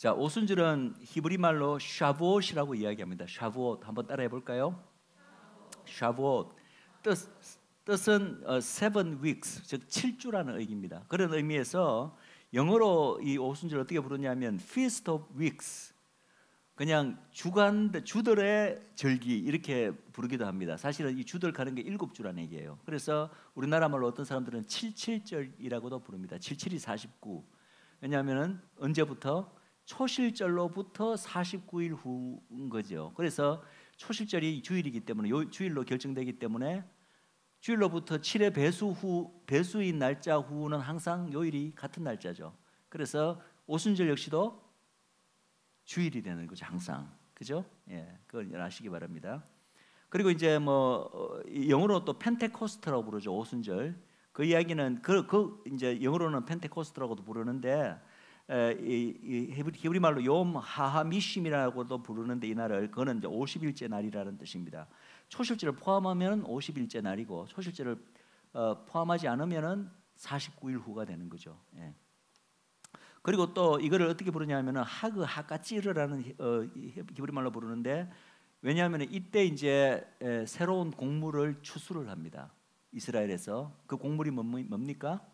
자, 오순절은 히브리 말로 샤부옷이라고 이야기합니다. 샤부옷 한번 따라해 볼까요? 샤부옷. 뜻은 seven weeks, 즉 7주라는 의미입니다. 그런 의미에서 영어로 이 오순절 어떻게 부르냐면 Feast of Weeks, 그냥 주들의 절기 이렇게 부르기도 합니다. 사실은 이 주들 가는 게 7주라는 얘기예요. 그래서 우리나라 말로 어떤 사람들은 77절이라고도 부릅니다. 77이 49. 왜냐하면 언제부터? 초실절로부터 49일 후인 거죠. 그래서 초실절이 주일이기 때문에 주일로 결정되기 때문에 주일로부터 7의 배수인 날짜 후는 항상 요일이 같은 날짜죠. 그래서 오순절 역시도 주일이 되는 거죠, 항상. 그죠? 예, 그걸 아시기 바랍니다. 그리고 이제 영어로 또 펜테코스트라고 부르죠, 오순절. 그 이야기는 이제 영어로는 펜테코스트라고도 부르는데 이 히브리 말로 욤 하하미심이라고도 부르는데 이 날을 그거는 이제 50일째 날이라는 뜻입니다. 초실절을 포함하면 50일째 날이고 초실절을 포함하지 않으면은 49일 후가 되는 거죠. 예. 그리고 또 이거를 어떻게 부르냐면은 하까찌르라는 히브리 말로 부르는데, 왜냐하면 이때 이제 새로운 곡물을 추수를 합니다. 이스라엘에서. 그 곡물이 뭡니까?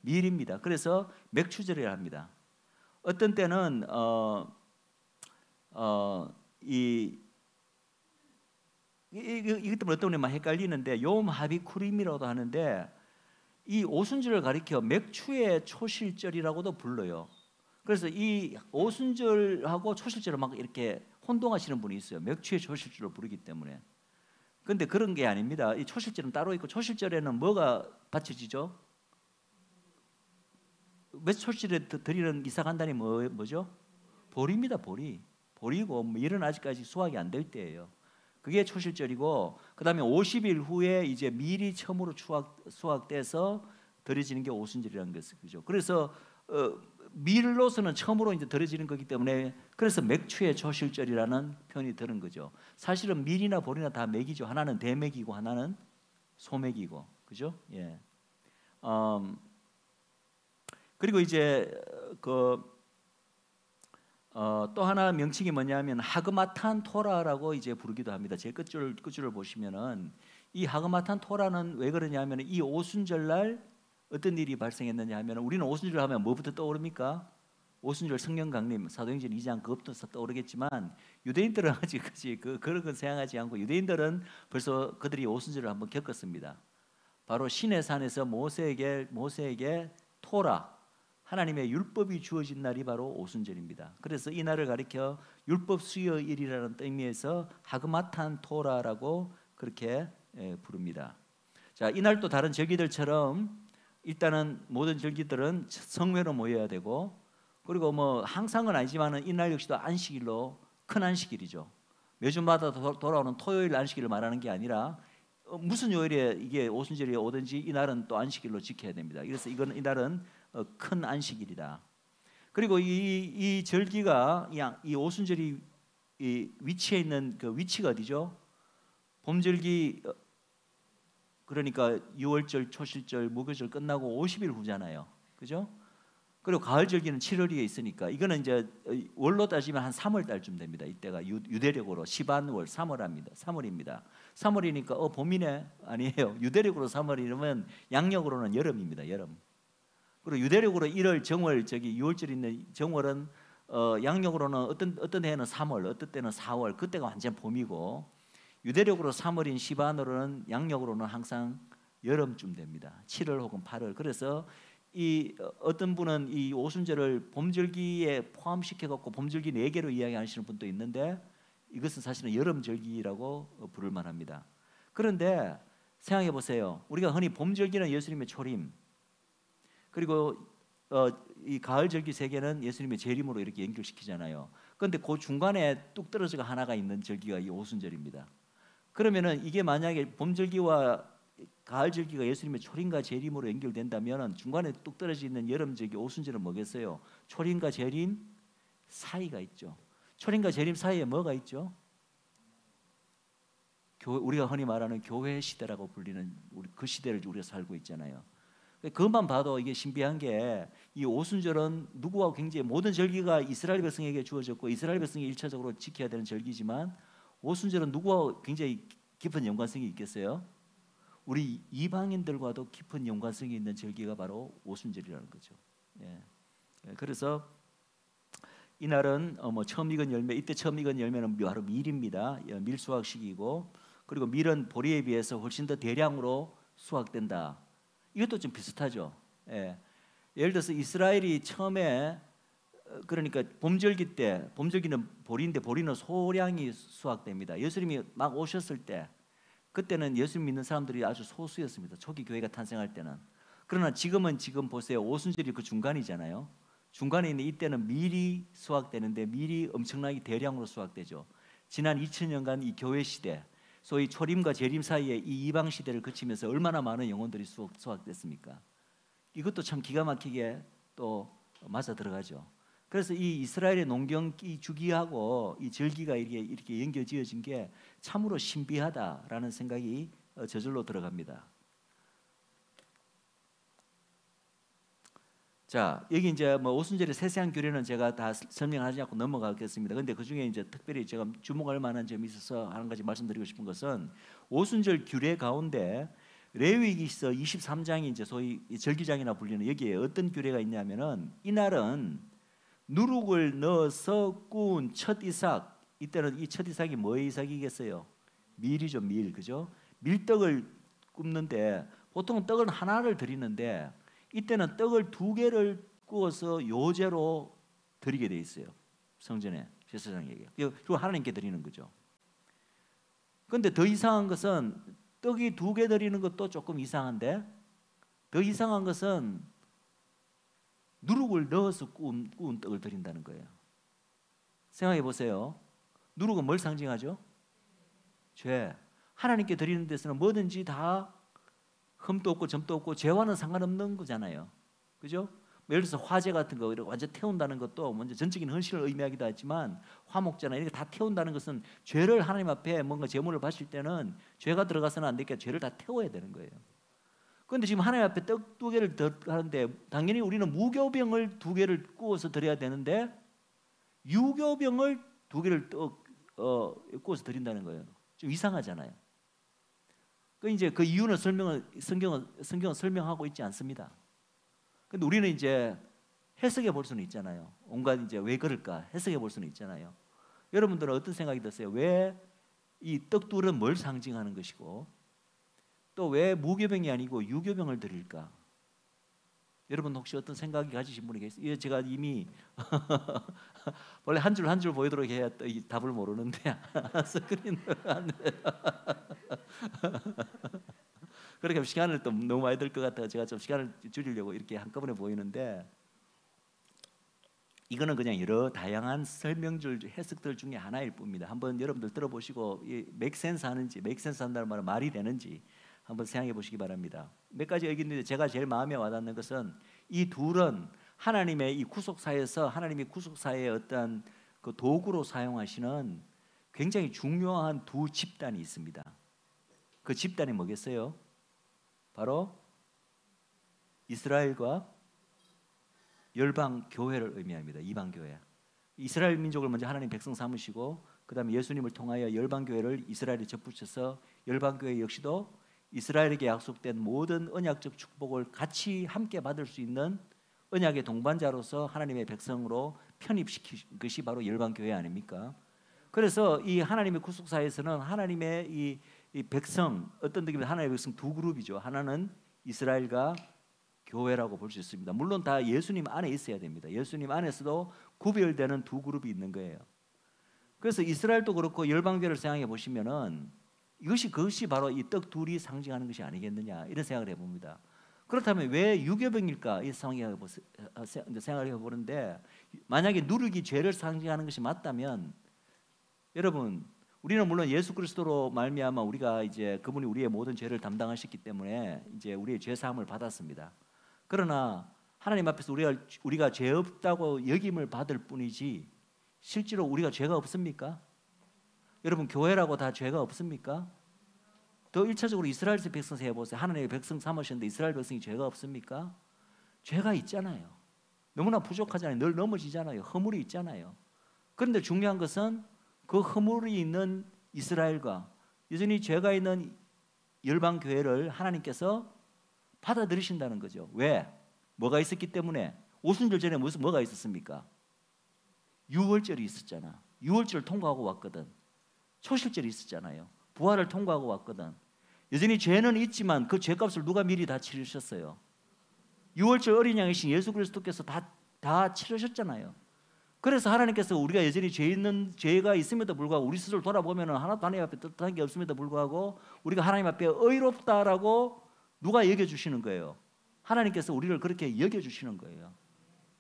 밀입니다. 그래서 맥추절이라 합니다. 어떤 때는 이것 때문에 어떤 분이 막 헷갈리는데 욤 하비쿠림이라고도 하는데, 이 오순절을 가리켜 맥추의 초실절이라고도 불러요. 그래서 이 오순절하고 초실절을 막 이렇게 혼동하시는 분이 있어요. 맥추의 초실절로 부르기 때문에. 그런데 그런 게 아닙니다. 이 초실절은 따로 있고, 초실절에는 뭐가 바쳐지죠? 왜 초실절에 드리는 이삭한단이 뭐죠? 보리입니다. 보리고 밀은 아직까지 수확이 안 될 때예요. 그게 초실절이고, 그 다음에 50일 후에 이제 밀이 처음으로 수확돼서 드려지는 게 오순절이라는 것이죠. 그래서 밀로서는 처음으로 이제 드려지는 거기 때문에 그래서 맥추의 초실절이라는 표현이 드는 거죠. 사실은 밀이나 보리나 다 맥이죠. 하나는 대맥이고 하나는 소맥이고, 그죠? 예. 그리고 이제 또 하나 명칭이 뭐냐면 하그마탄 토라라고 이제 부르기도 합니다. 제 끝줄을 보시면은 이 하그마탄 토라는 왜 그러냐면 이 오순절날 어떤 일이 발생했느냐 하면, 우리는 오순절 하면 뭐부터 떠오릅니까? 오순절 성령 강림, 사도행전 2장 그것부터 떠오르겠지만, 유대인들은 아직까지 그런 건 생각하지 않고, 유대인들은 벌써 그들이 오순절을 한번 겪었습니다. 바로 시내산에서 모세에게 토라, 하나님의 율법이 주어진 날이 바로 오순절입니다. 그래서 이 날을 가리켜 율법 수요일이라는 의미에서 하그마탄 토라라고 그렇게 부릅니다. 자, 이 날도 다른 절기들처럼 일단은 모든 절기들은 성회로 모여야 되고, 그리고 항상은 아니지만은 이 날 역시도 안식일로, 큰 안식일이죠. 매주마다 돌아오는 토요일 안식일을 말하는 게 아니라 무슨 요일에 이게 오순절이 오든지 이 날은 또 안식일로 지켜야 됩니다. 그래서 이 날은 큰 안식일이다. 그리고 이 절기가, 이 오순절이 위치해 있는 그 위치가 어디죠? 봄절기, 그러니까 6월절, 초실절, 무교절 끝나고 50일 후잖아요. 그죠? 그리고 가을절기는 7월에 있으니까 이거는 이제 월로 따지면 한 3월 달쯤 됩니다. 이때가 유대력으로 시반월 3월입니다. 3월이니까 봄이네? 아니에요. 유대력으로 3월이면 양력으로는 여름입니다. 여름. 그리고 유대력으로 1월 정월, 6월절 있는 정월은 양력으로는 어떤 해는 3월, 어떤 때는 4월, 그때가 완전 봄이고, 유대력으로 3월인 시반으로는, 양력으로는 항상 여름쯤 됩니다. 7월 혹은 8월. 그래서 어떤 분은 이 오순절을 봄절기에 포함시켜 갖고 봄절기 4개로 이야기하시는 분도 있는데, 이것은 사실은 여름절기라고 부를 만합니다. 그런데 생각해 보세요. 우리가 흔히 봄절기는 예수님의 초림, 그리고 이 가을절기 3개는 예수님의 재림으로 이렇게 연결시키잖아요. 그런데 그 중간에 뚝 떨어져가 하나가 있는 절기가 이 오순절입니다. 그러면은 이게 만약에 봄절기와 가을절기가 예수님의 초림과 재림으로 연결된다면 중간에 뚝 떨어져 있는 여름절기 오순절은 뭐겠어요? 초림과 재림 사이가 있죠. 초림과 재림 사이에 뭐가 있죠? 우리가 흔히 말하는 교회 시대라고 불리는 그 시대를 우리가 살고 있잖아요. 그것만 봐도 이게 신비한 게 이 오순절은 누구와 굉장히 모든 절기가 이스라엘 백성에게 주어졌고 이스라엘 백성이 일차적으로 지켜야 되는 절기지만 오순절은 누구와 굉장히 깊은 연관성이 있겠어요? 우리 이방인들과도 깊은 연관성이 있는 절기가 바로 오순절이라는 거죠. 예. 그래서 이날은 뭐 처음 익은 열매, 이때 처음 익은 열매는 바로 밀입니다. 밀 수확 시기고, 그리고 밀은 보리에 비해서 훨씬 더 대량으로 수확된다. 이것도 좀 비슷하죠. 예. 예를 들어서 이스라엘이 처음에 그러니까 봄절기 때, 봄절기는 보리인데 보리는 소량이 수확됩니다. 예수님이 막 오셨을 때 그때는 예수 믿는 사람들이 아주 소수였습니다. 초기 교회가 탄생할 때는. 그러나 지금 보세요. 오순절이 그 중간이잖아요. 중간에 있는 이때는 밀이 수확되는데 밀이 엄청나게 대량으로 수확되죠. 지난 2000년간 이 교회 시대, 소위 초림과 재림 사이에 이 이방 시대를 거치면서 얼마나 많은 영혼들이 수확됐습니까? 이것도 참 기가 막히게 또 맞아 들어가죠. 그래서 이 이스라엘의 농경 이 주기하고 이 절기가 이렇게 연결지어진 게 참으로 신비하다라는 생각이 저절로 들어갑니다. 자, 여기 이제 뭐 오순절의 세세한 규례는 제가 다 설명하지 않고 넘어가겠습니다. 근데 그 중에 이제 특별히 제가 주목할 만한 점이 있어서 한 가지 말씀드리고 싶은 것은 오순절 규례 가운데 레위기서 23장이 이제 소위 절기장이나 불리는 여기에 어떤 규례가 있냐면은 이날은 누룩을 넣어서 구운 첫 이삭, 이때는 이 첫 이삭이 뭐의 이삭이겠어요? 밀이죠, 밀, 그죠? 밀떡을 굽는데 보통 떡은 하나를 드리는데 이때는 떡을 2개를 구워서 요제로 드리게 돼 있어요. 성전에 제사장에게. 그리고 하나님께 드리는 거죠. 그런데 더 이상한 것은 떡이 2개 드리는 것도 조금 이상한데 더 이상한 것은 누룩을 넣어서 구운 떡을 드린다는 거예요. 생각해 보세요. 누룩은 뭘 상징하죠? 죄. 하나님께 드리는 데서는 뭐든지 다 흠도 없고 점도 없고 죄와는 상관없는 거잖아요. 그죠? 예를 들어서 화재 같은 거 완전 태운다는 것도 먼저 전적인 헌신을 의미하기도 하지만 화목제나 이렇게 다 태운다는 것은 죄를 하나님 앞에 뭔가 제물을 바칠 때는 죄가 들어가서는 안 되니까 죄를 다 태워야 되는 거예요. 그런데 지금 하나님 앞에 떡 2개를 더 하는데 당연히 우리는 무교병을 2개를 구워서 드려야 되는데 유교병을 2개를 구워서 드린다는 거예요. 좀 이상하잖아요. 그 이제 그 이유는 성경은 설명하고 있지 않습니다. 근데 우리는 이제 해석해 볼 수는 있잖아요. 온갖 이제 왜 그럴까 해석해 볼 수는 있잖아요. 여러분들은 어떤 생각이 드세요? 왜 이 떡둘은 뭘 상징하는 것이고 또 왜 무교병이 아니고 유교병을 드릴까? 여러분 혹시 어떤 생각이 가지신 분이 계세요? 제가 이미 원래 한 줄 한 줄 보이도록 해야 이 답을 모르는데 스크린 그렇게 시간을 또 너무 많이 들 것 같아서 제가 좀 시간을 줄이려고 이렇게 한꺼번에 보이는데 이거는 그냥 여러 다양한 설명줄 해석들 중에 하나일 뿐입니다. 한번 여러분들 들어보시고 make sense 하는지 make sense 한다는 말은 말이 되는지 한번 생각해 보시기 바랍니다. 몇 가지 얘기했는데 제가 제일 마음에 와닿는 것은 이 둘은 하나님의 이 구속사에서 하나님이 구속사의 어떤 그 도구로 사용하시는 굉장히 중요한 두 집단이 있습니다. 그 집단이 뭐겠어요? 바로 이스라엘과 열방 교회를 의미합니다. 이방 교회. 이스라엘 민족을 먼저 하나님 백성 삼으시고 그다음에 예수님을 통하여 열방 교회를 이스라엘에 접붙여서 열방 교회 역시도 이스라엘에게 약속된 모든 언약적 축복을 같이 함께 받을 수 있는 언약의 동반자로서 하나님의 백성으로 편입시킨 것이 바로 열방 교회 아닙니까? 그래서 이 하나님의 구속사에서는 하나님의 이 백성 어떤 느낌이 하나님의 백성 두 그룹이죠. 하나는 이스라엘과 교회라고 볼 수 있습니다. 물론 다 예수님 안에 있어야 됩니다. 예수님 안에서도 구별되는 두 그룹이 있는 거예요. 그래서 이스라엘도 그렇고 열방교회를 생각해 보시면은 그것이 바로 이 떡 둘이 상징하는 것이 아니겠느냐 이런 생각을 해봅니다. 그렇다면 왜 유교병일까 이 생각을 해보는데 만약에 누룩이 죄를 상징하는 것이 맞다면 여러분 우리는 물론 예수 그리스도로 말미암아 우리가 이제 그분이 우리의 모든 죄를 담당하셨기 때문에 이제 우리의 죄 사함을 받았습니다. 그러나 하나님 앞에서 우리가 죄 없다고 여김을 받을 뿐이지 실제로 우리가 죄가 없습니까? 여러분 교회라고 다 죄가 없습니까? 더 1차적으로 이스라엘 백성 해보세요. 하나님의 백성 삼으셨는데 이스라엘 백성이 죄가 없습니까? 죄가 있잖아요. 너무나 부족하잖아요. 늘 넘어지잖아요. 허물이 있잖아요. 그런데 중요한 것은 그 허물이 있는 이스라엘과 여전히 죄가 있는 열방 교회를 하나님께서 받아들이신다는 거죠. 왜? 뭐가 있었기 때문에? 오순절 전에 뭐가 있었습니까? 유월절이 있었잖아. 유월절을 통과하고 왔거든. 초실절이 있었잖아요. 부활을 통과하고 왔거든. 여전히 죄는 있지만 그 죄값을 누가 미리 다 치르셨어요? 유월절 어린 양이신 예수 그리스도께서 다 치르셨잖아요. 그래서 하나님께서 우리가 여전히 죄가 있음에도 불구하고 우리 스스로 돌아보면 하나도 하나님 앞에 뜻한 게 없음에도 불구하고 우리가 하나님 앞에 의롭다라고 누가 여겨주시는 거예요? 하나님께서 우리를 그렇게 여겨주시는 거예요.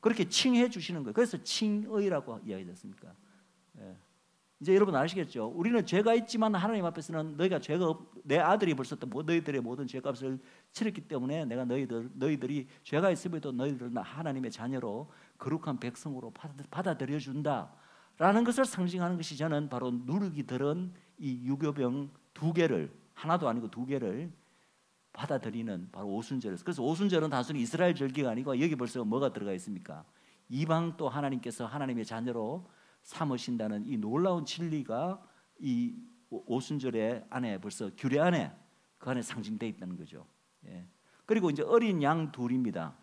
그렇게 칭해 주시는 거예요. 그래서 칭의라고 이야기했습니까? 예. 이제 여러분 아시겠죠? 우리는 죄가 있지만 하나님 앞에서는 너희가 내 아들이 벌써 너희들의 모든 죄값을 치렀기 때문에 내가 너희들이 죄가 있음에도 너희들은 하나님의 자녀로 거룩한 백성으로 받아들여 준다라는 것을 상징하는 것이 저는 바로 누룩이 들은 이 유교병 2개를 하나도 아니고 2개를 받아들이는 바로 오순절에서. 그래서 오순절은 단순히 이스라엘 절기가 아니고 여기 벌써 뭐가 들어가 있습니까? 이방도 하나님께서 하나님의 자녀로 삼으신다는 이 놀라운 진리가 이 오순절의 안에 벌써 규례 안에 그 안에 상징되어 있다는 거죠. 예. 그리고 이제 어린 양 둘입니다.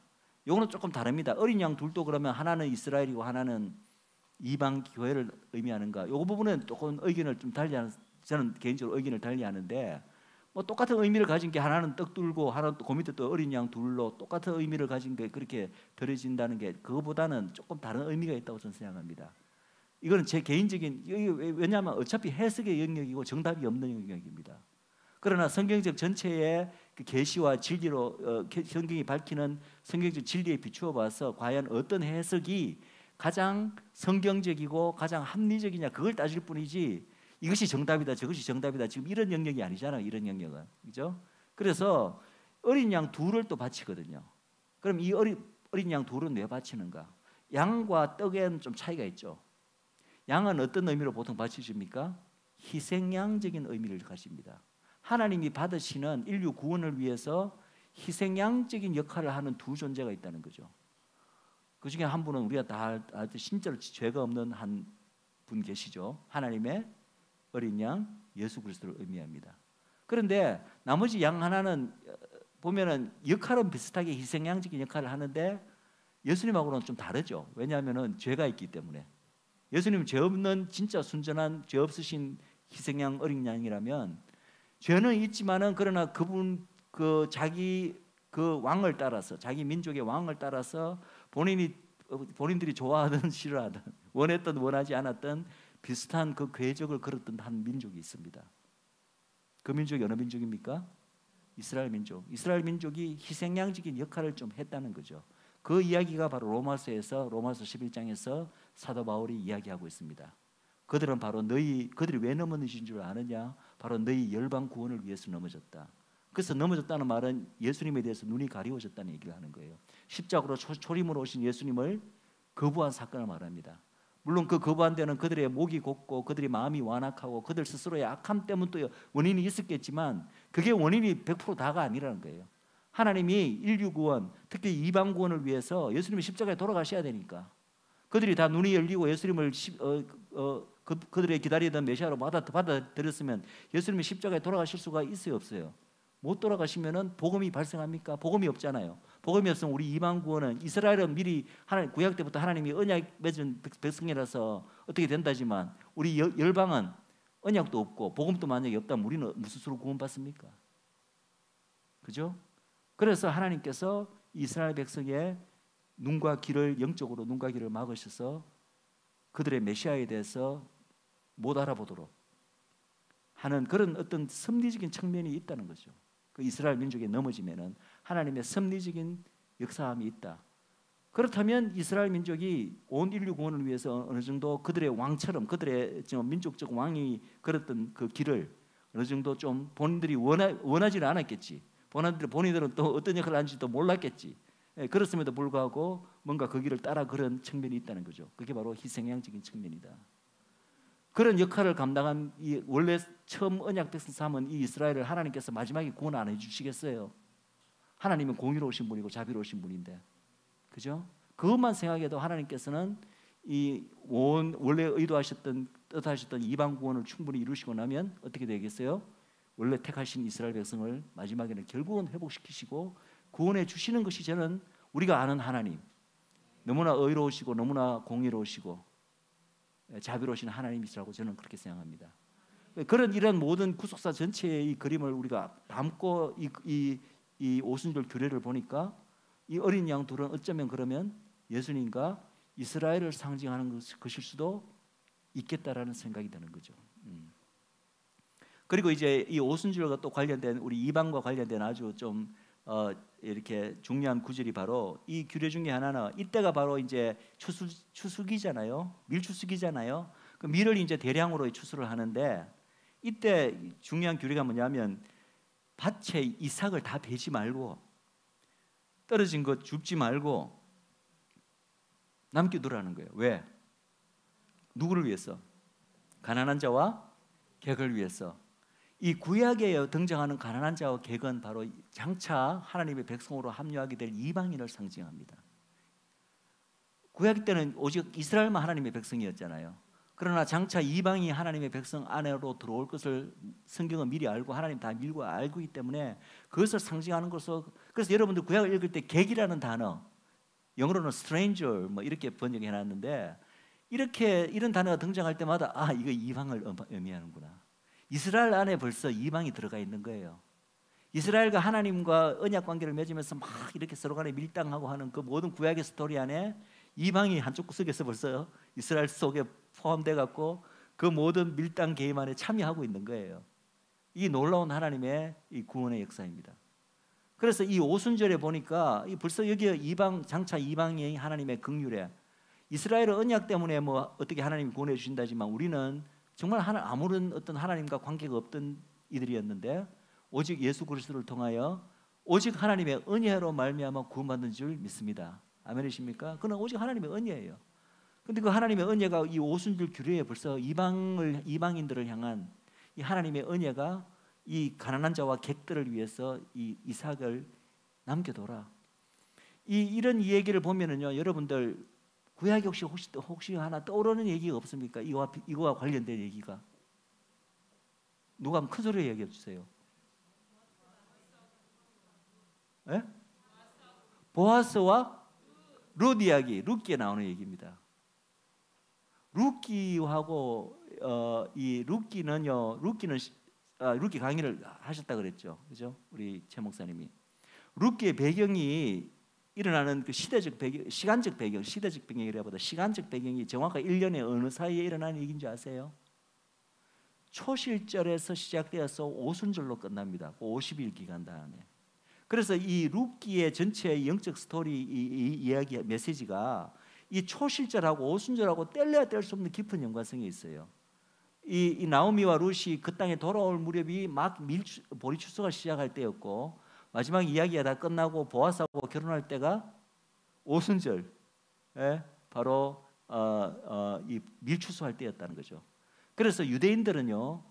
이거는 조금 다릅니다. 어린 양 둘도 그러면 하나는 이스라엘이고 하나는 이방 교회를 의미하는가? 이 부분은 조금 의견을 좀 달리하는, 저는 개인적으로 의견을 달리하는데 뭐 똑같은 의미를 가진 게 하나는 떡 둘고 하나는 또 그 밑에 또 어린 양 둘로 똑같은 의미를 가진 게 그렇게 들어진다는 게 그거보다는 조금 다른 의미가 있다고 저는 생각합니다. 이거는 제 개인적인, 왜냐하면 어차피 해석의 영역이고 정답이 없는 영역입니다. 그러나 성경적 전체의 그 계시와 진리로 성경이 밝히는 성경적 진리에 비추어 봐서 과연 어떤 해석이 가장 성경적이고 가장 합리적이냐 그걸 따질 뿐이지 이것이 정답이다 저것이 정답이다 지금 이런 영역이 아니잖아요. 이런 영역은, 그죠? 그래서 어린 양 둘을 또 바치거든요. 그럼 이 어린 양 둘은 왜 바치는가? 양과 떡에는 좀 차이가 있죠. 양은 어떤 의미로 보통 바치십니까? 희생양적인 의미를 가집니다. 하나님이 받으시는 인류 구원을 위해서 희생양적인 역할을 하는 2 존재가 있다는 거죠. 그 중에 한 분은 우리가 다 알듯이 진짜로 죄가 없는 한 분 계시죠. 하나님의 어린 양 예수 그리스도를 의미합니다. 그런데 나머지 양 하나는 보면은 역할은 비슷하게 희생양적인 역할을 하는데 예수님하고는 좀 다르죠. 왜냐하면은 죄가 있기 때문에. 예수님은 죄 없는 진짜 순전한 죄 없으신 희생양 어린 양이라면 죄는 있지만은 그러나 그분 자기 그 왕을 따라서 자기 민족의 왕을 따라서 본인들이 좋아하든 싫어하든 원했든 원하지 않았든 비슷한 그 궤적을 걸었던 한 민족이 있습니다. 그 민족이 어느 민족입니까? 이스라엘 민족. 이스라엘 민족이 희생양적인 역할을 좀 했다는 거죠. 그 이야기가 바로 로마서 11장에서 사도 바울이 이야기하고 있습니다. 그들은 바로 그들이 왜 넘어진 줄 아느냐? 바로 너희 열방 구원을 위해서 넘어졌다. 그래서 넘어졌다는 말은 예수님에 대해서 눈이 가리워졌다는 얘기를 하는 거예요. 십자가로 초림으로 오신 예수님을 거부한 사건을 말합니다. 물론 그 거부한 데는 그들의 목이 곱고 그들의 마음이 완악하고 그들 스스로의 악함 때문에 원인이 있었겠지만 그게 원인이 100% 다가 아니라는 거예요. 하나님이 인류 구원, 특히 이방 구원을 위해서 예수님이 십자가에 돌아가셔야 되니까 그들이 다 눈이 열리고 예수님을 그들의 기다리던 메시아로 받아들였으면 예수님이 십자가에 돌아가실 수가 있어요, 없어요? 못 돌아가시면은 복음이 발생합니까? 복음이 없잖아요. 복음이 없으면 우리 이방 구원은 이스라엘은 미리 하나님 구약 때부터 하나님이 언약 맺은 백성이라서 어떻게 된다지만 우리 열방은 언약도 없고 복음도 만약에 없다면 우리는 무슨 수로 구원받습니까? 그죠? 그래서 하나님께서 이스라엘 백성의 눈과 귀를 영적으로 눈과 귀를 막으셔서 그들의 메시아에 대해서 못 알아보도록 하는 그런 어떤 섭리적인 측면이 있다는 거죠. 그 이스라엘 민족이 넘어지면은 하나님의 섭리적인 역사함이 있다. 그렇다면 이스라엘 민족이 온 인류 구원을 위해서 어느 정도 그들의 왕처럼 그들의 민족적 왕이 걸었던 그 길을 어느 정도 좀 본인들이 원하지는 않았겠지. 본인들은 또 어떤 역할을 하는지도 몰랐겠지. 그렇음에도 불구하고 뭔가 그 길을 따라 그런 측면이 있다는 거죠. 그게 바로 희생양적인 측면이다. 그런 역할을 감당한 이 원래 처음 언약 백성 삼은 이 이스라엘을 하나님께서 마지막에 구원 안 해주시겠어요? 하나님은 공의로우신 분이고 자비로우신 분인데, 그죠? 그것만 생각해도 하나님께서는 이 원래 의도하셨던 뜻하셨던 이방 구원을 충분히 이루시고 나면 어떻게 되겠어요? 원래 택하신 이스라엘 백성을 마지막에는 결국은 회복시키시고 구원해 주시는 것이 저는 우리가 아는 하나님, 너무나 의로우시고 너무나 공의로우시고 자비로우신 하나님이시라고 저는 그렇게 생각합니다. 그런 이런 모든 구속사 전체의 이 그림을 우리가 담고 이 오순절 규례를 보니까 이 어린 양 둘은 어쩌면 그러면 예수님과 이스라엘을 상징하는 것일 수도 있겠다라는 생각이 드는 거죠. 그리고 이제 이 오순절과 또 관련된 우리 이방과 관련된 아주 좀 이렇게 중요한 구절이 바로 이 규례 중에 하나는 이때가 바로 이제 추수기잖아요. 밀추수기잖아요. 그 밀을 이제 대량으로 추수를 하는데 이때 중요한 규례가 뭐냐면 밭에 이삭을 다 베지 말고 떨어진 것 줍지 말고 남겨두라는 거예요. 왜? 누구를 위해서? 가난한 자와 객을 위해서. 이 구약에 등장하는 가난한 자와 객은 바로 장차 하나님의 백성으로 합류하게 될 이방인을 상징합니다. 구약 때는 오직 이스라엘만 하나님의 백성이었잖아요. 그러나 장차 이방이 하나님의 백성 안으로 들어올 것을 성경은 미리 알고 하나님 다 밀고 알고 있기 때문에 그것을 상징하는 것으로, 그래서 여러분들 구약을 읽을 때 객이라는 단어, 영어로는 stranger 뭐 이렇게 번역해 놨는데, 이렇게 이런 단어가 등장할 때마다 아, 이거 이방을 의미하는구나. 이스라엘 안에 벌써 이방이 들어가 있는 거예요. 이스라엘과 하나님과 언약 관계를 맺으면서 막 이렇게 서로 간에 밀당하고 하는 그 모든 구약의 스토리 안에 이방이 한쪽 구석에서 벌써 이스라엘 속에 포함돼 갖고 그 모든 밀당 게임 안에 참여하고 있는 거예요. 이 놀라운 하나님의 이 구원의 역사입니다. 그래서 이 오순절에 보니까 벌써 여기 이방, 장차 이방이 하나님의 긍휼에, 이스라엘은 언약 때문에 뭐 어떻게 하나님이 구원해 주신다지만 우리는 정말 아무런 어떤 하나님과 관계가 없던 이들이었는데 오직 예수 그리스도를 통하여 오직 하나님의 은혜로 말미암아 구원받는 줄 믿습니다. 아멘이십니까? 그는 오직 하나님의 은혜예요. 근데 그 하나님의 은혜가 이 오순절 규례에 벌써 이방인들을 향한 이 하나님의 은혜가 이 가난한 자와 객들을 위해서 이 이삭을 남겨둬라. 이런 얘기를 보면은요, 여러분들 구약이 혹시 하나 떠오르는 얘기가 없습니까? 이거와 관련된 얘기가. 누가 한번 큰 소리로 얘기해 주세요. 예? 보아스와 룻 이야기, 룻기에 나오는 얘기입니다. 룻기하고 이 룻기는요, 룻기 강의를 하셨다 그랬죠, 그죠? 우리 최 목사님이. 룻기의 배경이 일어나는 그 시대적 배경, 시간적 배경이라보다 시간적 배경이 정확하게 1년의 어느 사이에 일어나는 얘기인지 아세요? 초실절에서 시작되어서 오순절로 끝납니다. 그 50일 기간 다음에. 그래서 이 룻기의 전체 영적 스토리 이 이야기 메시지가 이 초실절하고 오순절하고 뗄래야 뗄 수 없는 깊은 연관성이 있어요. 이 나오미와 룻이 그 땅에 돌아올 무렵이 막 보리 추수가 시작할 때였고, 마지막 이야기가 다 끝나고 보아스하고 결혼할 때가 오순절, 바로 이 밀추수할 때였다는 거죠. 그래서 유대인들은요,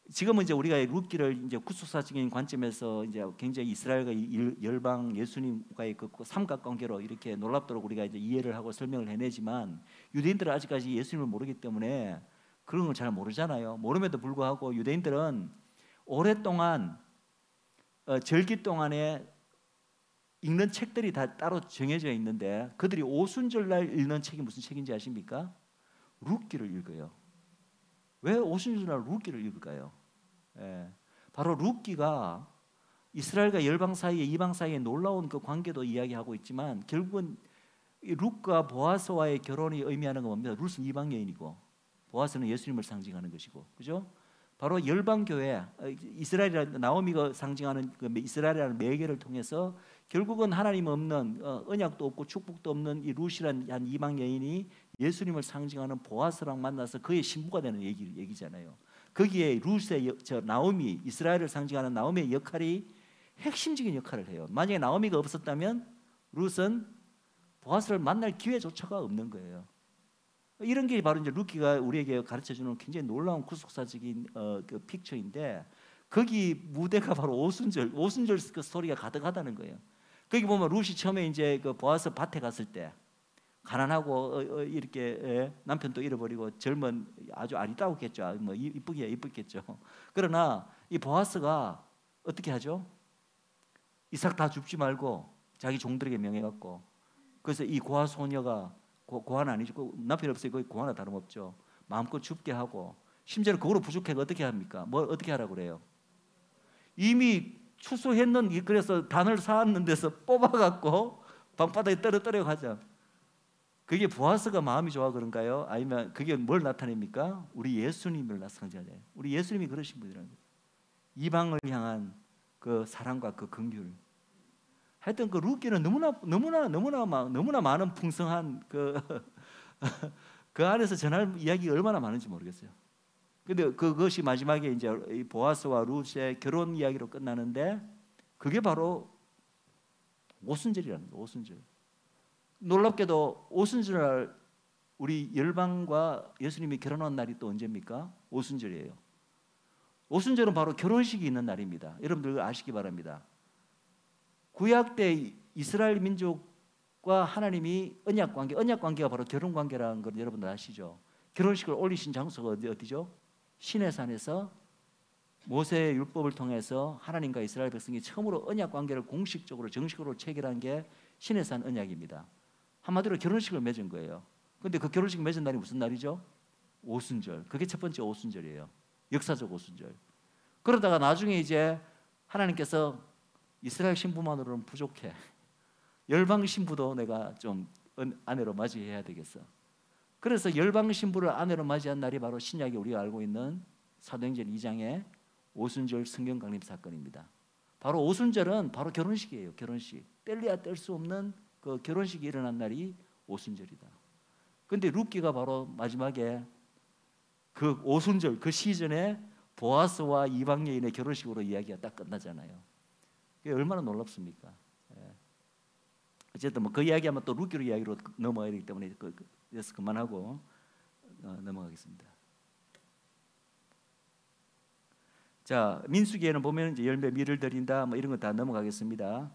지금은 이제 우리가 룻기를 이제 구속사적인 관점에서 이제 굉장히 이스라엘과 열방 예수님과의 그 삼각관계로 이렇게 놀랍도록 우리가 이제 이해를 하고 설명을 해내지만, 유대인들은 아직까지 예수님을 모르기 때문에 그런 걸 잘 모르잖아요. 모름에도 불구하고 유대인들은 오랫동안 절기 동안에 읽는 책들이 다 따로 정해져 있는데, 그들이 오순절날 읽는 책이 무슨 책인지 아십니까? 룻기를 읽어요. 왜 오순절날 룻기를 읽을까요? 바로 룻기가 이스라엘과 열방 사이에 이방 사이에 놀라운 그 관계도 이야기하고 있지만, 결국은 룻과 보아스와의 결혼이 의미하는 건 뭡니까? 룻은 이방 여인이고 보아스는 예수님을 상징하는 것이고, 그죠? 바로 열방 교회, 이스라엘이라는 나오미가 상징하는 그 이스라엘이라는 매개를 통해서 결국은 하나님 없는 언약도 없고 축복도 없는 이 룻이라는 한 이방 여인이 예수님을 상징하는 보아스랑 만나서 그의 신부가 되는 얘기잖아요. 거기에 룻의 나오미, 이스라엘을 상징하는 나오미의 역할이 핵심적인 역할을 해요. 만약에 나오미가 없었다면 룻은 보아스를 만날 기회조차가 없는 거예요. 이런 게 바로 이제 루키가 우리에게 가르쳐주는 굉장히 놀라운 구속사적인 그 픽처인데, 거기 무대가 바로 오순절 그 스토리가 가득하다는 거예요. 거기 보면 룻이 처음에 이제 그 보아스 밭에 갔을 때 가난하고 이렇게 남편도 잃어버리고 젊은 아주 아리따웠겠죠. 뭐 이쁘겠죠. 그러나 이 보아스가 어떻게 하죠? 이삭 다 줍지 말고 자기 종들에게 명해갖고, 그래서 이 고아 소녀가 고아는 아니고 남편이 없어요. 거기 고아나 다름없죠. 마음껏 줍게 하고, 심지어는 그거로 부족해서 어떻게 합니까? 뭘 어떻게 하라고 그래요? 이미 추수했는, 그래서 단을 쌓았는 데서 뽑아갖고 방바닥에 떨어 가자. 그게 보아스가 마음이 좋아 그런가요? 아니면 그게 뭘 나타냅니까? 우리 예수님을 상징하잖아요. 우리 예수님이 그러신 분이라는 거예요. 이방을 향한 그 사랑과 그 긍휼. 하여튼 그 룻기는 너무나 많은 풍성한 그 안에서 전할 이야기가 얼마나 많은지 모르겠어요. 근데 그것이 마지막에 이제 이 보아스와 룻의 결혼 이야기로 끝나는데, 그게 바로 오순절이라는 거예요. 오순절. 놀랍게도 오순절, 우리 열방과 예수님이 결혼한 날이 또 언제입니까? 오순절이에요. 오순절은 바로 결혼식이 있는 날입니다. 여러분들 아시기 바랍니다. 구약 때 이스라엘 민족과 하나님이 언약 관계가 바로 결혼 관계라는 걸 여러분들 아시죠? 결혼식을 올리신 장소가 어디죠? 시내산에서 모세의 율법을 통해서 하나님과 이스라엘 백성이 처음으로 언약 관계를 공식적으로 정식으로 체결한 게 시내산 언약입니다. 한마디로 결혼식을 맺은 거예요. 그런데 그 결혼식 맺은 날이 무슨 날이죠? 오순절. 그게 첫 번째 오순절이에요. 역사적 오순절. 그러다가 나중에 이제 하나님께서 이스라엘 신부만으로는 부족해. 열방 신부도 내가 좀 아내로 맞이해야 되겠어. 그래서 열방 신부를 아내로 맞이한 날이 바로 신약에 우리가 알고 있는 사도행전 2장의 오순절 성경 강림 사건입니다. 바로 오순절은 바로 결혼식이에요. 결혼식. 뗄래야 뗄 수 없는 그 결혼식이 일어난 날이 오순절이다. 그런데 룻기가 바로 마지막에 그 오순절 그 시즌에 보아스와 이방 여인의 결혼식으로 이야기가 딱 끝나잖아요. 그게 얼마나 놀랍습니까? 예. 어쨌든 뭐 그 이야기하면 또 룻기로 이야기로 넘어가야 되기 때문에 그래서 그만하고 넘어가겠습니다. 자, 민수기에는 보면 이제 열매 밀을 드린다 뭐 이런 거 다 넘어가겠습니다.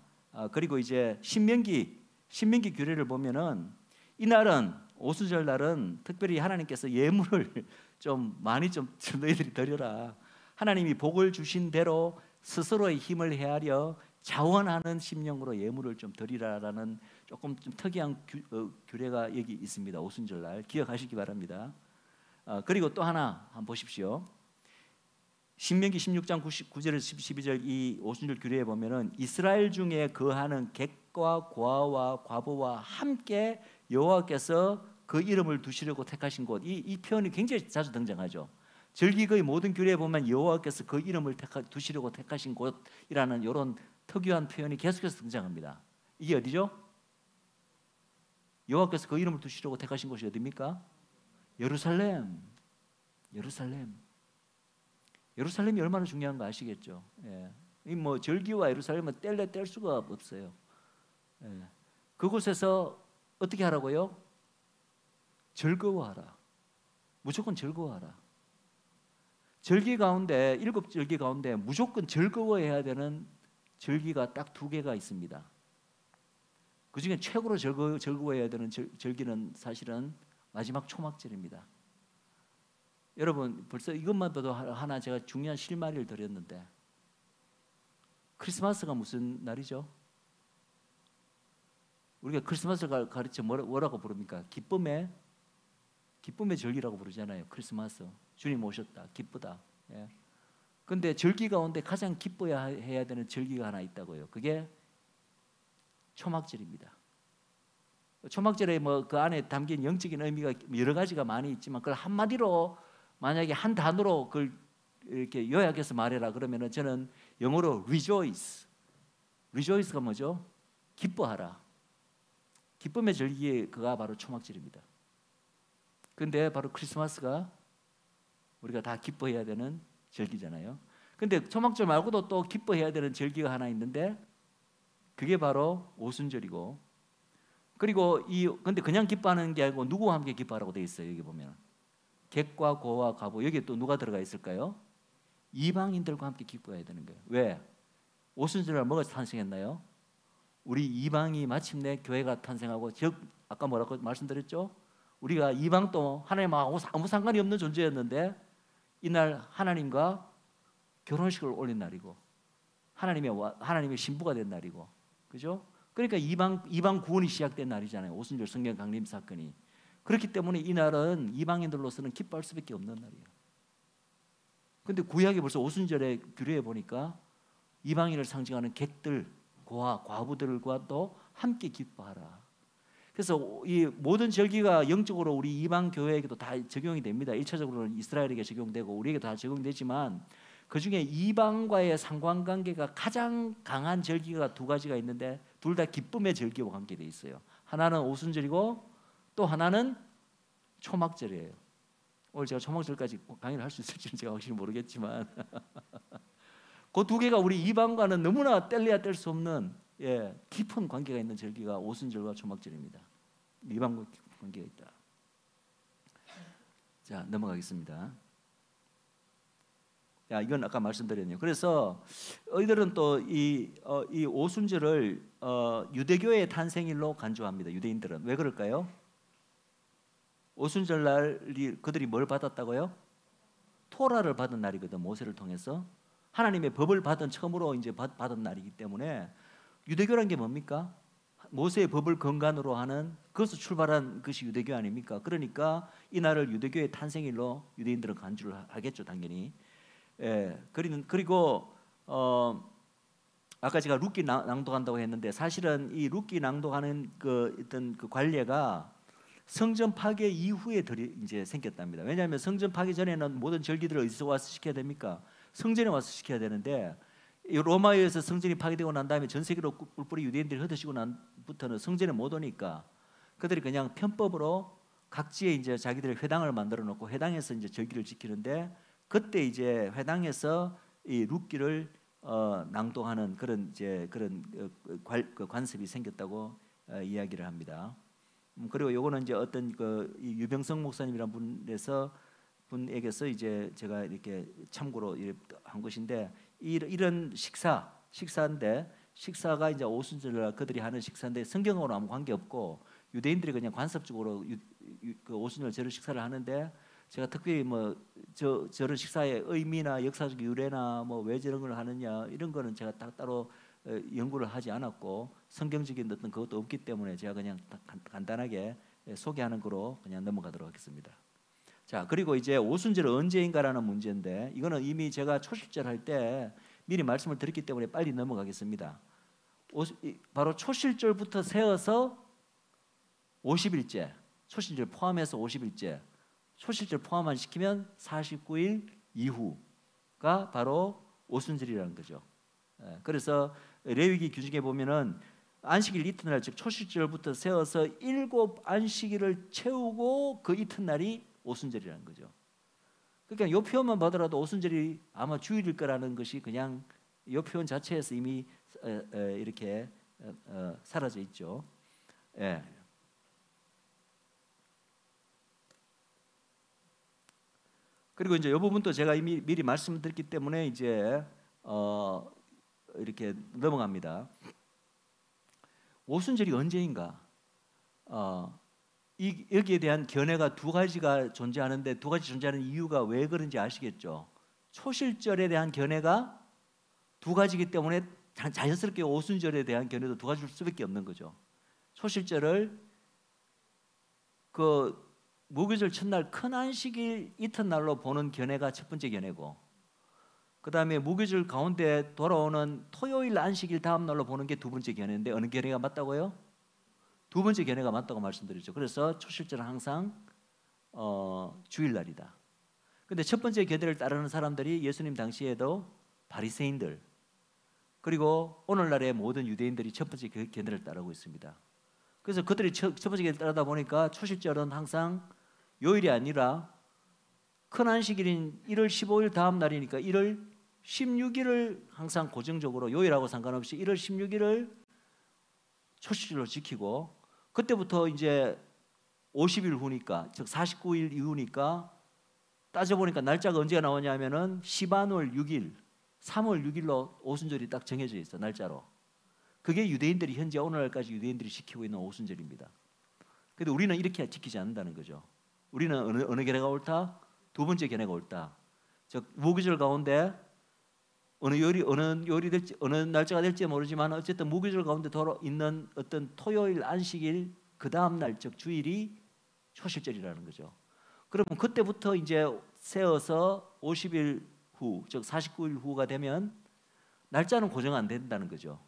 그리고 이제 신명기 규례를 보면은 이날은 오순절 날은 특별히 하나님께서 예물을 좀 많이 좀 너희들이 드려라. 하나님이 복을 주신 대로 스스로의 힘을 헤아려 자원하는 심령으로 예물을 좀 드리라라는 조금 좀 특이한 규례가 여기 있습니다. 오순절 날 기억하시기 바랍니다. 그리고 또 하나 한번 보십시오. 신명기 16장 9절에서 12절 이 오순절 규례에 보면은 이스라엘 중에 거하는 객과 고아와 과부와 함께 여호와께서 그 이름을 두시려고 택하신 곳. 이 표현이 굉장히 자주 등장하죠. 절기의 모든 규례에 보면 여호와께서 그 이름을 두시려고 택하신 곳이라는 이런 특유한 표현이 계속해서 등장합니다. 이게 어디죠? 여호와께서 그 이름을 두시려고 택하신 곳이 어디입니까? 예루살렘. 예루살렘이 얼마나 중요한 거 아시겠죠? 예. 이 뭐 절기와 예루살렘은 뗄래 뗄 수가 없어요. 예. 그곳에서 어떻게 하라고요? 즐거워하라. 무조건 즐거워하라. 절기 가운데 7절기 가운데 무조건 즐거워해야 되는 절기가 딱 2개가 있습니다. 그 중에 최고로 즐거워해야 되는 절기는 사실은 마지막 초막절입니다. 여러분 벌써 이것만 봐도 하나 제가 중요한 실마리를 드렸는데, 크리스마스가 무슨 날이죠? 우리가 크리스마스를 가르쳐 뭐라고 부릅니까? 기쁨의 절기라고 부르잖아요. 크리스마스. 주님 오셨다. 기쁘다. 예. 근데 절기 가운데 가장 기뻐야 해야 되는 절기가 하나 있다고요. 그게 초막절입니다. 초막절에 뭐 그 안에 담긴 영적인 의미가 여러 가지가 많이 있지만, 그걸 한마디로 만약에 한 단어로 그걸 이렇게 요약해서 말해라 그러면은 저는 영어로 rejoice가 뭐죠? 기뻐하라. 기쁨의 절기, 그가 바로 초막절입니다. 근데 바로 크리스마스가 우리가 다 기뻐해야 되는 절기잖아요. 근데 초막절 말고도 또 기뻐해야 되는 절기가 하나 있는데, 그게 바로 오순절이고, 그리고 근데 그냥 기뻐하는 게 아니고 누구와 함께 기뻐하라고 되어 있어요. 여기 보면 객과 고와 가부, 여기에 또 누가 들어가 있을까요? 이방인들과 함께 기뻐해야 되는 거예요. 왜? 오순절날 뭐가 탄생했나요? 우리 이방이 마침내 교회가 탄생하고, 즉 아까 뭐라고 말씀드렸죠? 우리가 이방도 하나님하고 아무 상관이 없는 존재였는데 이날 하나님과 결혼식을 올린 날이고 하나님의 신부가 된 날이고, 그죠? 그러니까 이방 구원이 시작된 날이잖아요. 오순절 성령 강림 사건이. 그렇기 때문에 이 날은 이방인들로서는 기뻐할 수밖에 없는 날이에요. 근데 구약에 벌써 오순절에 규례에 보니까 이방인을 상징하는 객들, 고아, 과부들과도 함께 기뻐하라. 그래서 이 모든 절기가 영적으로 우리 이방 교회에게도 다 적용이 됩니다. 1차적으로는 이스라엘에게 적용되고 우리에게 다 적용되지만, 그중에 이방과의 상관관계가 가장 강한 절기가 두 가지가 있는데 둘 다 기쁨의 절기와 관계되어 있어요. 하나는 오순절이고 또 하나는 초막절이에요. 오늘 제가 초막절까지 강의를 할 수 있을지는 제가 확실히 모르겠지만 그 두 개가 우리 이방과는 너무나 뗄래야 뗄 수 없는 깊은 관계가 있는 절기가 오순절과 초막절입니다. 이방과 깊은 관계가 있다. 자, 넘어가겠습니다. 이건 아까 말씀드렸네요. 그래서 이들은 또 이 오순절을 유대교의 탄생일로 간주합니다. 유대인들은 왜 그럴까요? 오순절 날이 그들이 뭘 받았다고요? 토라를 받은 날이거든. 모세를 통해서 하나님의 법을 받은 처음으로 이제 받은 날이기 때문에, 유대교란 게 뭡니까? 모세의 법을 근간으로 하는, 그것을 출발한 것이 유대교 아닙니까? 그러니까 이 날을 유대교의 탄생일로 유대인들은 간주를 하겠죠, 당연히. 그리고 아까 제가 룻기 낭독한다고 했는데, 사실은 이 룻기 낭독하는 어떤 그 관례가 성전 파괴 이후에 이제 생겼답니다. 왜냐하면 성전 파괴 전에는 모든 절기들을 어디서 와서 시켜야 됩니까? 성전에 와서 시켜야 되는데, 로마에서 성전이 파괴되고 난 다음에 전 세계로 뿔뿔이 유대인들이 흩어지고 난부터는 성전에 못 오니까 그들이 그냥 편법으로 각지에 이제 자기들의 회당을 만들어 놓고 회당에서 이제 절기를 지키는데, 그때 이제 회당에서 이 룻기를 낭독하는 그런 관습이 생겼다고 이야기를 합니다. 그리고 요거는 이제 어떤 유병성 목사님이라는 분에게서 이제 제가 이렇게 참고로 한 것인데, 이런 식사인데, 식사가 이제 오순절날 그들이 하는 식사인데 성경하고는 아무 관계 없고 유대인들이 그냥 관습적으로 그 오순절 저런 식사를 하는데, 제가 특별히 저런 식사의 의미나 역사적 유래나 왜 저런 걸 하느냐 이런 거는 제가 따로 연구를 하지 않았고 성경적인 어떤 그것도 없기 때문에 제가 그냥 간단하게 소개하는 거로 그냥 넘어가도록 하겠습니다. 자, 그리고 이제 오순절은 언제인가라는 문제인데, 이거는 이미 제가 초실절 할 때 미리 말씀을 드렸기 때문에 빨리 넘어가겠습니다. 바로 초실절부터 세어서 50일째, 초실절 포함해서 50일째, 초실절 포함만 시키면 49일 이후가 바로 오순절이라는 거죠. 그래서 레위기 규정에 보면은 안식일 이튿날, 즉 초실절부터 세어서 7 안식일을 채우고 그 이튿날이 오순절이라는 거죠. 그러니까 이 표현만 보더라도 오순절이 아마 주일일 거라는 것이 그냥 이 표현 자체에서 이미 이렇게 사라져 있죠. 그리고 이제 이 부분도 제가 이미 미리 말씀드렸기 때문에 이제 이렇게 넘어갑니다. 오순절이 언제인가? 여기에 대한 견해가 두 가지가 존재하는데, 두 가지 존재하는 이유가 왜 그런지 아시겠죠? 초실절에 대한 견해가 두 가지이기 때문에 자연스럽게 오순절에 대한 견해도 두 가지일 수밖에 없는 거죠. 초실절을 무교절 첫날 큰 안식일 이튿날로 보는 견해가 첫 번째 견해고, 그 다음에 무교절 가운데 돌아오는 토요일 안식일 다음 날로 보는 게 두 번째 견해인데, 어느 견해가 맞다고요? 두 번째 견해가 맞다고 말씀드렸죠. 그래서 초실절은 항상 주일날이다. 그런데 첫 번째 견해를 따르는 사람들이 예수님 당시에도 바리새인들, 그리고 오늘날의 모든 유대인들이 첫 번째 견해를 따르고 있습니다. 그래서 그들이 첫 번째 견해를 따르다 보니까 초실절은 항상 요일이 아니라 큰 안식일인 1월 15일 다음 날이니까 1월 16일을 항상 고정적으로, 요일하고 상관없이 1월 16일을 초실절로 지키고, 그때부터 이제 50일 후니까, 즉 49일 이후니까 따져보니까 날짜가 언제가 나오냐면은 시반월 6일, 3월 6일로 오순절이 딱 정해져 있어, 날짜로. 그게 유대인들이 현재 오늘날까지 유대인들이 지키고 있는 오순절입니다. 근데 우리는 이렇게 지키지 않는다는 거죠. 우리는 어느 계례가 옳다? 두 번째 계례가 옳다. 즉 무교절 가운데 어느 요일이 될지, 어느 날짜가 될지 모르지만 어쨌든 무교절 가운데 있는 어떤 토요일, 안식일 그 다음 날, 즉 주일이 초실절이라는 거죠. 그러면 그때부터 이제 세어서 50일 후, 즉 49일 후가 되면 날짜는 고정 안 된다는 거죠.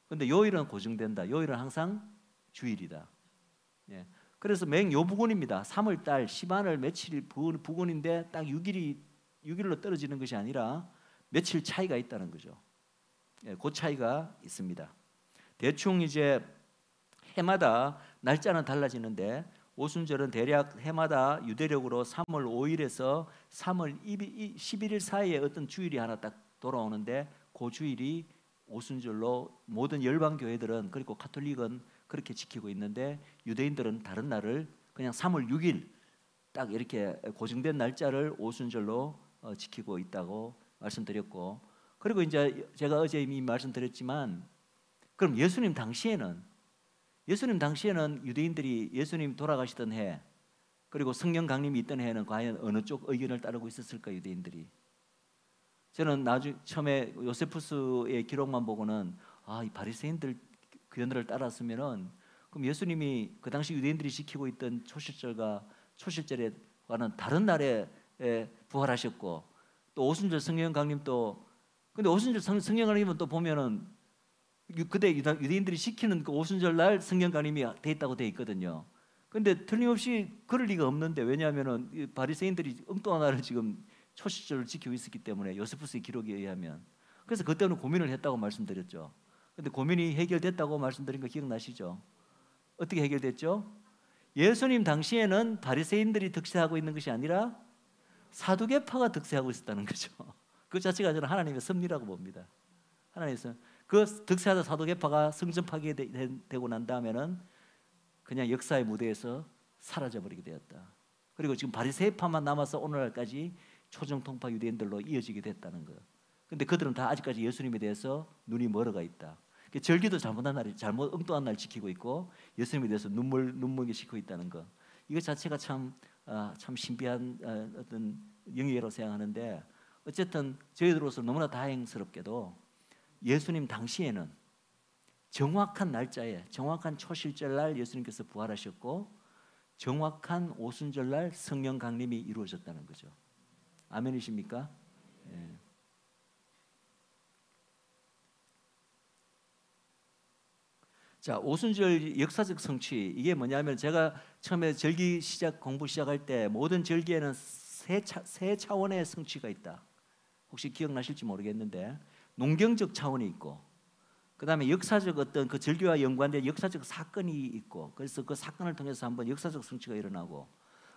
근데 요일은 고정된다. 요일은 항상 주일이다. 예. 그래서 맹요 부근입니다. 3월 달 시반월 며칠 부근인데 딱 6일로 떨어지는 것이 아니라 며칠 차이가 있다는 거죠. 예, 그 차이가 있습니다. 대충 이제 해마다 날짜는 달라지는데 오순절은 대략 해마다 유대력으로 3월 5일에서 3월 11일 사이에 어떤 주일이 하나 딱 돌아오는데 그 주일이 오순절로 모든 열방 교회들은, 그리고 가톨릭은 그렇게 지키고 있는데 유대인들은 다른 날을 그냥 3월 6일 딱 이렇게 고정된 날짜를 오순절로 지키고 있다고 말씀드렸고, 그리고 이제 제가 어제 이미 말씀드렸지만, 그럼 예수님 당시에는 유대인들이 예수님 돌아가시던 해, 그리고 성령 강림이 있던 해는 과연 어느 쪽 의견을 따르고 있었을까, 유대인들이? 저는 처음에 요세푸스의 기록만 보고는 이 바리새인들 규례를 따랐으면은 그럼 예수님이 그 당시 유대인들이 지키고 있던 초실절과는 다른 날에 부활하셨고, 또 오순절 성령 강림도, 근데 오순절 성령 강림은 또 보면은 그때 유대인들이 지키는 그 오순절 날 성령 강림이 돼 있다고 돼 있거든요. 근데 틀림없이 그럴 리가 없는데, 왜냐하면은 바리새인들이 엉뚱한 날을 지금 초실절을 지키고 있었기 때문에, 요세푸스의 기록에 의하면. 그래서 그때는 고민을 했다고 말씀드렸죠. 근데 고민이 해결됐다고 말씀드린 거 기억나시죠? 어떻게 해결됐죠? 예수님 당시에는 바리새인들이 득세하고 있는 것이 아니라 사두개파가 득세하고 있었다는 거죠. 그 자체가 저는 하나님의 섭리라고 봅니다. 하나님께서 그 득세하던 사두개파가 성전 파괴되고 난 다음에는 그냥 역사의 무대에서 사라져버리게 되었다. 그리고 지금 바리새파만 남아서 오늘날까지 초정통파 유대인들로 이어지게 됐다는 거. 근데 그들은 다 아직까지 예수님에 대해서 눈이 멀어가 있다. 절기도 잘못 엉뚱한 날 지키고 있고, 예수님에 대해서 눈물게 지키고 있다는 거. 이거 자체가 참 신비한 어떤 영예로 생각하는데, 어쨌든 저희들로서 너무나 다행스럽게도 예수님 당시에는 정확한 날짜에, 정확한 초실절날 예수님께서 부활하셨고, 정확한 오순절날 성령 강림이 이루어졌다는 거죠. 아멘이십니까? 예. 자, 오순절 역사적 성취, 이게 뭐냐면, 제가 처음에 절기 공부 시작할 때 모든 절기에는 세 차원의 성취가 있다. 혹시 기억나실지 모르겠는데, 농경적 차원이 있고, 그 다음에 역사적 어떤 그 절기와 연관된 역사적 사건이 있고, 그래서 그 사건을 통해서 한번 역사적 성취가 일어나고,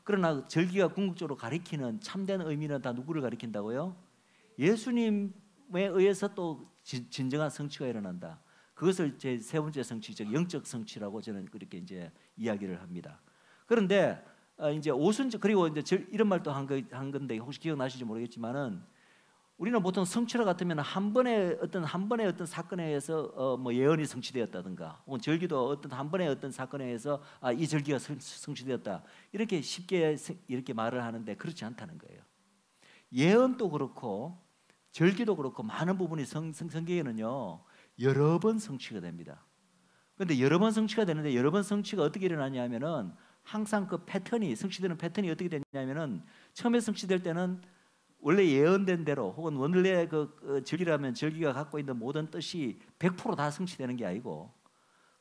그러나 절기가 궁극적으로 가리키는 참된 의미는 다 누구를 가리킨다고요? 예수님에 의해서 또 진정한 성취가 일어난다. 그것을 제 세 번째 성취, 즉 영적 성취라고 저는 그렇게 이제 이야기를 합니다. 그런데 이제 오순절, 그리고 이제 이런 말도 한 건데 혹시 기억나실지 모르겠지만은, 우리는 보통 성취라 같으면 한 번의 어떤 사건에 의해서 뭐 예언이 성취되었다든가, 혹은 절기도 어떤 한 번의 어떤 사건에 의해서 이 절기가 성취되었다, 이렇게 쉽게 이렇게 말을 하는데, 그렇지 않다는 거예요. 예언도 그렇고 절기도 그렇고 많은 부분이 성경에는요 여러 번 성취가 됩니다. 그런데 여러 번 성취가 되는데, 여러 번 성취가 어떻게 일어나냐면은, 항상 그 패턴이, 성취되는 패턴이 어떻게 되냐면은, 처음에 성취될 때는 원래 예언된 대로, 혹은 원래 그 절기라면 절기가 갖고 있는 모든 뜻이 100% 다 성취되는 게 아니고,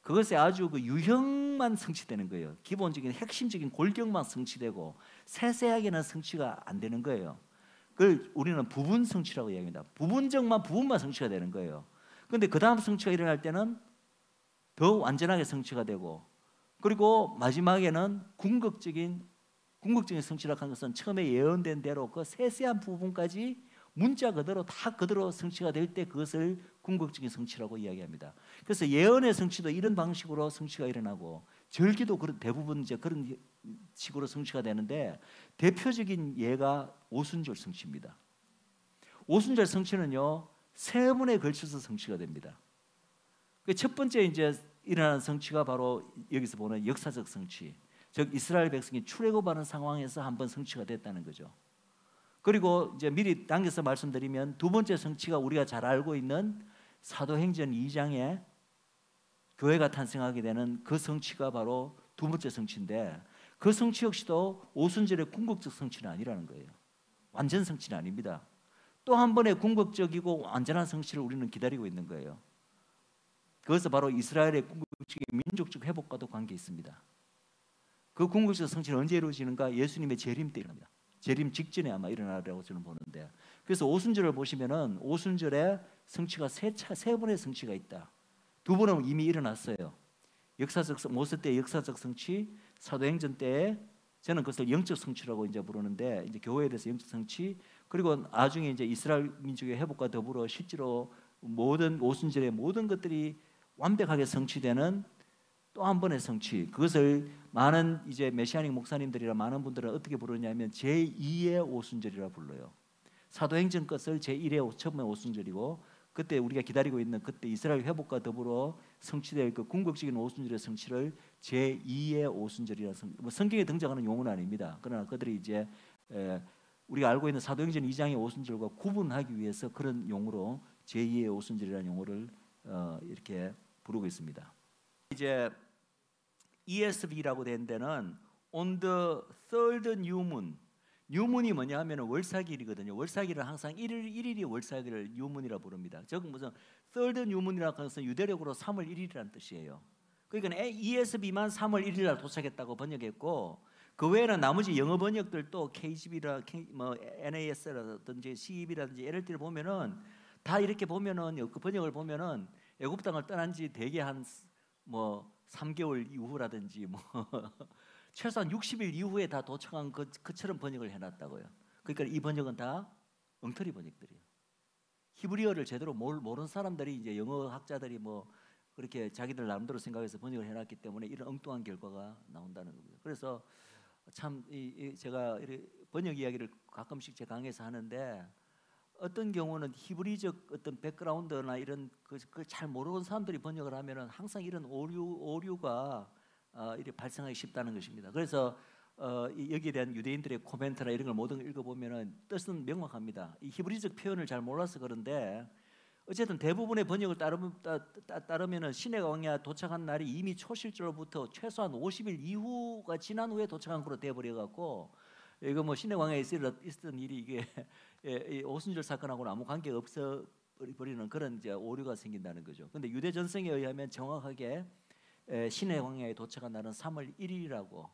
그것에 아주 그 유형만 성취되는 거예요. 기본적인 핵심적인 골격만 성취되고 세세하게는 성취가 안 되는 거예요. 그걸 우리는 부분 성취라고 이야기합니다. 부분만 성취가 되는 거예요. 그런데 그 다음 성취가 일어날 때는 더 완전하게 성취가 되고, 그리고 마지막에는 궁극적인 성취라고 하는 것은 처음에 예언된 대로 그 세세한 부분까지 문자 그대로 다 그대로 성취가 될 때 그것을 궁극적인 성취라고 이야기합니다. 그래서 예언의 성취도 이런 방식으로 성취가 일어나고 절기도 대부분 이제 그런 식으로 성취가 되는데 대표적인 예가 오순절 성취입니다. 오순절 성취는요 3번에 걸쳐서 성취가 됩니다. 첫 번째 이제 일어나는 성취가 바로 여기서 보는 역사적 성취, 즉 이스라엘 백성이 출애굽하는 상황에서 한번 성취가 됐다는 거죠. 그리고 이제 미리 당겨서 말씀드리면 두 번째 성취가 우리가 잘 알고 있는 사도행전 2장에 교회가 탄생하게 되는 그 성취가 바로 두 번째 성취인데 그 성취 역시도 오순절의 궁극적 성취는 아니라는 거예요. 완전 성취는 아닙니다. 또 한 번의 궁극적이고 완전한 성취를 우리는 기다리고 있는 거예요. 그것은 바로 이스라엘의 궁극적인 민족적 회복과도 관계 있습니다. 그 궁극적 성취는 언제 이루어지는가? 예수님의 재림 때 일어납니다. 재림 직전에 아마 일어나라고 저는 보는데, 그래서 오순절을 보시면은 오순절에 성취가 세 번의 성취가 있다. 두 번은 이미 일어났어요. 역사적 모세 때 역사적 성취, 사도행전 때에 저는 그것을 영적 성취라고 이제 부르는데 이제 교회에 대해서 영적 성취, 그리고 나중에 이제 이스라엘 민족의 회복과 더불어 실제로 모든 오순절의 모든 것들이 완벽하게 성취되는 또 한 번의 성취. 그것을 많은 이제 메시아닉 목사님들이나 많은 분들은 어떻게 부르냐면 제2의 오순절이라 불러요. 사도행전 것을 제1의 처음의 오순절이고, 그때 우리가 기다리고 있는 그때 이스라엘 회복과 더불어 성취될 그 궁극적인 오순절의 성취를 제2의 오순절이라 성경에 등장하는 용어는 아닙니다. 그러나 그들이 이제 우리가 알고 있는 사도행전 2장의 오순절과 구분하기 위해서 그런 용어로 제2의 오순절이라는 용어를 이렇게 부르고 있습니다. 이제 ESV라고 된 데는 on the third new moon. 뉴문이 뭐냐 하면 월사길이거든요. 월사길은 항상 1일이 월사길을 뉴문이라 부릅니다. 즉 무슨 third new moon이라는 것은 유대력으로 3월 1일이라는 뜻이에요. 그러니까 ESV만 3월 1일 날 도착했다고 번역했고, 그 외에는 나머지 영어 번역들도 KGB라 뭐 NAS라든지 CEB라든지 LLT를 보면은 다 이렇게 보면은 그 번역을 보면은 애굽 땅을 떠난 지 대개 한 뭐 3개월 이후라든지 뭐 최소한 60일 이후에 다 도착한 그처럼 번역을 해놨다고요. 그러니까 이 번역은 다 엉터리 번역들이에요. 히브리어를 제대로 모르는 사람들이 이제 영어 학자들이 뭐 그렇게 자기들 나름대로 생각해서 번역을 해놨기 때문에 이런 엉뚱한 결과가 나온다는 겁니다. 그래서 참 제가 번역 이야기를 가끔씩 제 강의에서 하는데, 어떤 경우는 히브리적 어떤 백그라운드나 이런 그걸 잘 모르는 사람들이 번역을 하면은 항상 이런 오류가 이렇게 발생하기 쉽다는 것입니다. 그래서 여기에 대한 유대인들의 코멘트나 이런 걸 모든 걸 읽어보면은 뜻은 명확합니다. 이 히브리적 표현을 잘 몰라서 그런데 어쨌든 대부분의 번역을 따르면은 시내 광야 도착한 날이 이미 초실절로부터 최소한 50일 이후가 지난 후에 도착한 거로 돼버려 갖고, 이거 뭐 시내 광야에 있었던 일이 이게 오순절 사건하고는 아무 관계가 없어 버리는 그런 이제 오류가 생긴다는 거죠. 근데 유대 전성에 의하면 정확하게 시내 광야에 도착한 날은 3월 1일이라고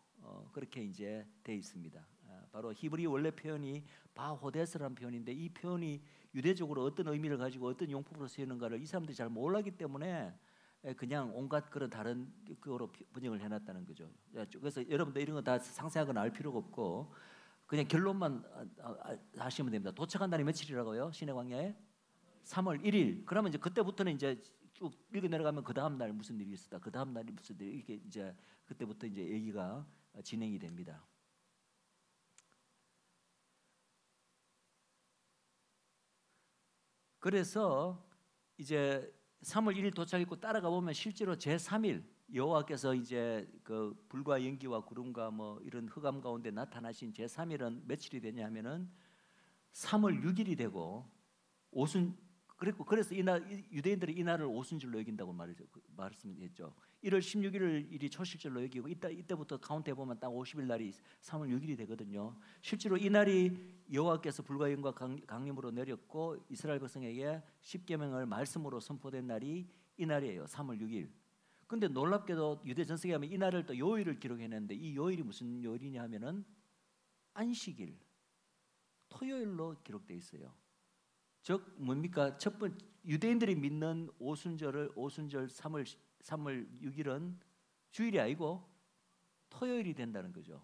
그렇게 이제 돼 있습니다. 바로 히브리 원래 표현이 바호데스라는 표현인데, 이 표현이 유대적으로 어떤 의미를 가지고 어떤 용법으로 쓰이는가를 이 사람들이 잘 몰랐기 때문에 그냥 온갖 그런 다른 그거로 번역을 해놨다는 거죠. 그래서 여러분들 이런 거 다 상세하게 알 필요가 없고 그냥 결론만 하시면 됩니다. 도착한 날이 며칠이라고요? 시내 광야에 3월 1일. 그러면 이제 그때부터는 이제 쭉 읽어 내려가면 그 다음 날 무슨 일이 있었다, 그 다음 날이 무슨 일이, 이게 이제 그때부터 이제 얘기가 진행이 됩니다. 그래서 이제 3월 1일 도착했고 따라가 보면 실제로 제3일 여호와께서 이제 그 불과 연기와 구름과 뭐 이런 흑암 가운데 나타나신 제3일은 며칠이 되냐면은 3월 6일이 되고 그래서 이날 유대인들이 이 날을 오순절로 여긴다고 말씀했죠. 1월 16일을 일이 초실절로 여기고 이때부터 카운트해 보면 딱 50일 날이 3월 6일이 되거든요. 실제로 이 날이 여호와께서 불과 영과 강림으로 내렸고 이스라엘 백성에게 십계명을 말씀으로 선포된 날이 이 날이에요. 3월 6일. 근데 놀랍게도 유대 전승에 하면 이 날을 또 요일을 기록해냈는데, 이 요일이 무슨 요일이냐 하면은 안식일, 토요일로 기록되어 있어요. 즉 뭡니까? 첫 번째 유대인들이 믿는 오순절 3월 6일은 주일이 아니고 토요일이 된다는 거죠.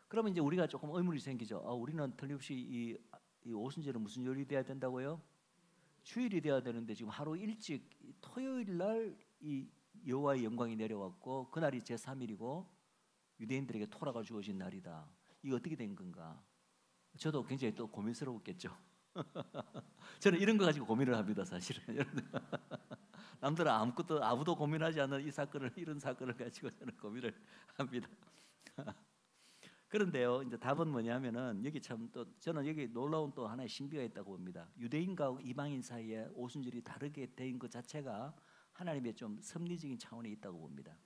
그러면 이제 우리가 조금 의문이 생기죠. 우리는 틀림없이 이 이 오순절은 무슨 요일이 돼야 된다고요? 주일이 돼야 되는데 지금 하루 일찍 토요일 날 이 여호와의 영광이 내려왔고 그날이 제3일이고 유대인들에게 토라가 주어진 날이다. 이거 어떻게 된 건가? 저도 굉장히 또 고민스러웠겠죠. 저는 이런 거 가지고 고민을 합니다, 사실은. 남들은 아무도 고민하지 않는 이런 사건을 가지고 저는 고민을 합니다. 그런데요, 이제 답은 뭐냐면은 여기 참 또 저는 여기 놀라운 또 하나의 신비가 있다고 봅니다. 유대인과 이방인 사이에 오순절이 다르게 된 것 자체가 하나님의 좀 섭리적인 차원이 있다고 봅니다.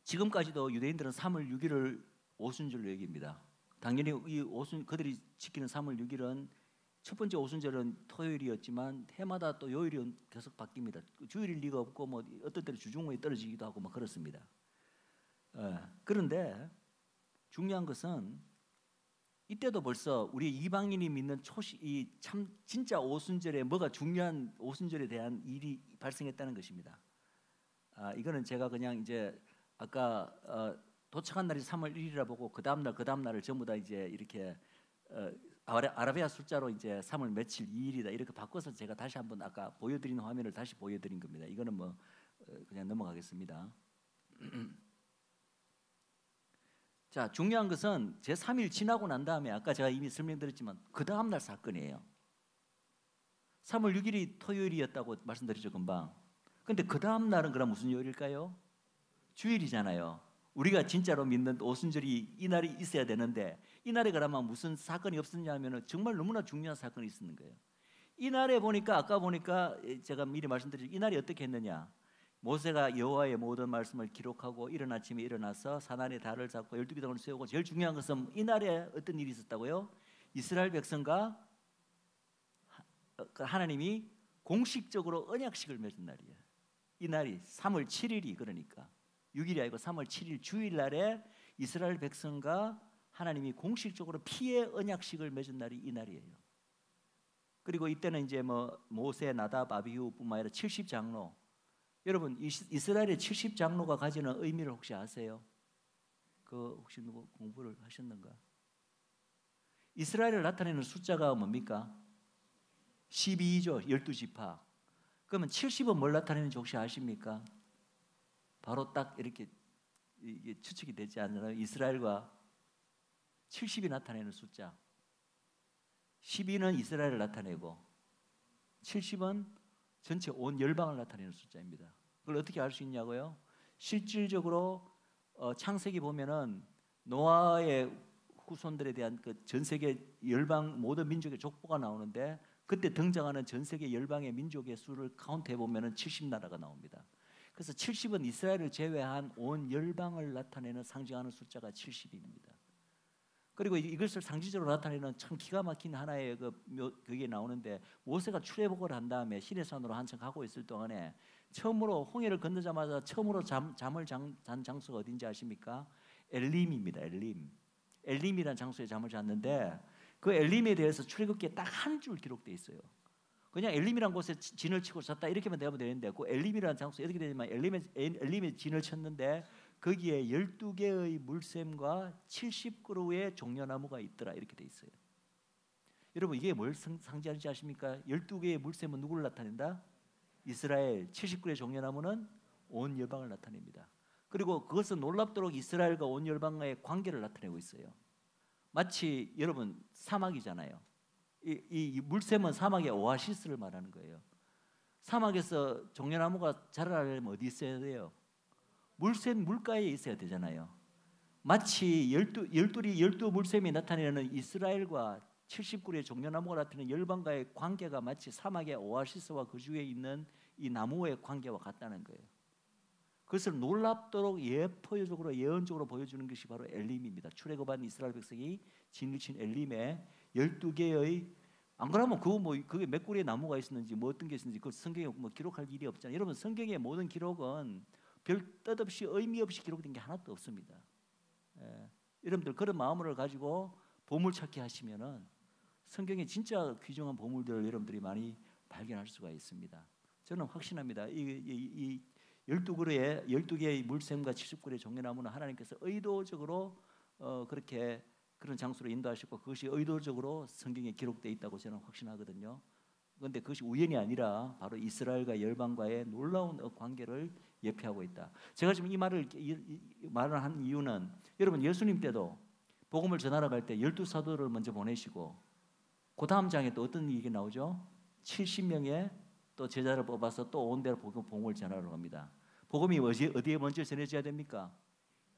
지금까지도 유대인들은 3월 6일을 오순절로 여깁니다. 당연히 그들이 지키는 3월 6일은 첫 번째 오순절은 토요일이었지만 해마다 또 요일이 계속 바뀝니다. 주일일 리가 없고 뭐 어떤 때는 주중에 떨어지기도 하고 막 그렇습니다. 그런데 중요한 것은 이때도 벌써 우리 이방인이 믿는 진짜 오순절에 뭐가 중요한 오순절에 대한 일이 발생했다는 것입니다. 이거는 제가 그냥 이제 아까 도착한 날이 3월 1일이라 보고 그 다음 날을 전부 다 이제 이렇게 아라비아 숫자로 이제 3월 며칠 2일이다 이렇게 바꿔서 제가 다시 한번 아까 보여드린 화면을 다시 보여드린 겁니다. 이거는 뭐 그냥 넘어가겠습니다. 자, 중요한 것은 제3일 지나고 난 다음에 아까 제가 이미 설명드렸지만 그 다음 날 사건이에요. 3월 6일이 토요일이었다고 말씀드렸죠, 금방. 근데 그 다음 날은 그럼 무슨 요일일까요? 주일이잖아요. 우리가 진짜로 믿는 오순절이 이 날이 있어야 되는데 이 날에 그러면 무슨 사건이 없었냐 하면 정말 너무나 중요한 사건이 있었는 거예요. 이 날에 보니까 아까 보니까 제가 미리 말씀드렸죠. 이 날이 어떻게 했느냐. 모세가 여호와의 모든 말씀을 기록하고 이른 아침에 일어나서 산안에 달을 잡고 12기둥을 세우고 제일 중요한 것은 이 날에 어떤 일이 있었다고요? 이스라엘 백성과 하나님이 공식적으로 언약식을 맺은 날이에요. 이 날이 3월 7일이 그러니까 6일이 아니고 3월 7일 주일날에 이스라엘 백성과 하나님이 공식적으로 피의 언약식을 맺은 날이 이 날이에요. 그리고 이때는 이제 뭐 모세, 나답, 아비후뿐만 아니라 70장로. 여러분 이스라엘의 70장로가 가지는 의미를 혹시 아세요? 그 혹시 누구 공부를 하셨는가? 이스라엘을 나타내는 숫자가 뭡니까? 12죠. 12지파. 그러면 70은 뭘 나타내는지 혹시 아십니까? 바로 딱 이렇게 이게 추측이 되지 않나요? 이스라엘과 70이 나타내는 숫자. 12는 이스라엘을 나타내고 70은 전체 온 열방을 나타내는 숫자입니다. 그걸 어떻게 알 수 있냐고요? 실질적으로 창세기 보면은 노아의 후손들에 대한 그 전 세계 열방 모든 민족의 족보가 나오는데 그때 등장하는 전 세계 열방의 민족의 수를 카운트해 보면은 70나라가 나옵니다. 그래서 70은 이스라엘을 제외한 온 열방을 나타내는 상징하는 숫자가 70입니다. 그리고 이것을 상징적으로 나타내는 참 기가 막힌 하나의 그게 나오는데 모세가 출애굽을 한 다음에 시내산으로 한참 가고 있을 동안에 처음으로 홍해를 건너자마자 처음으로 잠을 잔 장소가 어딘지 아십니까? 엘림입니다. 엘림이라는 장소에 잠을 잤는데 그 엘림에 대해서 출애굽기에 딱 한 줄 기록되어 있어요. 그냥 엘림이라는 곳에 진을 치고 잤다 이렇게만 되면 되는데 그 엘림이라는 장소에 어떻게 되냐면 엘림에 진을 쳤는데 거기에 12개의 물샘과 70그루의 종려나무가 있더라 이렇게 돼 있어요. 여러분 이게 뭘 상징하는지 아십니까? 12개의 물샘은 누구를 나타낸다? 이스라엘. 70그루의 종려나무는 온 열방을 나타냅니다. 그리고 그것은 놀랍도록 이스라엘과 온 열방과의 관계를 나타내고 있어요. 마치 여러분 사막이잖아요. 이 물샘은 사막의 오아시스를 말하는 거예요. 사막에서 종려나무가 자라려면 어디 있어야 돼요? 물샘 물가에 있어야 되잖아요. 마치 12 물샘이 나타내는 이스라엘과 70그루의 종려나무가 나타내는 열방과의 관계가 마치 사막의 오아시스와 그 주위에 있는 이 나무의 관계와 같다는 거예요. 그것을 놀랍도록 예표적으로 예언적으로 보여주는 것이 바로 엘림입니다. 출애굽한 이스라엘 백성이 진을 친 엘림에 12개의 안 그러면 그게 몇 그루의 나무가 있었는지 뭐 어떤 게 있었는지 그 성경에 뭐 기록할 일이 없잖아요. 여러분 성경의 모든 기록은 별 뜻없이 의미 없이 기록된 게 하나도 없습니다. 여러분들 그런 마음을 가지고 보물찾기 하시면은 성경에 진짜 귀중한 보물들을 여러분들이 많이 발견할 수가 있습니다. 저는 확신합니다. 이 12개의 물샘과 70그루의 종려나무는 하나님께서 의도적으로 그렇게 그런 장소로 인도하셨고 그것이 의도적으로 성경에 기록되어 있다고 저는 확신하거든요. 그런데 그것이 우연이 아니라 바로 이스라엘과 열방과의 놀라운 관계를 예표하고 있다. 제가 지금 이 말을 한 이유는 여러분 예수님 때도 복음을 전하러 갈 때 12사도를 먼저 보내시고 그 다음 장에 또 어떤 얘기 나오죠? 70명의 또 제자를 뽑아서 또 온 데로 복음을 전하러 갑니다. 복음이 어디에 먼저 전해져야 됩니까?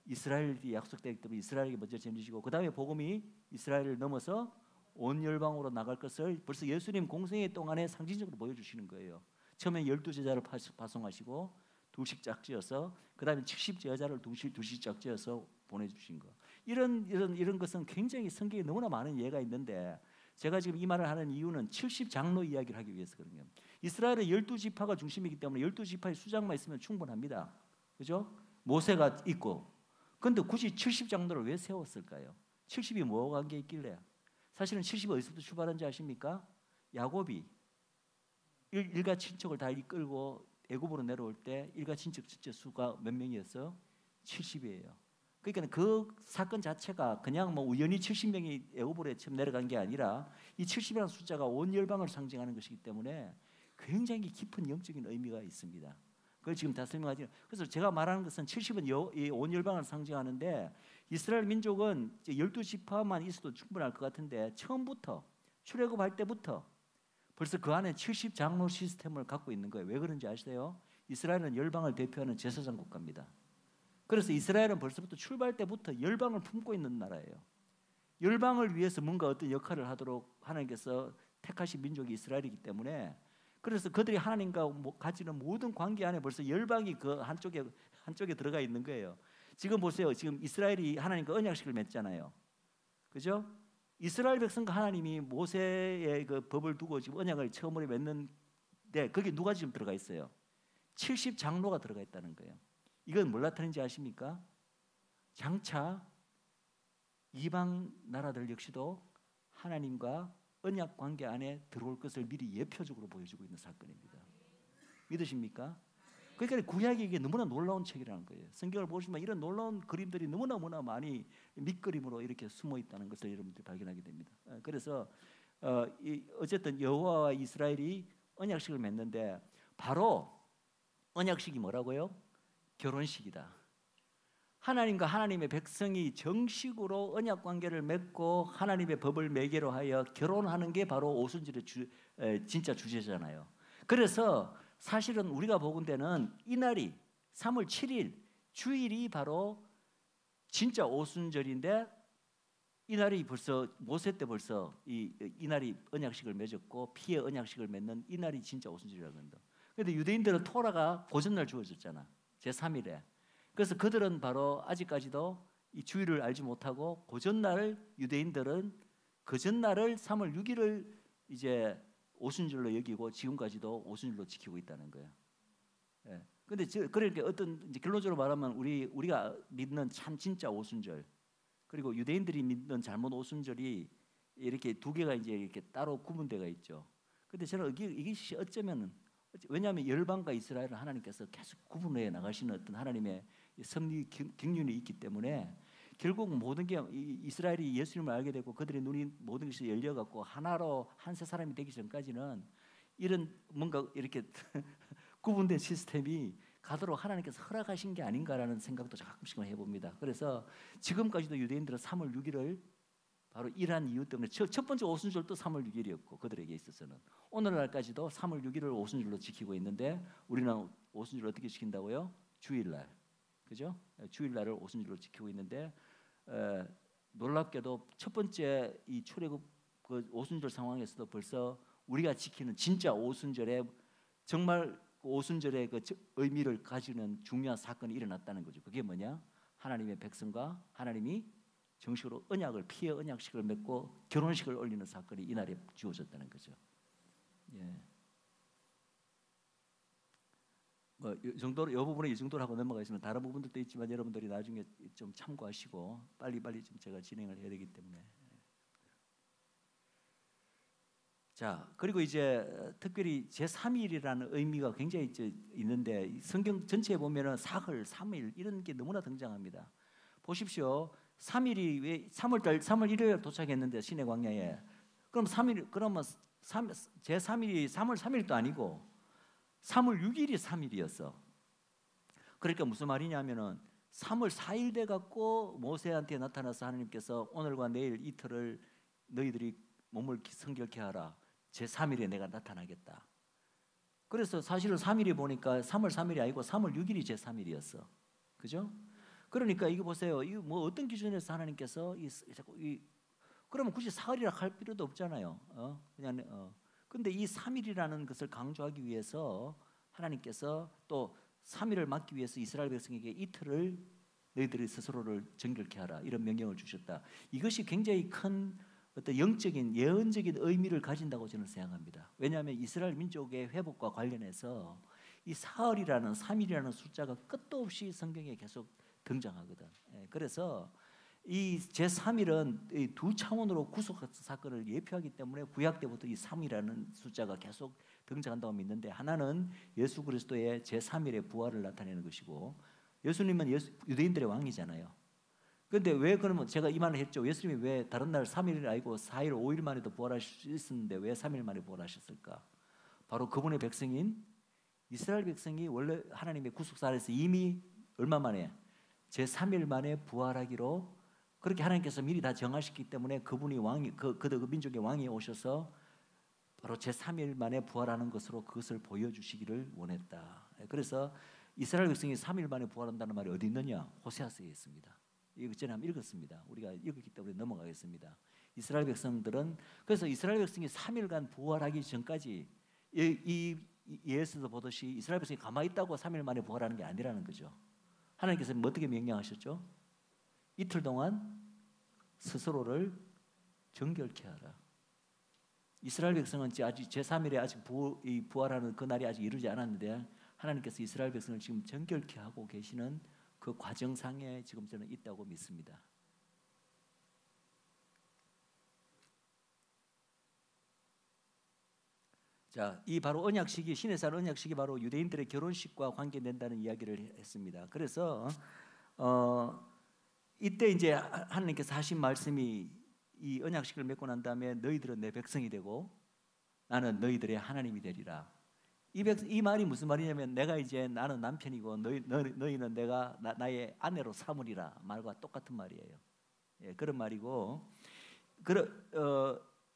이스라엘이 약속되기 때문에 이스라엘에게 먼저 전해지고 그 다음에 복음이 이스라엘을 넘어서 온 열방으로 나갈 것을 벌써 예수님 공생애 동안에 상징적으로 보여주시는 거예요. 처음에 12제자를 파송하시고 둘씩 짝지어서 그 다음에 70제자를 둘씩 짝지어서 보내주신 거. 이런 것은 굉장히 성경에 너무나 많은 예가 있는데 제가 지금 이 말을 하는 이유는 70장로 이야기를 하기 위해서거든요. 이스라엘은 12지파가 중심이기 때문에 12지파의 수장만 있으면 충분합니다. 그죠? 모세가 있고 그런데 굳이 70장로를 왜 세웠을까요? 70이 뭐가 관계 있길래? 사실은 70이 어디서부터 출발한지 아십니까? 야곱이 일가 친척을 다 이끌고 애굽으로 내려올 때 일가 친척 수가 몇 명이었어요? 70이에요. 그러니까 그 사건 자체가 그냥 뭐 우연히 70명이 애굽으로 처음 내려간 게 아니라 이 70이라는 숫자가 온 열방을 상징하는 것이기 때문에 굉장히 깊은 영적인 의미가 있습니다. 그걸 지금 다 설명하지. 그래서 제가 말하는 것은 70은 온 열방을 상징하는데 이스라엘 민족은 12지파만 있어도 충분할 것 같은데 처음부터 출애굽할 때부터 벌써 그 안에 70장로 시스템을 갖고 있는 거예요. 왜 그런지 아세요? 이스라엘은 열방을 대표하는 제사장 국가입니다. 그래서 이스라엘은 벌써부터 출발 때부터 열방을 품고 있는 나라예요. 열방을 위해서 뭔가 어떤 역할을 하도록 하나님께서 택하신 민족이 이스라엘이기 때문에 그래서 그들이 하나님과 가지는 모든 관계 안에 벌써 열방이 그 한쪽에 들어가 있는 거예요. 지금 보세요. 지금 이스라엘이 하나님과 언약식을 맺잖아요. 그죠? 이스라엘 백성과 하나님이 모세의 그 법을 두고 지금 언약을 처음으로 맺는데 거기 누가 지금 들어가 있어요? 70장로가 들어가 있다는 거예요. 이건 뭘 나타내는지 아십니까? 장차 이방 나라들 역시도 하나님과 언약 관계 안에 들어올 것을 미리 예표적으로 보여주고 있는 사건입니다. 믿으십니까? 그러니까 구약이 이게 너무나 놀라운 책이라는 거예요. 성경을 보시면 이런 놀라운 그림들이 너무나 많이 밑그림으로 이렇게 숨어 있다는 것을 여러분들이 발견하게 됩니다. 그래서 어쨌든 여호와와 이스라엘이 언약식을 맺는데 바로 언약식이 뭐라고요? 결혼식이다. 하나님과 하나님의 백성이 정식으로 언약 관계를 맺고 하나님의 법을 매개로 하여 결혼하는 게 바로 오순절의 진짜 주제잖아요. 그래서 사실은 우리가 보건대는 이날이 3월 7일 주일이 바로 진짜 오순절인데 이날이 벌써 모세 때 벌써 이날이 언약식을 맺었고 피의 언약식을 맺는 이날이 진짜 오순절이라고 합니다. 그런데 유대인들은 토라가 고전날 주어졌잖아. 제3일에. 그래서 그들은 바로 아직까지도 이 주일을 알지 못하고 고전날을 유대인들은 그 전날을 3월 6일을 이제 오순절로 여기고 지금까지도 오순절로 지키고 있다는 거예요. 예. 근데 그러니까 어떤 이제 결론적으로 말하면 우리가 믿는 참 진짜 오순절 그리고 유대인들이 믿는 잘못 오순절이 이렇게 두 개가 이제 이렇게 따로 구분되어 있죠. 근데 저는 이게 어쩌면은 왜냐하면 열방과 이스라엘은 하나님께서 계속 구분해 나가시는 어떤 하나님의 섭리 경륜이 있기 때문에 결국 모든 게 이스라엘이 예수님을 알게 되고 그들의 눈이 모든 것이 열려갖고 하나로 한 세 사람이 되기 전까지는 이런 뭔가 이렇게 구분된 시스템이 가도록 하나님께서 허락하신 게 아닌가라는 생각도 가끔씩은 해봅니다. 그래서 지금까지도 유대인들은 3월 6일을 바로 이러한 이유 때문에 첫 번째 오순절도 3월 6일이었고 그들에게 있어서는 오늘날까지도 3월 6일을 오순절로 지키고 있는데 우리는 오순절을 어떻게 지킨다고요? 주일날. 그죠? 주일날을 오순절로 지키고 있는데 놀랍게도 첫 번째 이 출애굽 그 오순절 상황에서도 벌써 우리가 지키는 진짜 오순절에 정말 오순절의 그 의미를 가지는 중요한 사건이 일어났다는 거죠. 그게 뭐냐? 하나님의 백성과 하나님이 정식으로 피의 언약식을 맺고 결혼식을 올리는 사건이 이날에 주어졌다는 거죠. 예. 이 정도로 이 부분에 이 정도로 하고 넘어가겠습니다. 다른 부분들도 있지만 여러분들이 나중에 좀 참고하시고 빨리 좀 제가 진행을 해야 되기 때문에. 자, 그리고 이제 특별히 제3일이라는 의미가 굉장히 있는데 성경 전체에 보면은 사흘, 3일 이런 게 너무나 등장합니다. 보십시오. 3일이 왜 3월 1일에 도착했는데 시내 광야에 그럼 3일 그러면 제 3일이 3월 3일도 아니고 3월 6일이 3일이었어. 그러니까 무슨 말이냐면은 3월 4일 돼 갖고 모세한테 나타나서 하나님께서 오늘과 내일 이틀을 너희들이 몸을 성결케 하라. 제 3일에 내가 나타나겠다. 그래서 사실은 3일이 보니까 3월 3일이 아니고 3월 6일이 제 3일이었어. 그죠? 그러니까 이거 보세요. 이거 뭐 어떤 기준에서 하나님께서 그러면 굳이 사흘이라 할 필요도 없잖아요. 그냥 근데 이 3일이라는 것을 강조하기 위해서 하나님께서 또 3일을 막기 위해서 이스라엘 백성에게 이틀을 너희들이 스스로를 정결케 하라 이런 명령을 주셨다. 이것이 굉장히 큰 어떤 영적인 예언적인 의미를 가진다고 저는 생각합니다. 왜냐하면 이스라엘 민족의 회복과 관련해서 이 사흘이라는 3일이라는 숫자가 끝도 없이 성경에 계속 등장하거든. 그래서 이 제3일은 두 차원으로 구속 사건을 예표하기 때문에 구약 때부터 이 3이라는 숫자가 계속 등장한다고 믿는데, 하나는 예수 그리스도의 제3일의 부활을 나타내는 것이고, 예수님은 유대인들의 왕이잖아요. 그런데 왜 그러면 제가 이 말을 했죠. 예수님이 왜 다른 날 3일이 아니고 4일, 5일 만에도 부활하실 수 있었는데 왜 3일 만에 부활하셨을까? 바로 그분의 백성인 이스라엘 백성이 원래 하나님의 구속사 안에서 이미 얼마 만에 제3일 만에 부활하기로 그렇게 하나님께서 미리 다 정하셨기 때문에 그분이 왕이 그 민족의 왕이 오셔서 바로 제3일 만에 부활하는 것으로 그것을 보여주시기를 원했다. 그래서 이스라엘 백성이 3일 만에 부활한다는 말이 어디 있느냐? 호세아서에 있습니다. 이거 전에 한번 읽었습니다. 우리가 읽었기 때문에 넘어가겠습니다. 이스라엘 백성들은 그래서 이스라엘 백성이 3일간 부활하기 전까지 이 예에서도 보듯이 이스라엘 백성이 가만히 있다고 3일 만에 부활하는 게 아니라는 거죠. 하나님께서 어떻게 명령하셨죠? 이틀 동안 스스로를 정결케 하라. 이스라엘 백성은 아직 제3일에 아직 부활하는 그 날이 아직 이르지 않았는데 하나님께서 이스라엘 백성을 지금 정결케 하고 계시는 그 과정상에 지금 저는 있다고 믿습니다. 자, 이 바로 언약식이 시내산 언약식이 바로 유대인들의 결혼식과 관계된다는 이야기를 했습니다. 그래서 이때 이제 하나님께서 하신 말씀이 이 언약식을 맺고 난 다음에 너희들은 내 백성이 되고 나는 너희들의 하나님이 되리라. 이 말이 무슨 말이냐면 내가 이제 나는 남편이고 너희는 내가 나의 아내로 삼으리라 말과 똑같은 말이에요. 예, 그런 말이고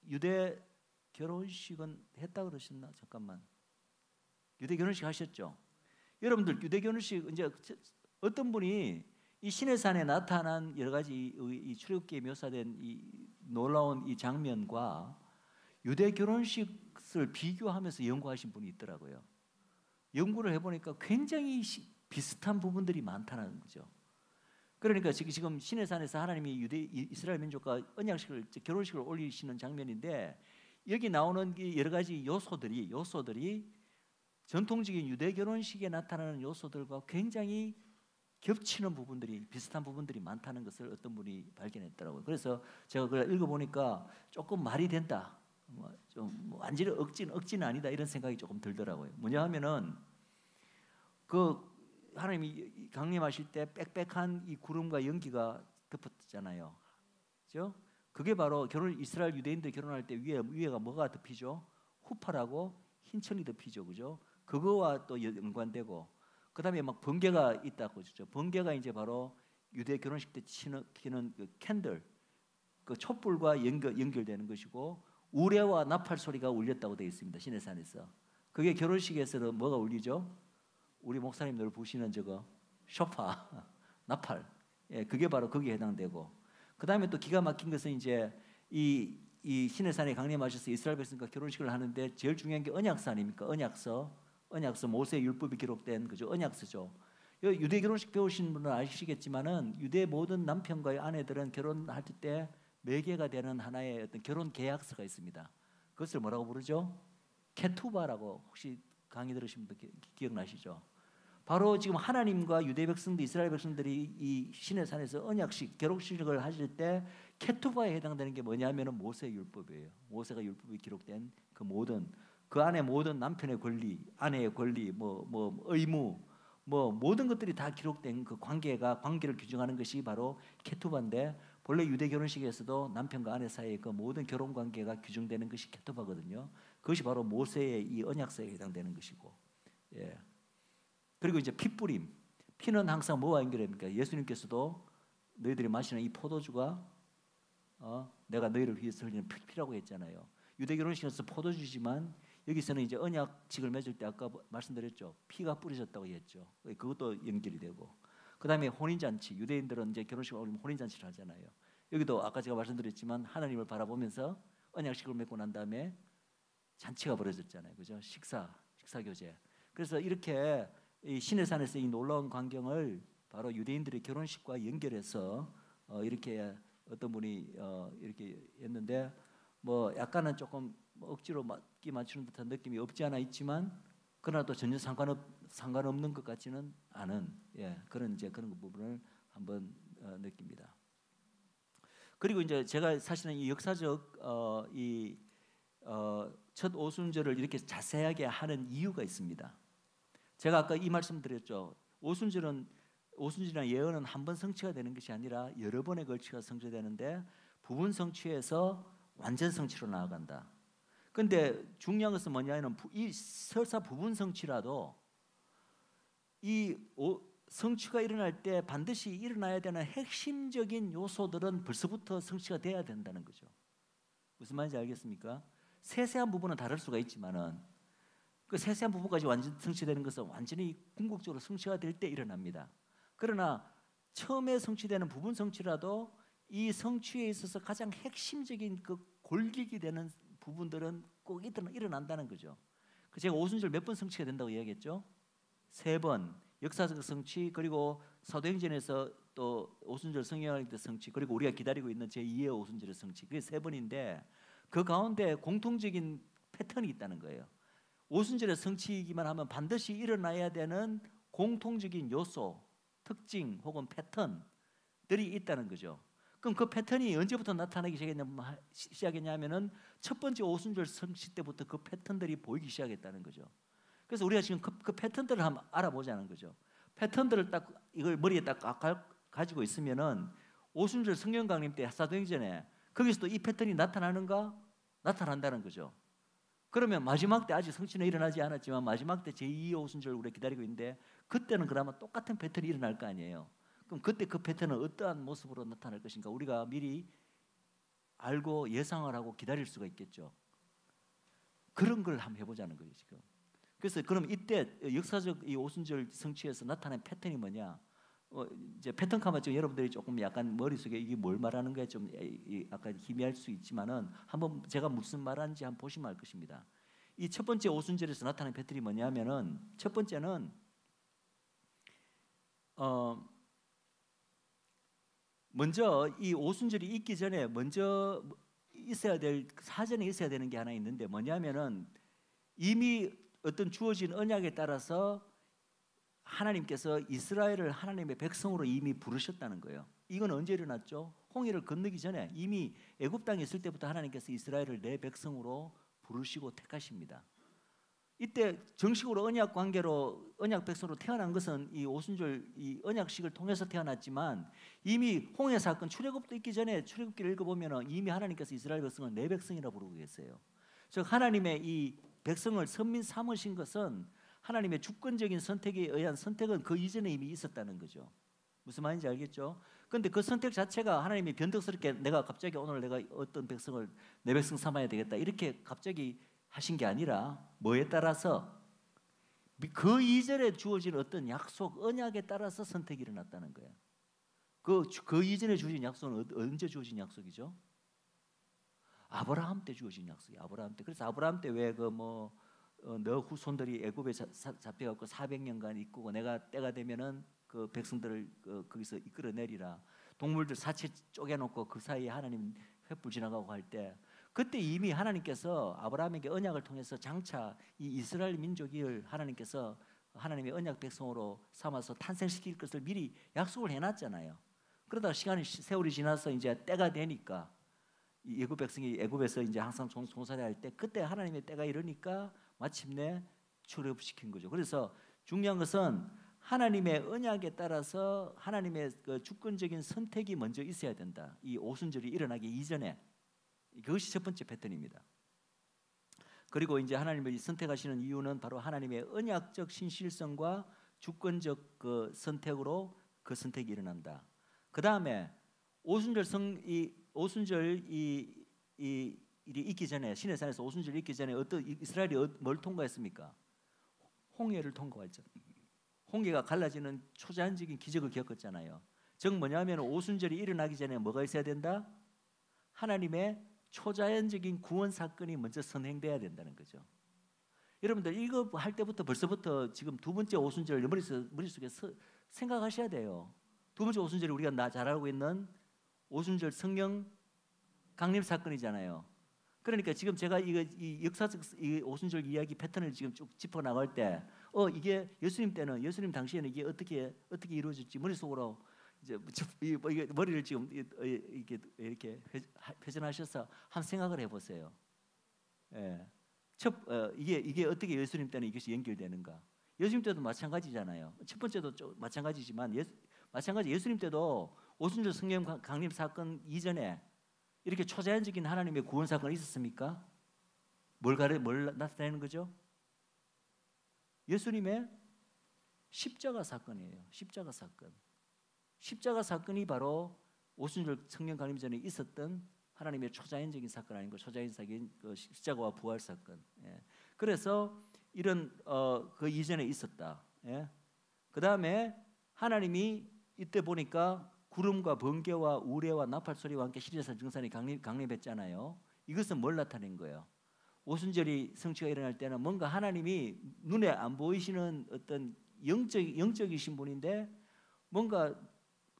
유대 결혼식은 했다 그러셨나? 잠깐만. 유대 결혼식 하셨죠? 여러분들 유대 결혼식 이제 어떤 분이 이 시내산에 나타난 여러 가지 이 출애굽기에 묘사된 이 놀라운 이 장면과 유대 결혼식을 비교하면서 연구하신 분이 있더라고요. 연구를 해보니까 굉장히 비슷한 부분들이 많다는 거죠. 그러니까 지금 시내산에서 하나님이 이스라엘 민족과 언약식을 결혼식을 올리시는 장면인데 여기 나오는 여러 가지 요소들이 전통적인 유대 결혼식에 나타나는 요소들과 굉장히 겹치는 부분들이 비슷한 부분들이 많다는 것을 어떤 분이 발견했더라고요. 그래서 제가 그걸 읽어보니까 조금 말이 된다. 좀 완전히 억지는 아니다 이런 생각이 조금 들더라고요. 뭐냐 하면은 그 하나님이 강림하실 때 빽빽한 이 구름과 연기가 덮었잖아요. 그렇죠? 그게 바로 이스라엘 유대인들 결혼할 때 위에가 뭐가 덮이죠? 후파라고 흰 천이 덮이죠, 그죠? 그거와 또 연관되고, 그 다음에 막 번개가 있다고 그러죠. 번개가 이제 바로 유대 결혼식 때 키는 그 캔들, 그 촛불과 연결되는 것이고, 우레와 나팔 소리가 울렸다고 되어 있습니다. 시내산에서. 그게 결혼식에서는 뭐가 울리죠? 우리 목사님들 보시는 저거 쇼파, 나팔. 예, 그게 바로 거기에 해당되고. 그 다음에 또 기가 막힌 것은 이제 이 시내산에 강림하셔서 이스라엘 백성과 결혼식을 하는데 제일 중요한 게 언약서 아닙니까? 언약서 모세의 율법이 기록된 그죠? 언약서죠. 유대 결혼식 배우신 분은 아시겠지만은 유대 모든 남편과의 아내들은 결혼할 때 매개가 되는 하나의 어떤 결혼 계약서가 있습니다. 그것을 뭐라고 부르죠? 케투바라고 혹시 강의 들으신 분 기억나시죠? 바로 지금 하나님과 유대 백성들, 이스라엘 백성들이 이 시내산에서 언약식, 결혼식을 하실 때 케투바에 해당되는 게 뭐냐면은 모세의 율법이에요. 모세가 율법이 기록된 그 안에 모든 남편의 권리, 아내의 권리, 의무, 뭐 모든 것들이 다 기록된 그 관계를 규정하는 것이 바로 케투바인데, 본래 유대 결혼식에서도 남편과 아내 사이의 그 모든 결혼 관계가 규정되는 것이 케투바거든요. 그것이 바로 모세의 이 언약서에 해당되는 것이고, 예. 그리고 이제 핏뿌림, 피는 항상 뭐와 연결됩니까? 예수님께서도 너희들이 마시는 이 포도주가 내가 너희를 위해서 흘리는 피라고 했잖아요. 유대 결혼식에서 포도주지만 여기서는 이제 언약식을 맺을 때 아까 말씀드렸죠. 피가 뿌려졌다고 했죠. 그것도 연결이 되고, 그 다음에 혼인잔치, 유대인들은 이제 결혼식을 올리면 혼인잔치를 하잖아요. 여기도 아까 제가 말씀드렸지만 하나님을 바라보면서 언약식을 맺고 난 다음에 잔치가 벌어졌잖아요. 그죠? 식사교제. 그래서 이렇게 이 시내산에서 이 놀라운 광경을 바로 유대인들의 결혼식과 연결해서 이렇게 어떤 분이 이렇게 했는데, 뭐 약간은 조금 억지로 끼 맞추는 듯한 느낌이 없지 않아 있지만, 그러나 또 전혀 상관없는 것 같지는 않은, 그런 부분을 한번 느낍니다. 그리고 이제 제가 사실은 이 역사적 첫 오순절을 이렇게 자세하게 하는 이유가 있습니다. 제가 아까 이 말씀드렸죠. 오순절이나 예언은 한 번 성취가 되는 것이 아니라 여러 번에 걸쳐서 성취되는데, 부분 성취에서 완전 성취로 나아간다. 그런데 중요한 것은 뭐냐면, 이 설사 부분 성취라도 이 성취가 일어날 때 반드시 일어나야 되는 핵심적인 요소들은 벌써부터 성취가 돼야 된다는 거죠. 무슨 말인지 알겠습니까? 세세한 부분은 다를 수가 있지만은 그 세세한 부분까지 완전 성취되는 것은 완전히 궁극적으로 성취가 될 때 일어납니다. 그러나 처음에 성취되는 부분 성취라도 이 성취에 있어서 가장 핵심적인 그 골격이 되는 부분들은 꼭 일어난다는 거죠. 제가 오순절 몇 번 성취가 된다고 이야기했죠? 3번. 역사적 성취, 그리고 사도행전에서 또 오순절 성령할 때 성취, 그리고 우리가 기다리고 있는 제2의 오순절의 성취. 그게 3번인데 그 가운데 공통적인 패턴이 있다는 거예요. 오순절의 성취이기만 하면 반드시 일어나야 되는 공통적인 요소, 특징 혹은 패턴들이 있다는 거죠. 그럼 그 패턴이 언제부터 나타나기 시작했냐면은 첫 번째 오순절 성취 때부터 그 패턴들이 보이기 시작했다는 거죠. 그래서 우리가 지금 그 패턴들을 한번 알아보자는 거죠. 패턴들을 딱 이걸 머리에 딱 가지고 있으면은 오순절 성령 강림 때 사도행전에 거기서도 이 패턴이 나타나는가? 나타난다는 거죠. 그러면 마지막 때 아직 성취는 일어나지 않았지만 마지막 때 제2의 오순절 우리가 기다리고 있는데, 그때는 그러면 똑같은 패턴이 일어날 거 아니에요. 그럼 그때 그 패턴은 어떠한 모습으로 나타날 것인가? 우리가 미리 알고 예상을 하고 기다릴 수가 있겠죠. 그런 걸 한번 해보자는 거예요 지금. 그래서 그럼 이때 역사적 이 오순절 성취에서 나타난 패턴이 뭐냐? 이제 패턴 카면 좀 여러분들이 조금 약간 머릿속에 이게 뭘 말하는 거에 좀 약간 희미할 수 있지만은 한번 제가 무슨 말하는지 한번 보시면 알 것입니다. 이 첫 번째 오순절에서 나타난 패턴이 뭐냐면은, 첫 번째는 먼저 이 오순절이 있기 전에 먼저 사전에 있어야 되는 게 하나 있는데, 뭐냐면은 이미 어떤 주어진 언약에 따라서 하나님께서 이스라엘을 하나님의 백성으로 이미 부르셨다는 거예요. 이건 언제 일어났죠? 홍해를 건너기 전에 이미 애굽 땅에 있을 때부터 하나님께서 이스라엘을 내 백성으로 부르시고 택하십니다. 이때 정식으로 언약 관계로 언약 백성으로 태어난 것은 이 오순절 이 언약식을 통해서 태어났지만, 이미 홍해 사건 출애굽도 있기 전에 출애굽기를 읽어보면 이미 하나님께서 이스라엘 백성을 내 백성이라 부르고 계세요. 즉 하나님의 이 백성을 선민 삼으신 것은 하나님의 주권적인 선택에 의한 선택은 그 이전에 이미 있었다는 거죠. 무슨 말인지 알겠죠? 그런데 그 선택 자체가 하나님이 변덕스럽게 내가 갑자기 오늘 내가 어떤 백성을 내 백성 삼아야 되겠다 이렇게 갑자기 하신 게 아니라 뭐에 따라서 그 이전에 주어진 어떤 약속, 언약에 따라서 선택이 일어났다는 거예요. 그 이전에 주어진 약속은 언제 주어진 약속이죠? 아브라함 때 주어진 약속이에요. 아브라함 때. 그래서 아브라함 때 왜 너 후손들이 애굽에 잡혀갖고 400년간 이끌고 내가 때가 되면은 그 백성들을 거기서 이끌어내리라. 동물들 사체 쪼개놓고 그 사이에 하나님 횃불 지나가고 할 때, 그때 이미 하나님께서 아브라함에게 언약을 통해서 장차 이 이스라엘 민족을 하나님께서 하나님의 언약 백성으로 삼아서 탄생시킬 것을 미리 약속을 해놨잖아요. 그러다가 세월이 지나서 이제 때가 되니까 애굽 백성이 애굽에서 이제 항상 종살이 할 때, 그때 하나님의 때가 이르니까 마침내 출애굽시킨 거죠. 그래서 중요한 것은 하나님의 언약에 따라서 하나님의 그 주권적인 선택이 먼저 있어야 된다. 이 오순절이 일어나기 이전에. 그것이 첫 번째 패턴입니다. 그리고 이제 하나님을 선택하시는 이유는 바로 하나님의 언약적 신실성과 주권적 그 선택으로 그 선택이 일어난다. 그 다음에 오순절 일이 있기 전에, 시내 산에서 오순절 있기 전에 이스라엘이 뭘 통과했습니까? 홍해를 통과했죠. 홍해가 갈라지는 초자연적인 기적을 겪었잖아요. 즉 뭐냐면 오순절이 일어나기 전에 뭐가 있어야 된다? 하나님의 초자연적인 구원 사건이 먼저 선행돼야 된다는 거죠. 여러분들 이거 할 때부터 벌써부터 지금 두 번째 오순절 머릿속에 생각하셔야 돼요. 두 번째 오순절이 우리가 잘 알고 있는 오순절 성령 강림 사건이잖아요. 그러니까 지금 제가 이 역사적 이 오순절 이야기 패턴을 지금 쭉 짚어 나갈 때, 이게 예수님 당시에는 이게 어떻게 이루어질지 머릿속으로 이제 이게 머리를 지금 이렇게 회전하셔서 한 생각을 해보세요. 예. 이게 어떻게 예수님 때는 이것이 연결되는가? 예수님 때도 마찬가지잖아요. 첫 번째도 마찬가지지만 마찬가지 예수님 때도 오순절 성령 강림 사건 이전에 이렇게 초자연적인 하나님의 구원 사건이 있었습니까? 뭘 나타내는 거죠? 예수님의 십자가 사건이에요. 십자가 사건. 십자가 사건이 바로 오순절 성령 강림 전에 있었던 하나님의 초자연적인 사건 아닌가? 초자연적인 그 십자가와 부활 사건. 예. 그래서 이런 그 이전에 있었다. 예. 그 다음에 하나님이 이때 보니까 구름과 번개와 우레와 나팔 소리와 함께 시리아산 증산이 강림했잖아요. 이것은 뭘 나타낸 거예요? 오순절이 성취가 일어날 때는 뭔가 하나님이 눈에 안 보이시는 어떤 영적이신 분인데 뭔가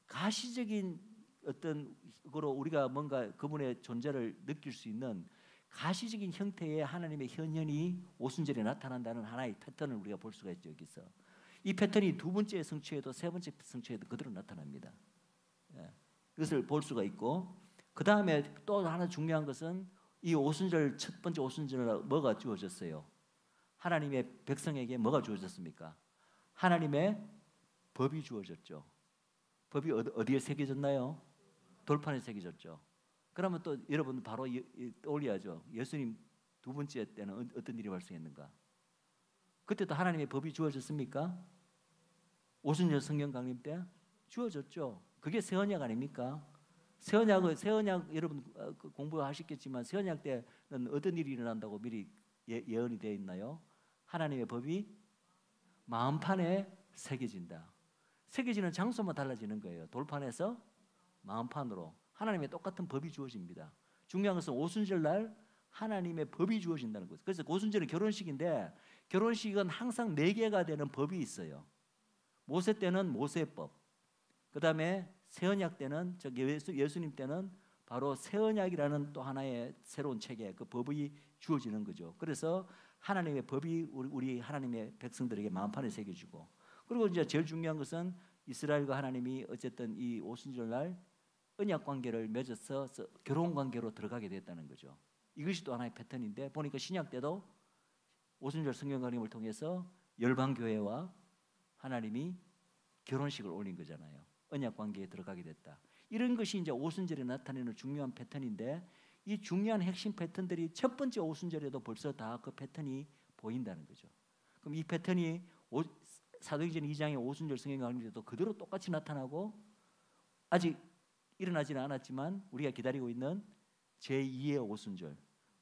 가시적인 어떤 거로 우리가 뭔가 그분의 존재를 느낄 수 있는 가시적인 형태의 하나님의 현현이 오순절에 나타난다는 하나의 패턴을 우리가 볼 수가 있죠. 여기서 이 패턴이 두 번째 성취에도 세 번째 성취에도 그대로 나타납니다. 예. 이것을 볼 수가 있고, 그 다음에 또 하나 중요한 것은 이 오순절 첫 번째 오순절에 뭐가 주어졌어요? 하나님의 백성에게 뭐가 주어졌습니까? 하나님의 법이 주어졌죠. 법이 어디에 새겨졌나요? 돌판에 새겨졌죠. 그러면 또 여러분 바로 떠올려야죠. 예수님 두 번째 때는 어떤 일이 발생했는가? 그때도 하나님의 법이 주어졌습니까? 오순절 성령 강림 때 주어졌죠. 그게 새 언약 아닙니까? 새 언약 여러분 공부하셨겠지만 새 언약 때는 어떤 일이 일어난다고 미리 예언이 되어 있나요? 하나님의 법이 마음판에 새겨진다. 새겨지는 장소만 달라지는 거예요. 돌판에서 마음판으로 하나님의 똑같은 법이 주어집니다. 중요한 것은 오순절 날 하나님의 법이 주어진다는 거죠. 그래서 오순절은 결혼식인데 결혼식은 항상 4개가 되는 법이 있어요. 모세 때는 모세법, 그 다음에 새언약 때는 예수님 때는 바로 새언약이라는 또 하나의 새로운 체계, 그 법이 주어지는 거죠. 그래서 하나님의 법이 우리 하나님의 백성들에게 마음판에 새겨지고, 그리고 이제 제일 중요한 것은 이스라엘과 하나님이 어쨌든 이 오순절 날 언약 관계를 맺어서 결혼 관계로 들어가게 됐다는 거죠. 이것이 또 하나의 패턴인데, 보니까 신약 때도 오순절 성령 강림을 통해서 열방 교회와 하나님이 결혼식을 올린 거잖아요. 언약 관계에 들어가게 됐다. 이런 것이 이제 오순절에 나타내는 중요한 패턴인데, 이 중요한 핵심 패턴들이 첫 번째 오순절에도 벌써 다 그 패턴이 보인다는 거죠. 그럼 이 패턴이 사도행전 2장의 오순절 성령 강림에도 그대로 똑같이 나타나고, 아직 일어나지는 않았지만 우리가 기다리고 있는 제2의 오순절,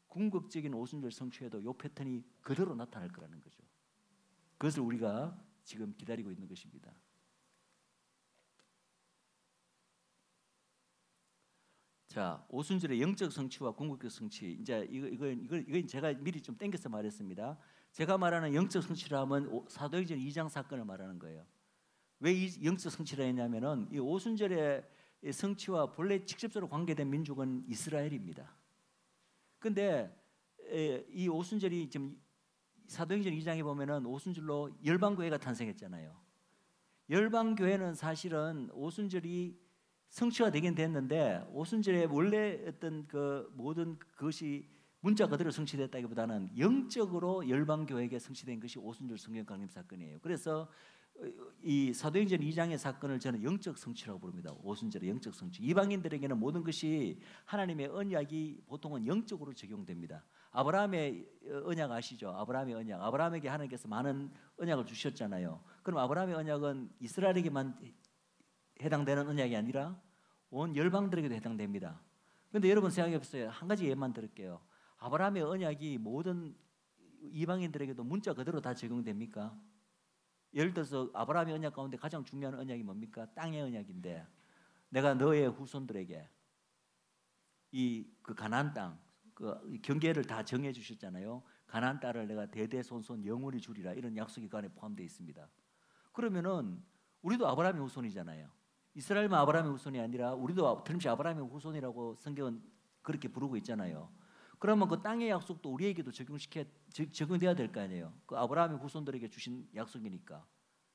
궁극적인 오순절 성취에도 이 패턴이 그대로 나타날 거라는 거죠. 그것을 우리가 지금 기다리고 있는 것입니다. 자, 오순절의 영적 성취와 궁극적 성취. 이제 이건 제가 미리 좀 땡겨서 말했습니다. 제가 말하는 영적 성취라 하면 사도행전 2장 사건을 말하는 거예요. 왜 이 영적 성취라 했냐면은 이 오순절의 성취와 본래 직접적으로 관계된 민족은 이스라엘입니다. 근데 이 오순절이 지금 사도행전 2장에 보면은 오순절로 열방교회가 탄생했잖아요. 열방교회는 사실은 오순절이 성취가 되긴 됐는데, 오순절에 원래 어떤 그 모든 그것이 문자 그대로 성취됐다기보다는 영적으로 열방교회에게 성취된 것이 오순절 성령 강림 사건이에요. 그래서 이 사도행전 2장의 사건을 저는 영적 성취라고 부릅니다. 오순절의 영적 성취. 이방인들에게는 모든 것이 하나님의 언약이 보통은 영적으로 적용됩니다. 아브라함의 언약 아시죠? 아브라함의 언약. 아브라함에게 하나님께서 많은 언약을 주셨잖아요. 그럼 아브라함의 언약은 이스라엘에게만 해당되는 언약이 아니라 온 열방들에게도 해당됩니다. 그런데 여러분 생각해 보세요. 한 가지 예만 들을게요. 아브라함의 언약이 모든 이방인들에게도 문자 그대로 다 적용됩니까? 예를 들어서 아브라함의 언약 가운데 가장 중요한 언약이 뭡니까? 땅의 언약인데 내가 너의 후손들에게 그 가나안 땅, 그 경계를 다 정해 주셨잖아요. 가나안 땅을 내가 대대손손 영원히 주리라 이런 약속이 그 안에 포함되어 있습니다. 그러면은 우리도 아브라함의 후손이잖아요. 이스라엘만 아브라함의 후손이 아니라 우리도 틀림없이 아브라함의 후손이라고 성경은 그렇게 부르고 있잖아요. 그러면 그 땅의 약속도 우리에게도 적용돼야 될 거 아니에요. 그 아브라함의 후손들에게 주신 약속이니까,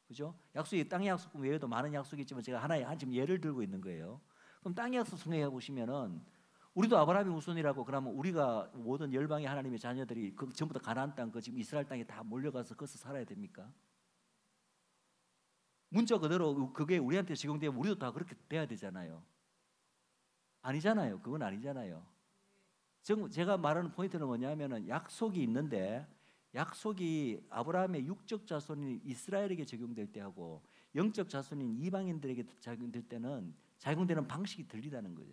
그죠? 약속이 땅의 약속 외에도 많은 약속이 있지만 제가 하나의 지금 예를 들고 있는 거예요. 그럼 땅의 약속 성경에 보시면은 우리도 아브라함의 후손이라고 그러면 우리가 모든 열방의 하나님의 자녀들이 그 전부 다 가나안 땅, 그 지금 이스라엘 땅에 다 몰려가서 거기서 살아야 됩니까? 문자 그대로 그게 우리한테 적용되면 우리도 다 그렇게 돼야 되잖아요. 아니잖아요. 그건 아니잖아요. 제가 말하는 포인트는 뭐냐면은 약속이 있는데 약속이 아브라함의 육적 자손인 이스라엘에게 적용될 때하고 영적 자손인 이방인들에게 적용될 때는 적용되는 방식이 들리다는 거죠.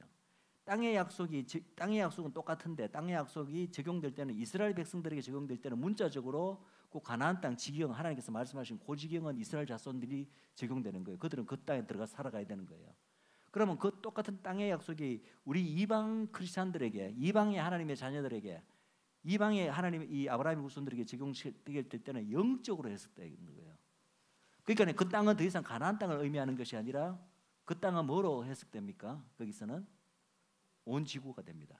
땅의 약속은 똑같은데 땅의 약속이 적용될 때는 이스라엘 백성들에게 적용될 때는 문자적으로 그 가나안 땅 지경 하나님께서 말씀하신 그 지경은 이스라엘 자손들이 적용되는 거예요. 그들은 그 땅에 들어가 살아가야 되는 거예요. 그러면 그 똑같은 땅의 약속이 우리 이방 크리스천들에게, 이방의 하나님의 자녀들에게, 이방의 하나님 이 아브라함의 후손들에게 적용될 때는 영적으로 해석되는 거예요. 그러니까 그 땅은 더 이상 가나안 땅을 의미하는 것이 아니라 그 땅은 뭐로 해석됩니까? 거기서는 온 지구가 됩니다.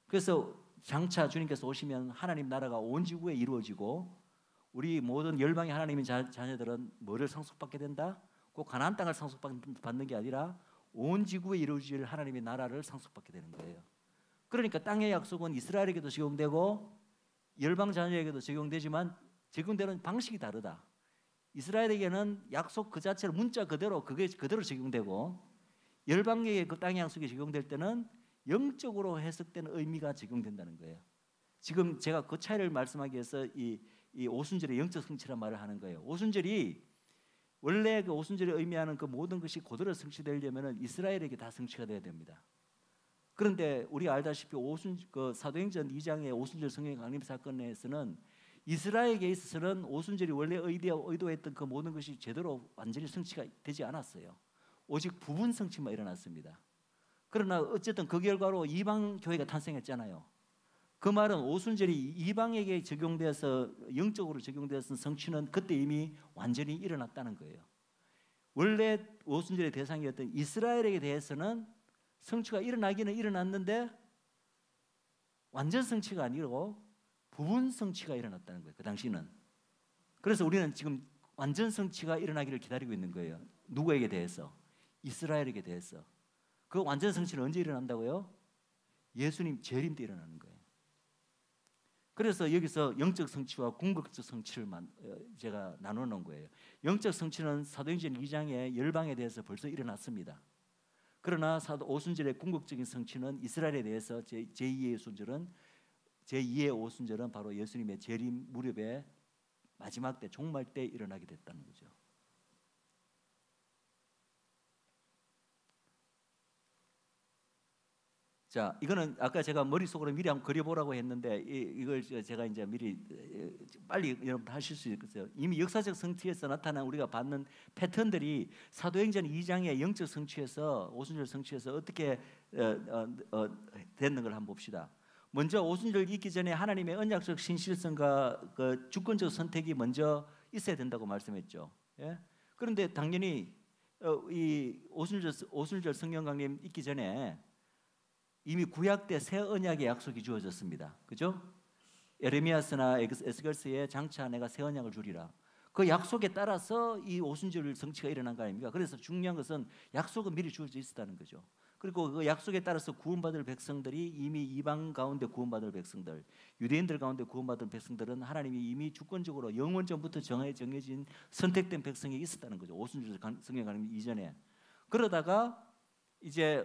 그래서 장차 주님께서 오시면 하나님 나라가 온 지구에 이루어지고 우리 모든 열방의 하나님의 자녀들은 뭐를 상속받게 된다? 꼭 가나안 땅을 상속받는 게 아니라 온 지구에 이루어질 하나님의 나라를 상속받게 되는 거예요. 그러니까 땅의 약속은 이스라엘에게도 적용되고 열방 자녀에게도 적용되지만 적용되는 방식이 다르다. 이스라엘에게는 약속 그 자체를 문자 그대로 그게 그대로 적용되고 열방에게 그 땅의 약속이 적용될 때는 영적으로 해석되는 의미가 적용된다는 거예요. 지금 제가 그 차이를 말씀하기 위해서 이 오순절의 영적 성취란 말을 하는 거예요. 오순절이 원래 그 오순절이 의미하는 그 모든 것이 그대로 성취되려면 이스라엘에게 다 성취가 돼야 됩니다. 그런데 우리가 알다시피 그 사도행전 2장의 오순절 성령 강림 사건에서는 이스라엘에게 있어서는 오순절이 원래 의도했던 그 모든 것이 제대로 완전히 성취가 되지 않았어요. 오직 부분 성취만 일어났습니다. 그러나 어쨌든 그 결과로 이방 교회가 탄생했잖아요. 그 말은 오순절이 이방에게 적용돼서 영적으로 적용돼서 성취는 그때 이미 완전히 일어났다는 거예요. 원래 오순절의 대상이었던 이스라엘에게 대해서는 성취가 일어나기는 일어났는데 완전 성취가 아니고 부분 성취가 일어났다는 거예요. 그 당시는. 그래서 우리는 지금 완전 성취가 일어나기를 기다리고 있는 거예요. 누구에게 대해서? 이스라엘에게 대해서. 그 완전 성취는 언제 일어난다고요? 예수님 재림 때 일어나는 거예요. 그래서 여기서 영적 성취와 궁극적 성취를 제가 나눠 놓은 거예요. 영적 성취는 사도행전 2장의 열방에 대해서 벌써 일어났습니다. 그러나 오순절의 궁극적인 성취는 이스라엘에 대해서 제2의 오순절은 바로 예수님의 재림 무렵에 마지막 때 종말 때 일어나게 됐다는 거죠. 자, 이거는 아까 제가 머릿속으로 미리 한번 그려보라고 했는데 이걸 제가 이제 미리 빨리 여러분 하실 수 있겠어요. 이미 역사적 성취에서 나타난 우리가 받는 패턴들이 사도행전 2장의 영적 성취에서 오순절 성취에서 어떻게 됐는 걸 한번 봅시다. 먼저 오순절 있기 전에 하나님의 언약적 신실성과 그 주권적 선택이 먼저 있어야 된다고 말씀했죠. 예? 그런데 당연히 이 오순절 성령 강림 있기 전에 이미 구약 때 새 언약의 약속이 주어졌습니다. 그죠? 에레미야스나 에스겔서에 장차 내가 새 언약을 주리라. 그 약속에 따라서 이 오순절 성취가 일어난 거 아닙니까? 그래서 중요한 것은 약속은 미리 주어져 있었다는 거죠. 그리고 그 약속에 따라서 구원받을 백성들이 이미 이방 가운데 구원받을 백성들, 유대인들 가운데 구원받을 백성들은 하나님이 이미 주권적으로 영원 전부터 정해진 선택된 백성이 있었다는 거죠. 오순절 성령 강림 이전에. 그러다가 이제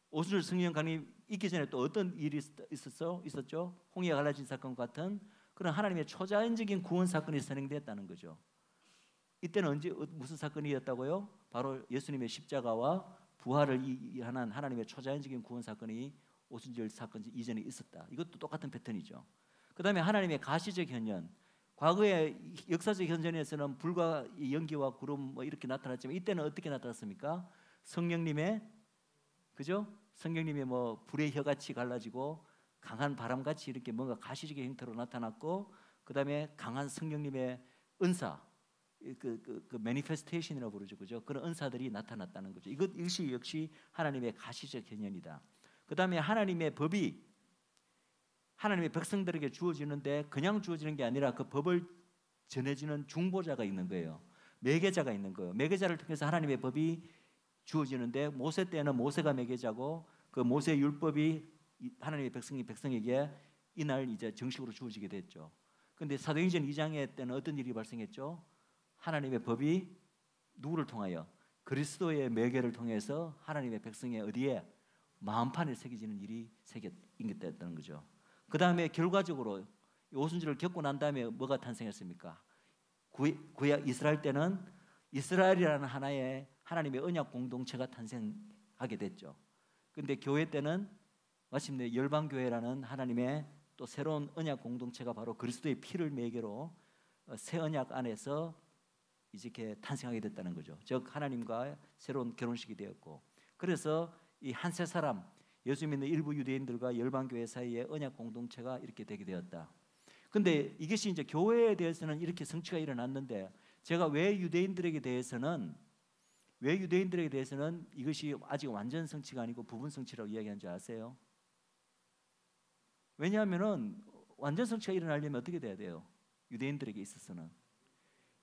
오순절 성령 강림 있기 전에 또 어떤 일이 있었죠? 홍해가 갈라진 사건과 같은 그런 하나님의 초자연적인 구원 사건이 선행됐다는 거죠. 이때는 무슨 사건이었다고요? 바로 예수님의 십자가와 부활을 이하는 하나님의 초자연적인 구원 사건이 오순절 사건 이전에 있었다. 이것도 똑같은 패턴이죠. 그 다음에 하나님의 가시적 현현. 과거의 역사적 현현에서는 불과 연기와 구름 뭐 이렇게 나타났지만 이때는 어떻게 나타났습니까? 성령님의 그죠? 성령님의 뭐 불의 혀같이 갈라지고 강한 바람같이 이렇게 뭔가 가시적인 형태로 나타났고 그 다음에 강한 성령님의 은사 그 매니페스테이션이라고 부르죠, 그죠? 그런 은사들이 나타났다는 거죠. 이것이 역시 하나님의 가시적 현현이다. 그 다음에 하나님의 법이 하나님의 백성들에게 주어지는데 그냥 주어지는 게 아니라 그 법을 전해주는 중보자가 있는 거예요. 매개자가 있는 거예요. 매개자를 통해서 하나님의 법이 주어지는데 모세 때는 모세가 매개자고 그 모세 율법이 하나님의 백성에게 이날 이제 정식으로 주어지게 됐죠. 그런데 사도행전 2장에 때는 어떤 일이 발생했죠? 하나님의 법이 누구를 통하여? 그리스도의 매개를 통해서 하나님의 백성의 어디에? 마음판에 새겨지는 일이 생겼다는 거죠. 그 다음에 결과적으로 오순절을 겪고 난 다음에 뭐가 탄생했습니까? 구약 이스라엘 때는 이스라엘이라는 하나의 하나님의 언약 공동체가 탄생하게 됐죠. 그런데 교회 때는 마침내 열방교회라는 하나님의 또 새로운 언약 공동체가 바로 그리스도의 피를 매개로 새 언약 안에서 이렇게 탄생하게 됐다는 거죠. 즉 하나님과 새로운 결혼식이 되었고, 그래서 이 한 세 사람 예수 믿는 일부 유대인들과 열방교회 사이에 언약 공동체가 이렇게 되게 되었다. 근데 이것이 이제 교회에 대해서는 이렇게 성취가 일어났는데 제가 왜 유대인들에게 대해서는 이것이 아직 완전 성취가 아니고 부분 성취라고 이야기한 줄 아세요? 왜냐하면은 완전 성취가 일어나려면 어떻게 돼야 돼요? 유대인들에게 있어서는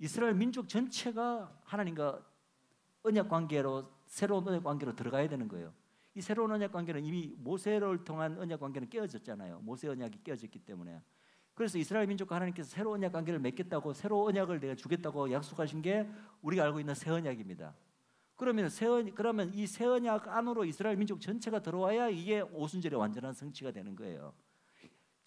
이스라엘 민족 전체가 하나님과 언약 관계로 새로운 언약 관계로 들어가야 되는 거예요. 이 새로운 언약 관계는 이미 모세를 통한 언약 관계는 깨어졌잖아요. 모세 언약이 깨어졌기 때문에. 그래서 이스라엘 민족과 하나님께서 새로운 언약 관계를 맺겠다고 새로운 언약을 내가 주겠다고 약속하신 게 우리가 알고 있는 새 언약입니다. 그러면 이 새 언약 안으로 이스라엘 민족 전체가 들어와야 이게 오순절의 완전한 성취가 되는 거예요.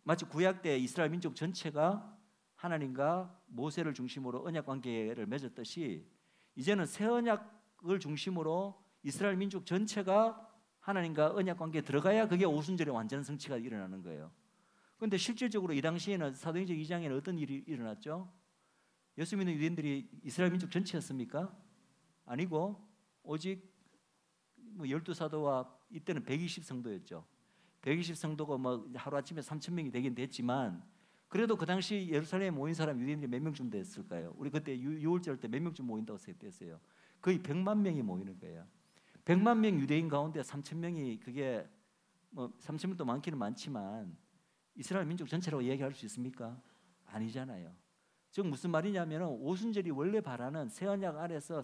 마치 구약 때 이스라엘 민족 전체가 하나님과 모세를 중심으로 언약 관계를 맺었듯이 이제는 새 언약을 중심으로 이스라엘 민족 전체가 하나님과 언약 관계에 들어가야 그게 오순절의 완전 성취가 일어나는 거예요. 그런데 실질적으로 이 당시에는 사도행전 2장에는 어떤 일이 일어났죠? 예수 믿는 유대인들이 이스라엘 민족 전체였습니까? 아니고 오직 12사도와 이때는 120성도였죠. 120성도가 뭐 하루아침에 3,000명이 되긴 됐지만 그래도 그 당시 예루살렘에 모인 사람 유대인들이 몇 명쯤 됐을까요? 우리 그때 6월절 때 몇 명쯤 모인다고 생각했어요. 거의 100만 명이 모이는 거예요. 100만 명 유대인 가운데 3,000명이 그게 뭐 3,000명도 많기는 많지만 이스라엘 민족 전체라고 얘기할 수 있습니까? 아니잖아요. 즉 무슨 말이냐면 오순절이 원래 바라는 새 언약 아래서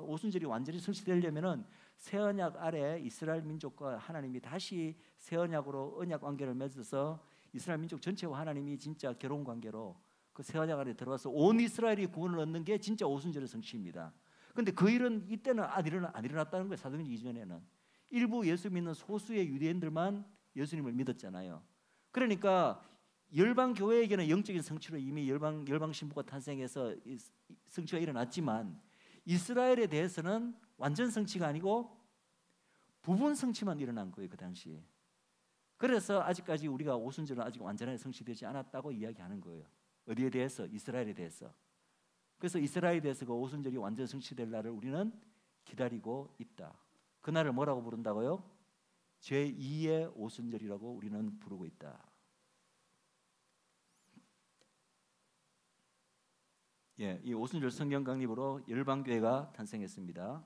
오순절이 완전히 성취되려면은 새 언약 아래 이스라엘 민족과 하나님이 다시 새 언약으로 언약 관계를 맺어서 이스라엘 민족 전체와 하나님이 진짜 결혼 관계로 그 새 언약 안에 들어와서 온 이스라엘이 구원을 얻는 게 진짜 오순절의 성취입니다. 그런데 그 일은 이때는 안 일어났다는 거예요. 사도행전 이전에는 일부 예수 믿는 소수의 유대인들만 예수님을 믿었잖아요. 그러니까 열방 교회에게는 영적인 성취로 이미 열방 신부가 탄생해서 성취가 일어났지만 이스라엘에 대해서는 완전 성취가 아니고 부분 성취만 일어난 거예요, 그 당시에. 그래서 아직까지 우리가 오순절은 아직 완전하게 성취되지 않았다고 이야기하는 거예요. 어디에 대해서? 이스라엘에 대해서. 그래서 이스라엘에 대해서 그 오순절이 완전 성취될 날을 우리는 기다리고 있다. 그 날을 뭐라고 부른다고요? 제2의 오순절이라고 우리는 부르고 있다. 예, 이 오순절 성경 강립으로 열방교회가 탄생했습니다.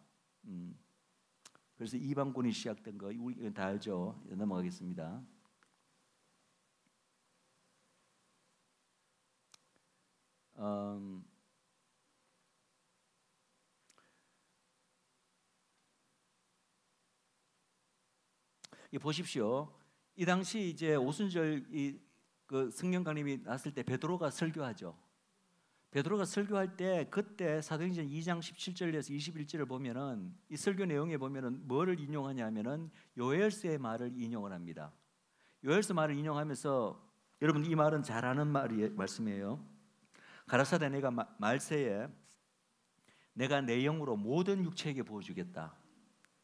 그래서 이방군이 시작된 거 우리 다 알죠. 넘어가겠습니다. 이 보십시오. 이 당시 이제 오순절 그 성령 강림이 났을 때 베드로가 설교하죠. 베드로가 설교할 때 그때 사도행전 2장 17절에서 21절을 보면은 이 설교 내용에 보면은 뭐를 인용하냐면은 요엘서의 말을 인용을 합니다. 요엘서 말을 인용하면서 여러분 이 말은 잘 아는 말씀이에요. 가라사대 내가 말세에 내가 내 영으로 모든 육체에게 부어주겠다.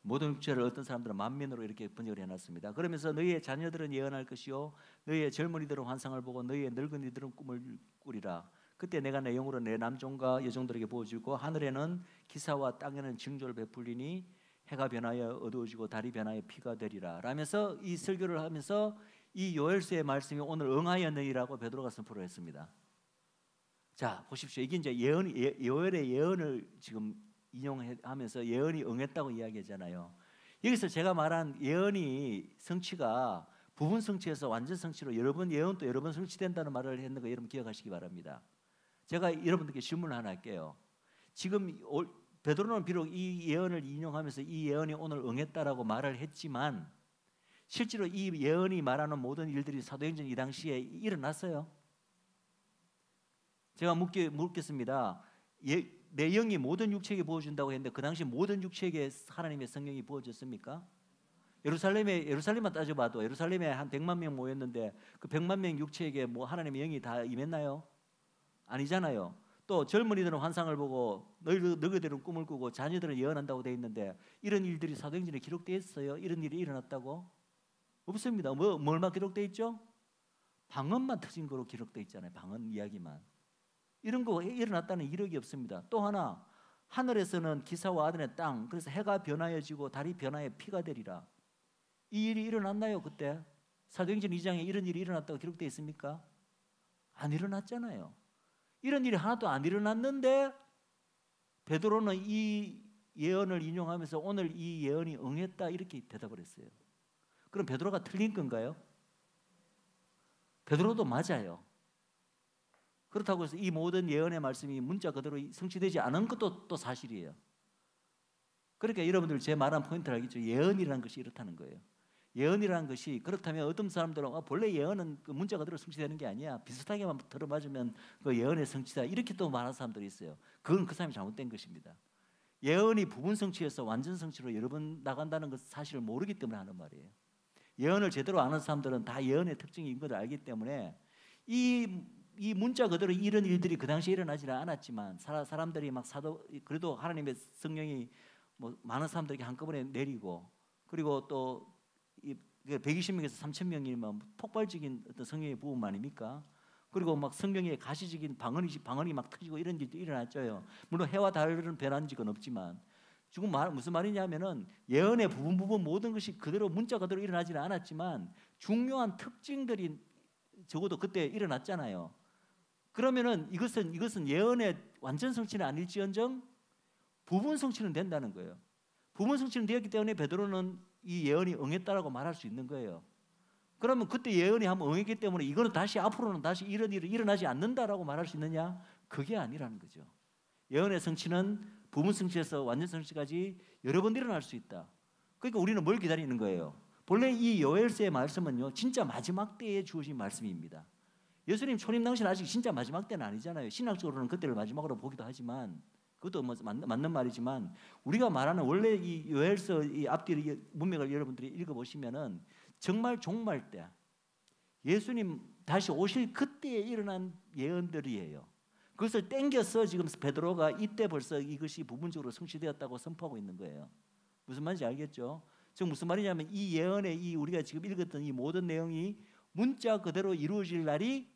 모든 육체를 어떤 사람들은 만면으로 이렇게 번역을 해놨습니다. 그러면서 너희의 자녀들은 예언할 것이요 너희의 젊은이들은 환상을 보고 너희의 늙은이들은 꿈을 꾸리라. 그때 내가 내 영으로 내 남종과 여종들에게 부어주고 하늘에는 기사와 땅에는 징조를 베풀리니 해가 변하여 어두워지고 달이 변하여 피가 되리라 라면서 이 설교를 하면서 이 요엘서의 말씀이 오늘 응하였느니라고 베드로가 선포를 했습니다. 자 보십시오. 이게 이제 요엘의 예언을 지금 인용하면서 예언이 응했다고 이야기하잖아요. 여기서 제가 말한 예언이 성취가 부분 성취에서 완전 성취로 여러 번 예언 또 여러 번 성취된다는 말을 했는 거 여러분 기억하시기 바랍니다. 제가 여러분들께 질문을 하나 할게요. 지금 베드로는 비록 이 예언을 인용하면서 이 예언이 오늘 응했다라고 말을 했지만 실제로 이 예언이 말하는 모든 일들이 사도행전 이 당시에 일어났어요. 제가 묻겠습니다. 내 영이 모든 육체에게 부어준다고 했는데 그 당시 모든 육체에게 하나님의 성령이 부어졌습니까? 예루살렘만 따져봐도 예루살렘에 한 100만 명 모였는데 그 100만 명 육체에게 뭐 하나님의 영이 다 임했나요? 아니잖아요. 또 젊은이들은 환상을 보고 너희들은 꿈을 꾸고 자녀들은 예언한다고 돼 있는데 이런 일들이 사도행전에 기록되어 있어요? 이런 일이 일어났다고? 없습니다. 뭘만 기록되어 있죠? 방언만 터진 거로 기록되어 있잖아요. 방언 이야기만. 이런 거 일어났다는 이력이 없습니다. 또 하나 하늘에서는 기사와 아들의 땅 그래서 해가 변하여지고 달이 변하여 피가 되리라. 이 일이 일어났나요? 그때 사도행전 2장에 이런 일이 일어났다고 기록되어 있습니까? 안 일어났잖아요. 이런 일이 하나도 안 일어났는데 베드로는 이 예언을 인용하면서 오늘 이 예언이 응했다 이렇게 대답을 했어요. 그럼 베드로가 틀린 건가요? 베드로도 맞아요. 그렇다고 해서 이 모든 예언의 말씀이 문자 그대로 성취되지 않은 것도 또 사실이에요. 그러니까 여러분들 제 말한 포인트를 알겠죠? 예언이라는 것이 이렇다는 거예요. 예언이라는 것이 그렇다면 어떤 사람들은 본래 예언은 그 문자 그대로 성취되는 게 아니야. 비슷하게만 들어맞으면 그 예언의 성취다. 이렇게 또 말하는 사람들이 있어요. 그건 그 사람이 잘못된 것입니다. 예언이 부분 성취에서 완전 성취로 여러 번 나간다는 것 사실을 모르기 때문에 하는 말이에요. 예언을 제대로 아는 사람들은 다 예언의 특징인 것을 알기 때문에 이 문자 그대로 이런 일들이 그 당시에 일어나지는 않았지만 사람들이 막 그래도 하나님의 성령이 뭐 많은 사람들에게 한꺼번에 내리고 그리고 또 120명에서 3,000명이면 폭발적인 어떤 성령의 부음 아닙니까? 그리고 막 성령의 가시적인 방언이 막 터지고 이런 일도 일어났죠. 물론 해와 달은 변한 적은 없지만 지금 무슨 말이냐면은 예언의 부분 모든 것이 그대로 문자 그대로 일어나지는 않았지만 중요한 특징들이 적어도 그때 일어났잖아요. 그러면은 이것은 예언의 완전 성취는 아닐지언정 부분 성취는 된다는 거예요. 부분 성취는 되었기 때문에 베드로는 이 예언이 응했다라고 말할 수 있는 거예요. 그러면 그때 예언이 한번 응했기 때문에 이거는 앞으로는 다시 이런 일이 일어나지 않는다라고 말할 수 있느냐? 그게 아니라는 거죠. 예언의 성취는 부분 성취에서 완전 성취까지 여러 번 일어날 수 있다. 그러니까 우리는 뭘 기다리는 거예요? 본래 이 요엘서의 말씀은요, 진짜 마지막 때에 주어진 말씀입니다. 예수님 초림 당시는 아직 진짜 마지막 때는 아니잖아요. 신학적으로는 그때를 마지막으로 보기도 하지만 그것도 맞는 말이지만 우리가 말하는 원래 이 요엘서 이 앞뒤 문맥을 여러분들이 읽어보시면은 정말 종말 때 예수님 다시 오실 그때에 일어난 예언들이에요. 그것을 땡겨서 지금 베드로가 이때 벌써 이것이 부분적으로 성취되었다고 선포하고 있는 거예요. 무슨 말인지 알겠죠? 지금 무슨 말이냐면 이 예언의 우리가 지금 읽었던 이 모든 내용이 문자 그대로 이루어질 날이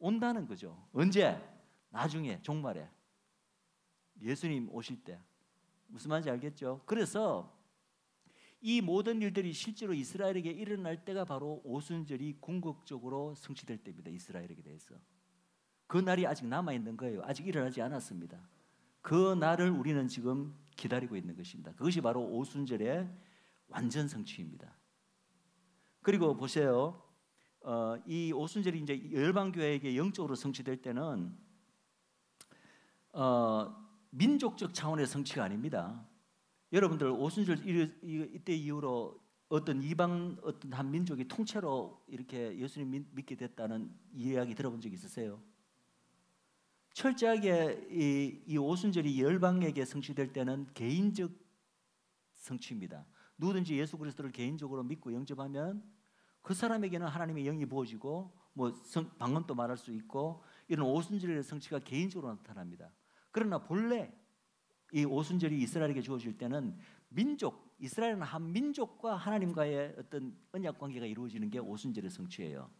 온다는 거죠. 언제? 나중에 종말에 예수님 오실 때. 무슨 말인지 알겠죠? 그래서 이 모든 일들이 실제로 이스라엘에게 일어날 때가 바로 오순절이 궁극적으로 성취될 때입니다. 이스라엘에게 대해서. 그 날이 아직 남아있는 거예요. 아직 일어나지 않았습니다. 그 날을 우리는 지금 기다리고 있는 것입니다. 그것이 바로 오순절의 완전 성취입니다. 그리고 보세요. 이 오순절이 이제 열방교회에게 영적으로 성취될 때는 민족적 차원의 성취가 아닙니다. 여러분들 오순절 이때 이후로 어떤 이방 어떤 한 민족이 통째로 이렇게 예수님 믿게 됐다는 이야기 들어본 적 있으세요? 철저하게 이 오순절이 열방에게 성취될 때는 개인적 성취입니다. 누구든지 예수 그리스도를 개인적으로 믿고 영접하면 그 사람에게는 하나님의 영이 부어지고 뭐 방언도 말할 수 있고 이런 오순절의 성취가 개인적으로 나타납니다. 그러나 본래 이 오순절이 이스라엘에게 주어질 때는 민족, 이스라엘은 한 민족과 하나님과의 어떤 언약 관계가 이루어지는 게 오순절의 성취예요.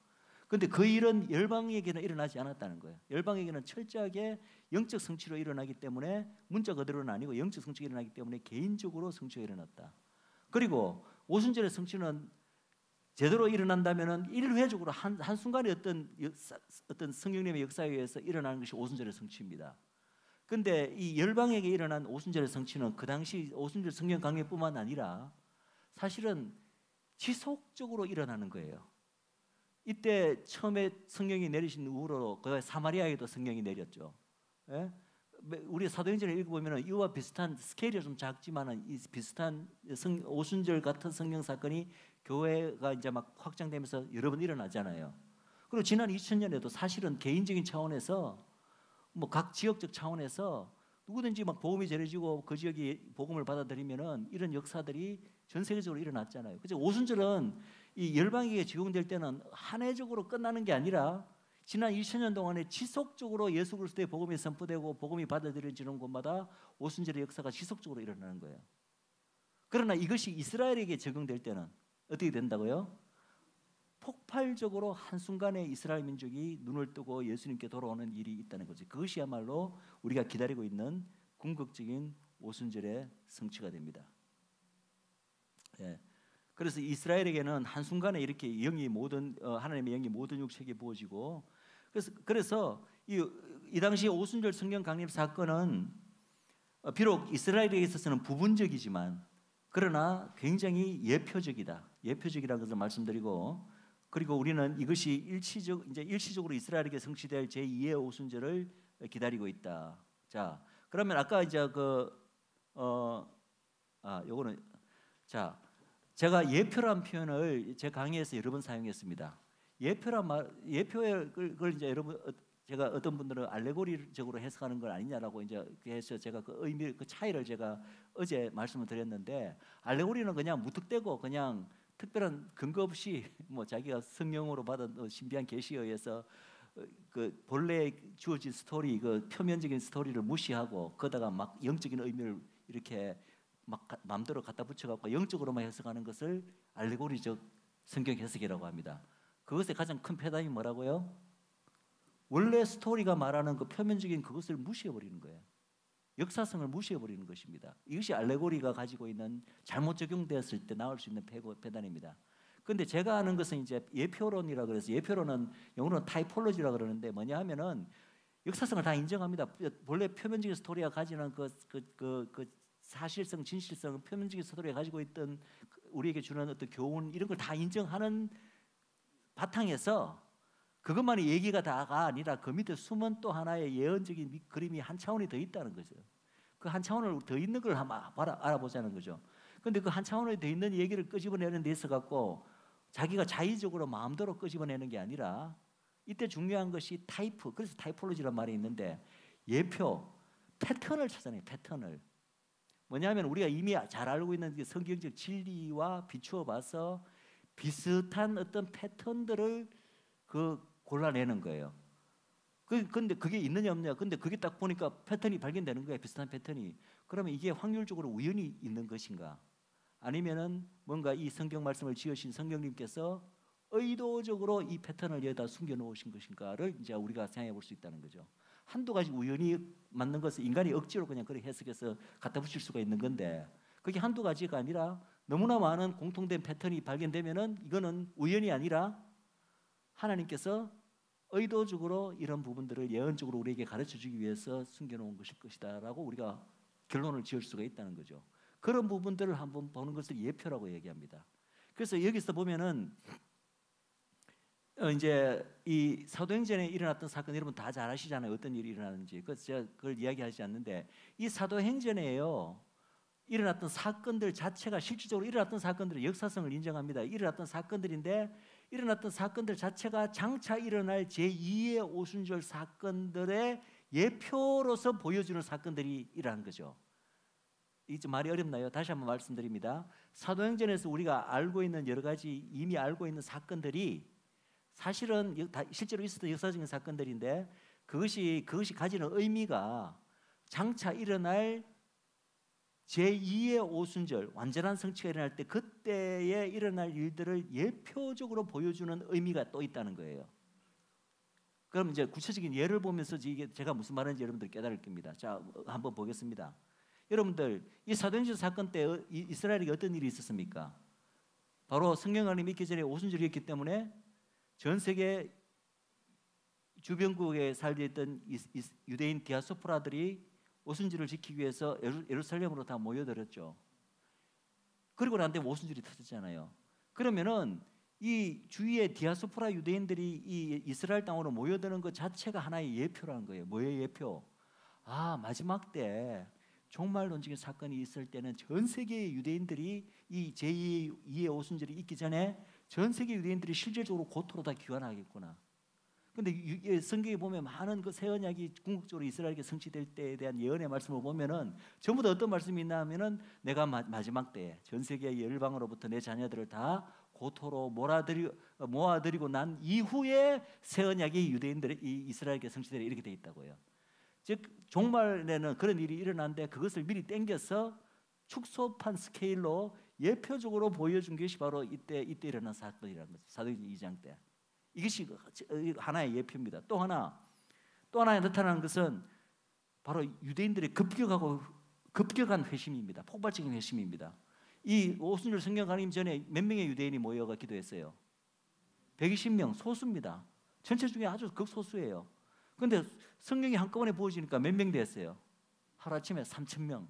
그런데 그 일은 열방에게는 일어나지 않았다는 거예요. 열방에게는 철저하게 영적 성취로 일어나기 때문에 문자 그대로는 아니고 영적 성취가 일어나기 때문에 개인적으로 성취가 일어났다. 그리고 오순절의 성취는 제대로 일어난다면은 일회적으로 한순간에 어떤 성령님의 역사에 의해서 일어나는 것이 오순절의 성취입니다. 근데 이 열방에게 일어난 오순절의 성취는 그 당시 오순절 성령 강림뿐만 아니라 사실은 지속적으로 일어나는 거예요. 이때 처음에 성령이 내리신 이후로 그 사마리아에도 성령이 내렸죠. 예? 우리 사도행전을 읽어보면 이와 비슷한 스케일이 좀 작지만은 이 비슷한 오순절 같은 성령 사건이 교회가 이제 막 확장되면서 여러 번 일어나잖아요. 그리고 지난 2000년에도 사실은 개인적인 차원에서 뭐 각 지역적 차원에서 누구든지 막 복음이 전해지고 그 지역이 복음을 받아들이면은 이런 역사들이 전 세계적으로 일어났잖아요. 그래서 오순절은 이 열방에게 적용될 때는 한 해적으로 끝나는 게 아니라 지난 2000년 동안에 지속적으로 예수 그리스도의 복음이 선포되고 복음이 받아들여지는 곳마다 오순절의 역사가 지속적으로 일어나는 거예요. 그러나 이것이 이스라엘에게 적용될 때는 어떻게 된다고요? 폭발적으로 한순간에 이스라엘 민족이 눈을 뜨고 예수님께 돌아오는 일이 있다는 거죠. 그것이야말로 우리가 기다리고 있는 궁극적인 오순절의 성취가 됩니다. 예. 그래서 이스라엘에게는 한순간에 이렇게 영이 모든 하나님의 영이 모든 육체에 부어지고 그래서 이 당시 오순절 성령 강림 사건은 비록 이스라엘에 있어서는 부분적이지만 그러나 굉장히 예표적이다. 예표적이라는 것을 말씀드리고 그리고 우리는 이것이 일시적으로 이스라엘에게 성취될 제2의 오순절을 기다리고 있다. 자, 그러면 아까 이제 요거는 자, 제가 예표란 표현을 제 강의에서 여러 번 사용했습니다. 예표를 이제 여러분 제가 어떤 분들은 알레고리적으로 해석하는 걸 아니냐라고 이제 해서 제가 그 의미 그 차이를 제가 어제 말씀을 드렸는데 알레고리는 그냥 무턱대고 그냥 특별한 근거 없이 뭐 자기가 성령으로 받은 신비한 계시에 의해서 그 본래 주어진 스토리 그 표면적인 스토리를 무시하고 거다가 막 영적인 의미를 이렇게 막 마음대로 갖다 붙여갖고 영적으로만 해석하는 것을 알레고리적 성경 해석이라고 합니다. 그것의 가장 큰 패단이 뭐라고요? 원래 스토리가 말하는 그 표면적인 그것을 무시해버리는 거예요. 역사성을 무시해버리는 것입니다. 이것이 알레고리가 가지고 있는 잘못 적용되었을 때 나올 수 있는 패단입니다. 그런데 제가 아는 것은 이제 예표론이라 그래서 예표론은 영어로는 타이폴로지라 그러는데 뭐냐 하면은 역사성을 다 인정합니다. 본래 표면적인 스토리가 가지는 그 사실성, 진실성, 표면적인 스토리가 가지고 있던 우리에게 주는 어떤 교훈 이런 걸 다 인정하는 바탕에서 그것만이 얘기가 다가 아니라 그 밑에 숨은 또 하나의 예언적인 그림이 한 차원이 더 있다는 거죠. 그 한 차원을 더 있는 걸 한번 알아보자는 거죠. 그런데 그 한 차원이 더 있는 얘기를 끄집어내는 데 있어 갖고 자기가 자의적으로 마음대로 끄집어내는 게 아니라 이때 중요한 것이 타이프, 그래서 타이폴로지란 말이 있는데 예표, 패턴을 찾아내요. 패턴을. 뭐냐면 우리가 이미 잘 알고 있는 성경적 진리와 비추어 봐서 비슷한 어떤 패턴들을 골라내는 거예요. 근데 그게 있느냐 없느냐. 근데 그게 딱 보니까 패턴이 발견되는 거예요. 비슷한 패턴이. 그러면 이게 확률적으로 우연히 있는 것인가? 아니면은 뭔가 이 성경 말씀을 지으신 성령님께서 의도적으로 이 패턴을 여기다 숨겨 놓으신 것인가를 이제 우리가 생각해 볼 수 있다는 거죠. 한두 가지 우연히 맞는 것을 인간이 억지로 그냥 그렇게 해석해서 갖다 붙일 수가 있는 건데 그게 한두 가지가 아니라 너무나 많은 공통된 패턴이 발견되면은 이거는 우연이 아니라 하나님께서 의도적으로 이런 부분들을 예언적으로 우리에게 가르쳐 주기 위해서 숨겨놓은 것일 것이다라고 우리가 결론을 지을 수가 있다는 거죠. 그런 부분들을 한번 보는 것을 예표라고 얘기합니다. 그래서 여기서 보면은 이제 이 사도행전에 일어났던 사건 여러분 다 잘 아시잖아요. 어떤 일이 일어나는지. 그래서 제가 그걸 이야기하지 않는데 이 사도행전에요. 일어났던 사건들 자체가 실질적으로 일어났던 사건들의 역사성을 인정합니다. 일어났던 사건들인데 일어났던 사건들 자체가 장차 일어날 제2의 오순절 사건들의 예표로서 보여주는 사건들이 일어난 거죠. 이게 좀 말이 어렵나요? 다시 한번 말씀드립니다. 사도행전에서 우리가 알고 있는 여러 가지 이미 알고 있는 사건들이 사실은 실제로 있었던 역사적인 사건들인데 그것이 가지는 의미가 장차 일어날 제2의 오순절 완전한 성취가 일어날 때 그때에 일어날 일들을 예표적으로 보여주는 의미가 또 있다는 거예요. 그럼 이제 구체적인 예를 보면서 이게 제가 무슨 말인지 여러분들 깨달을 겁니다. 자, 한번 보겠습니다. 여러분들 이 사도행전 사건 때 이스라엘에 어떤 일이 있었습니까? 바로 성경 하나님 믿기 전에 오순절이었기 때문에 전 세계 주변국에 살고 있던 유대인 디아스포라들이 오순절을 지키기 위해서 예루살렘으로 다 모여들었죠. 그리고 난 다음에 오순절이 터졌잖아요. 그러면은 이 주위의 디아스포라 유대인들이 이 이스라엘 땅으로 모여드는 것 자체가 하나의 예표라는 거예요. 뭐의 예표? 아, 마지막 때 종말론적인 사건이 있을 때는 전 세계의 유대인들이 이 제2의 오순절이 있기 전에 전 세계 유대인들이 실질적으로 고토로 다 귀환하겠구나. 근데 성경에 보면 많은 그 새 언약이 궁극적으로 이스라엘에게 성취될 때에 대한 예언의 말씀을 보면은 전부 다 어떤 말씀이 있나 하면은 내가 마지막 때에 전 세계의 열방으로부터 내 자녀들을 다 고토로 모아들이고 난 이후에 새 언약이 유대인들의 이스라엘에게 성취되리 이렇게 돼 있다고요. 즉 종말에는 그런 일이 일어났는데 그것을 미리 땡겨서 축소판 스케일로 예표적으로 보여준 것이 바로 이때 일어난 사건이라는 거죠. 사도행전 2장 때. 이것이 하나의 예표입니다. 또 하나에 나타나는 것은 바로 유대인들의 급격한 회심입니다. 폭발적인 회심입니다. 이 오순절 성경 강림 전에 몇 명의 유대인이 모여가 기도했어요? 120명, 소수입니다. 전체 중에 아주 극소수예요. 그런데 성경이 한꺼번에 부어지니까 몇 명 됐어요? 하루아침에 3,000명.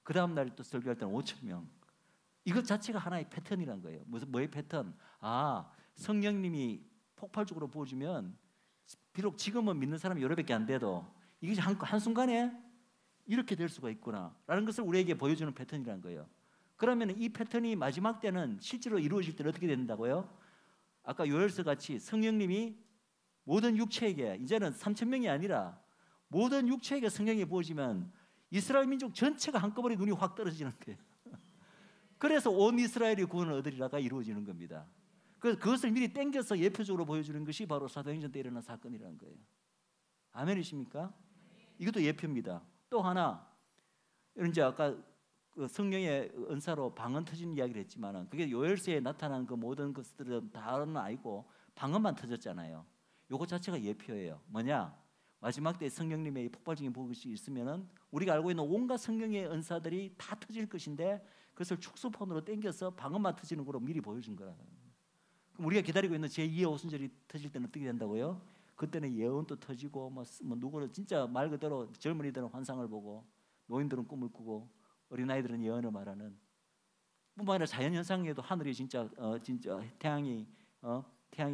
그 다음 날 또 설교할 때는 5,000명. 이것 자체가 하나의 패턴이란 거예요. 뭐의 패턴? 아, 성령님이 폭발적으로 부어주면 비록 지금은 믿는 사람이 여러밖에 안 돼도 이것이 한순간에 이렇게 될 수가 있구나 라는 것을 우리에게 보여주는 패턴이라는 거예요. 그러면 이 패턴이 마지막 때는 실제로 이루어질 때는 어떻게 된다고요? 아까 요엘서 같이 성령님이 모든 육체에게 이제는 3,000명이 아니라 모든 육체에게 성령이 부어지면 이스라엘 민족 전체가 한꺼번에 눈이 확 떨어지는 거예요. 그래서 온 이스라엘이 구원을 얻으리라가 이루어지는 겁니다. 그래서 그것을 미리 땡겨서 예표적으로 보여주는 것이 바로 사도행전 때 일어난 사건이라는 거예요. 아멘이십니까? 이것도 예표입니다. 또 하나, 이제 아까 그 성령의 은사로 방언 터지는 이야기를 했지만은 그게 요엘서에 나타난 그 모든 것들은 다는 아니고 방언만 터졌잖아요. 요거 자체가 예표예요. 뭐냐? 마지막 때 성령님의 폭발적인 복이 있으면은 우리가 알고 있는 온갖 성령의 은사들이 다 터질 것인데 그것을 축소폰으로 땡겨서 방언만 터지는 거로 미리 보여준 거라. 그럼 우리가 기다리고 있는 제2의 오순절이 터질 때는 어떻게 된다고요? 그때는 예언도 터지고 뭐 누구는 진짜 말 그대로 젊은이들은 환상을 보고 노인들은 꿈을 꾸고 어린아이들은 예언을 말하는 뿐만 아니라 자연현상에도 하늘이 진짜 태양이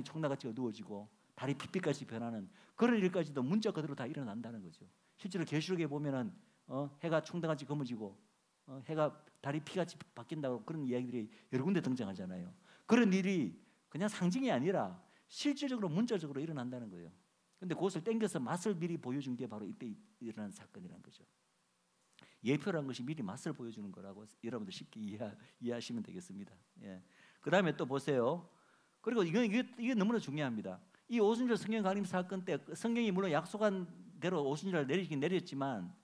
총나같이 어두워지고 달이 핏빛같이 변하는 그런 일까지도 문자 그대로 다 일어난다는 거죠. 실제로 계시록에 보면은 해가 총나같이 검어지고 해가 달이 피같이 바뀐다고 그런 이야기들이 여러 군데 등장하잖아요. 그런 일이 그냥 상징이 아니라 실질적으로 문자적으로 일어난다는 거예요. 그런데 그것을 땡겨서 맛을 미리 보여준 게 바로 이때 일어난 사건이라는 거죠. 예표라는 것이 미리 맛을 보여주는 거라고 여러분들 쉽게 이해하시면 되겠습니다. 예. 그 다음에 또 보세요. 그리고 이게 너무나 중요합니다. 이 오순절 성령 강림 사건 때 성경이 물론 약속한 대로 오순절을 내리긴 내렸지만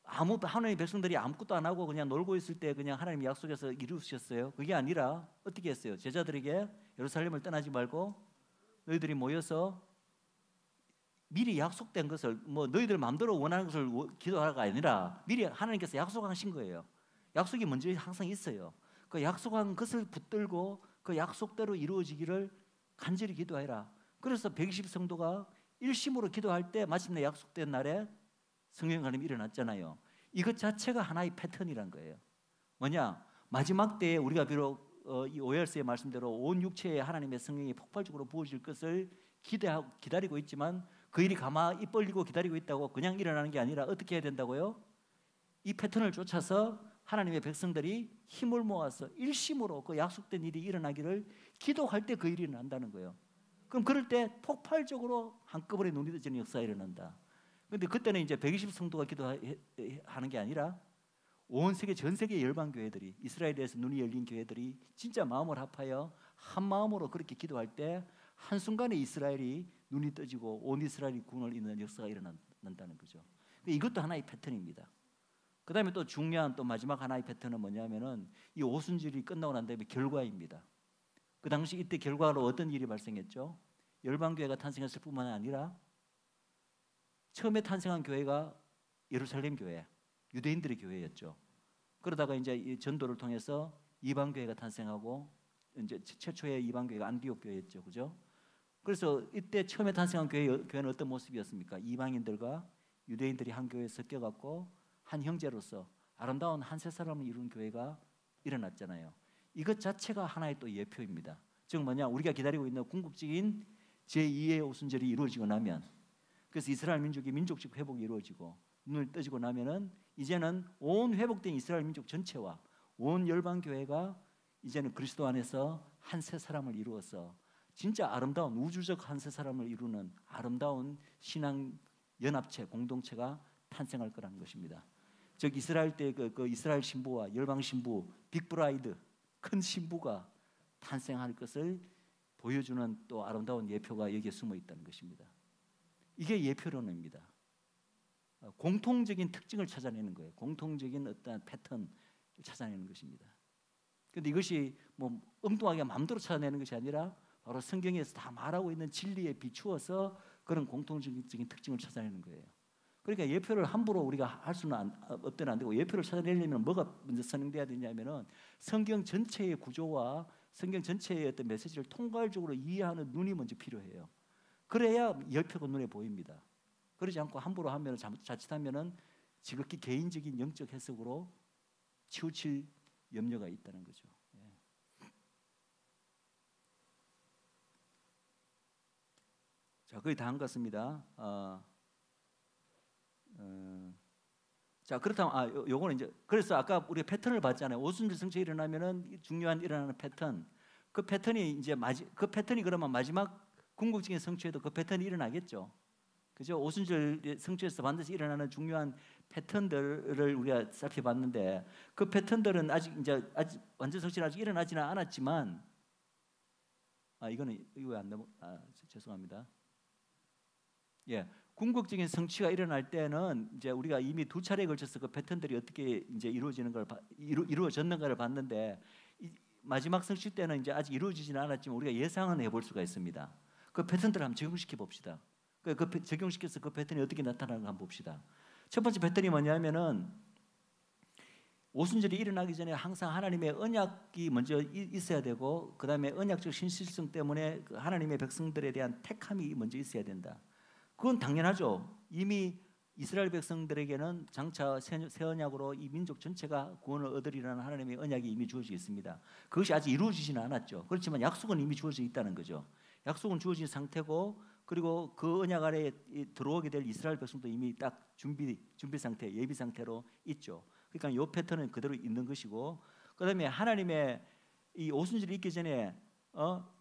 하나님의 백성들이 아무것도 안 하고 그냥 놀고 있을 때 그냥 하나님이 약속해서 이루셨어요. 그게 아니라 어떻게 했어요? 제자들에게 예루살렘을 떠나지 말고 너희들이 모여서 미리 약속된 것을 뭐 너희들 마음대로 원하는 것을 기도하라가 아니라 미리 하나님께서 약속하신 거예요. 약속이 먼저 항상 있어요. 그 약속한 것을 붙들고 그 약속대로 이루어지기를 간절히 기도해라. 그래서 120 성도가 일심으로 기도할 때 마침내 약속된 날에 성령 강림이 일어났잖아요. 이것 자체가 하나의 패턴이란 거예요. 뭐냐? 마지막 때에 우리가 비록 이 오엘서의 말씀대로 온 육체에 하나님의 성령이 폭발적으로 부어질 것을 기다리고 있지만 그 일이 가만히 입 벌리고 기다리고 있다고 그냥 일어나는 게 아니라 어떻게 해야 된다고요? 이 패턴을 쫓아서 하나님의 백성들이 힘을 모아서 일심으로 그 약속된 일이 일어나기를 기도할 때 그 일이 일어난다는 거예요. 그럼 그럴 때 폭발적으로 한꺼번에 눈이 떠지는 역사가 일어난다. 그런데 그때는 이제 120 성도가 기도하는 게 아니라 온 세계 전 세계 열방 교회들이, 이스라엘에서 눈이 열린 교회들이 진짜 마음을 합하여 한 마음으로 그렇게 기도할 때 한순간에 이스라엘이 눈이 떠지고 온 이스라엘이 구원을 이루는 역사가 일어난다는 거죠. 이것도 하나의 패턴입니다. 그 다음에 또 중요한 또 마지막 하나의 패턴은 뭐냐면은 이 오순절이 끝나고 난 다음에 결과입니다. 그 당시 이때 결과로 어떤 일이 발생했죠? 열방교회가 탄생했을 뿐만 아니라 처음에 탄생한 교회가 예루살렘 교회, 유대인들의 교회였죠. 그러다가 이제 이 전도를 통해서 이방 교회가 탄생하고 이제 최초의 이방 교회가 안디옥 교회였죠, 그죠? 그래서 이때 처음에 탄생한 교회는 어떤 모습이었습니까? 이방인들과 유대인들이 한 교회에 섞여갖고 한 형제로서 아름다운 한 세 사람을 이룬 교회가 일어났잖아요. 이것 자체가 하나의 또 예표입니다. 즉 뭐냐, 우리가 기다리고 있는 궁극적인 제2의 오순절이 이루어지고 나면, 그래서 이스라엘 민족이 민족적 회복이 이루어지고 눈을 떠지고 나면은 이제는 온 회복된 이스라엘 민족 전체와 온 열방 교회가 이제는 그리스도 안에서 한 세 사람을 이루어서 진짜 아름다운 우주적 한 세 사람을 이루는 아름다운 신앙 연합체 공동체가 탄생할 거라는 것입니다. 즉 이스라엘 때 그 이스라엘 신부와 열방 신부 빅브라이드 큰 신부가 탄생할 것을 보여주는 또 아름다운 예표가 여기에 숨어 있다는 것입니다. 이게 예표론입니다. 공통적인 특징을 찾아내는 거예요. 공통적인 어떤 패턴을 찾아내는 것입니다. 그런데 이것이 뭐 엉뚱하게 마음대로 찾아내는 것이 아니라 바로 성경에서 다 말하고 있는 진리에 비추어서 그런 공통적인 특징을 찾아내는 거예요. 그러니까 예표를 함부로 우리가 할 수는 없대는 안 되고, 예표를 찾아내려면 뭐가 먼저 선행돼야 되냐면은 성경 전체의 구조와 성경 전체의 어떤 메시지를 통괄적으로 이해하는 눈이 먼저 필요해요. 그래야 예표가 눈에 보입니다. 그러지 않고 함부로 하면 자칫하면은 지극히 개인적인 영적 해석으로 치우칠 염려가 있다는 거죠. 자, 거의 다 한 것 같습니다. 자, 그렇다면 요거는 이제 그래서 아까 우리가 패턴을 봤잖아요. 오순절 성취가 일어나면은 중요한 일어나는 패턴. 그 패턴이 이제 그 패턴이 그러면 마지막 궁극적인 성취에도 그 패턴이 일어나겠죠. 그죠? 오순절 성취에서 반드시 일어나는 중요한 패턴들을 우리가 살펴봤는데, 그 패턴들은 아직 완전 성취는 아직 일어나지는 않았지만, 이거는 이거 왜 안 넘어? 죄송합니다. 예, 궁극적인 성취가 일어날 때는 이제 우리가 이미 두 차례에 걸쳐서 그 패턴들이 어떻게 이제 이루어졌는가를 봤는데, 마지막 성취 때는 이제 아직 이루어지지는 않았지만 우리가 예상은 해볼 수가 있습니다. 그 패턴들을 한번 적용시켜 봅시다. 적용시켜서 그 패턴이 어떻게 나타나는가 한번 봅시다. 첫 번째 패턴이 뭐냐면은 오순절이 일어나기 전에 항상 하나님의 언약이 먼저 있어야 되고, 그 다음에 언약적 신실성 때문에 하나님의 백성들에 대한 택함이 먼저 있어야 된다. 그건 당연하죠. 이미 이스라엘 백성들에게는 장차 새 언약으로 이 민족 전체가 구원을 얻으리라는 하나님의 언약이 이미 주어져 있습니다. 그것이 아직 이루어지지는 않았죠. 그렇지만 약속은 이미 주어져 있다는 거죠. 약속은 주어진 상태고, 그리고 그 언약 아래에 들어오게 될 이스라엘 백성도 이미 딱 준비 상태, 예비 상태로 있죠. 그러니까 이 패턴은 그대로 있는 것이고, 그다음에 하나님의 이 오순절이 있기 전에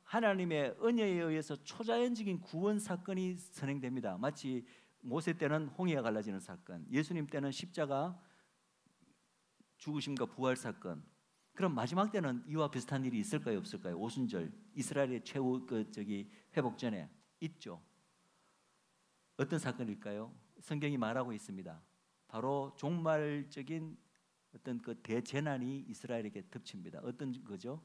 하나님의 은혜에 의해서 초자연적인 구원 사건이 선행됩니다. 마치 모세 때는 홍해가 갈라지는 사건, 예수님 때는 십자가 죽으심과 부활 사건. 그럼 마지막 때는 이와 비슷한 일이 있을까요, 없을까요? 오순절 이스라엘의 최후 회복 전에 있죠. 어떤 사건일까요? 성경이 말하고 있습니다. 바로 종말적인 어떤 그 대재난이 이스라엘에게 덮칩니다. 어떤 거죠?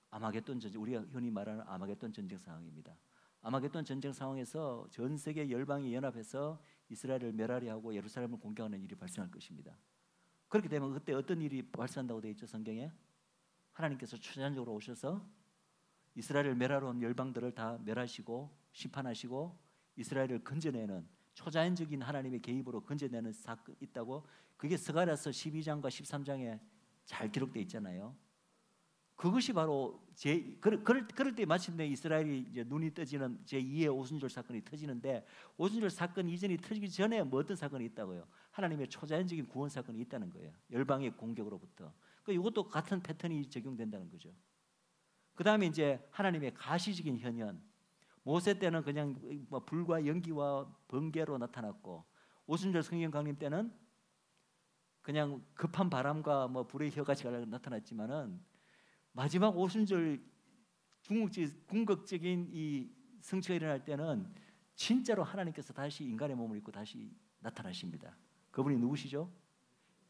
아마겟돈 전쟁, 우리가 흔히 말하는 아마겟돈 전쟁 상황입니다. 아마겟돈 전쟁 상황에서 전 세계 열방이 연합해서 이스라엘을 멸하려 하고 예루살렘을 공격하는 일이 발생할 것입니다. 그렇게 되면 그때 어떤 일이 발생한다고 되어 있죠, 성경에? 하나님께서 초자연적으로 오셔서 이스라엘을 멸하러 온 열방들을 다 멸하시고 심판하시고 이스라엘을 건져내는 초자연적인 하나님의 개입으로 건져내는 사건이 있다고, 그게 스가랴서 12장과 13장에 잘 기록되어 있잖아요. 그것이 바로 그럴 때 마침내 이스라엘이 이제 눈이 떠지는 제2의 오순절 사건이 터지는데, 오순절 사건 이전이 터지기 전에 뭐 어떤 사건이 있다고요? 하나님의 초자연적인 구원 사건이 있다는 거예요. 열방의 공격으로부터. 이것도 같은 패턴이 적용된다는 거죠. 그 다음에 이제 하나님의 가시적인 현현. 모세 때는 그냥 뭐 불과 연기와 번개로 나타났고, 오순절 성령 강림 때는 그냥 급한 바람과 뭐 불의 혀같이 나타났지만은, 마지막 오순절 궁극적인 이 성취가 일어날 때는 진짜로 하나님께서 다시 인간의 몸을 입고 다시 나타나십니다. 그분이 누구시죠?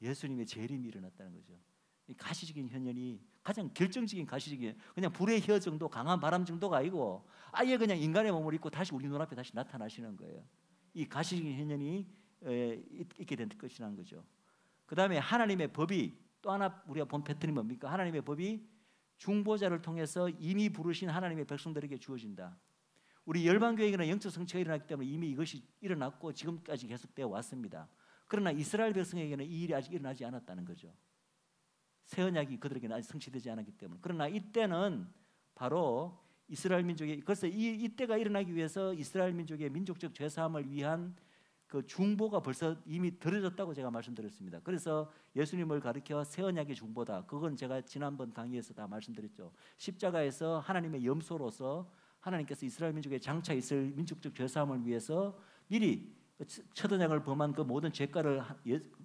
예수님의 재림이 일어났다는 거죠. 이 가시적인 현현이 가장 결정적인 가시적인, 그냥 불의 혀 정도, 강한 바람 정도가 아니고 아예 그냥 인간의 몸을 입고 다시 우리 눈앞에 다시 나타나시는 거예요. 이 가시적인 현현이 있게 된 것이라는 거죠. 그 다음에 하나님의 법이 또 하나 우리가 본 패턴이 뭡니까? 하나님의 법이 중보자를 통해서 이미 부르신 하나님의 백성들에게 주어진다. 우리 열방교회에는 영적 성취가 일어났기 때문에 이미 이것이 일어났고 지금까지 계속되어 왔습니다. 그러나 이스라엘 백성에게는 이 일이 아직 일어나지 않았다는 거죠. 새 언약이 그들에게는 아직 성취되지 않았기 때문에. 그러나 이때는 바로 이스라엘 민족의, 그래서 이때가 일어나기 위해서 이스라엘 민족의 민족적 죄사함을 위한 그 중보가 벌써 이미 들어졌다고 제가 말씀드렸습니다. 그래서 예수님을 가리켜 새 언약의 중보다. 그건 제가 지난번 강의에서 다 말씀드렸죠. 십자가에서 하나님의 염소로서 하나님께서 이스라엘 민족에 장차 있을 민족적 죄사함을 위해서 미리 첫 언약을 범한 그 모든 죄가를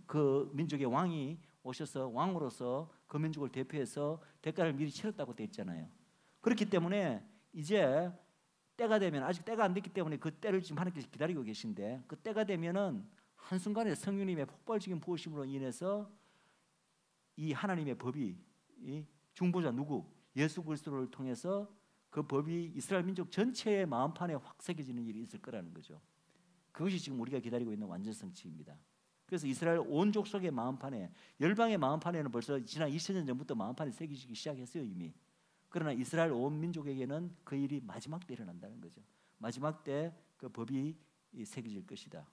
그 민족의 왕이 오셔서 왕으로서 그 민족을 대표해서 대가를 미리 치렀다고 되어 있잖아요. 그렇기 때문에 이제 때가 되면, 아직 때가 안 됐기 때문에 그 때를 지금 하나님께서 기다리고 계신데, 그 때가 되면은 한순간에 성령님의 폭발적인 부으심으로 인해서 이 하나님의 법이, 이 중보자 누구? 예수 그리스도를 통해서 그 법이 이스라엘 민족 전체의 마음판에 확 새겨지는 일이 있을 거라는 거죠. 그것이 지금 우리가 기다리고 있는 완전 성취입니다. 그래서 이스라엘 온 족속의 마음판에, 열방의 마음판에는 벌써 지난 2000년 전부터 마음판에 새기기 시작했어요 이미. 그러나 이스라엘 온 민족에게는 그 일이 마지막 때 일어난다는 거죠. 마지막 때 그 법이 새겨질 것이다.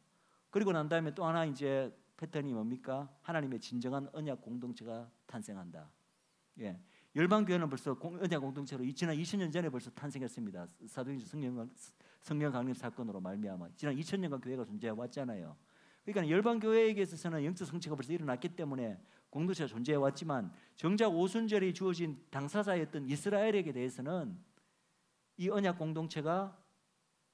그리고 난 다음에 또 하나 이제 패턴이 뭡니까? 하나님의 진정한 언약 공동체가 탄생한다. 예, 열방교회는 벌써 언약 공동체로 지난 2000년 전에 벌써 탄생했습니다. 사도행전 성령 강림 사건으로 말미암아 지난 2000년간 교회가 존재해 왔잖아요. 그러니까 열방교회에게 있어서는 영적 성취가 벌써 일어났기 때문에 공동체가 존재해 왔지만, 정작 오순절이 주어진 당사자였던 이스라엘에게 대해서는 이 언약 공동체가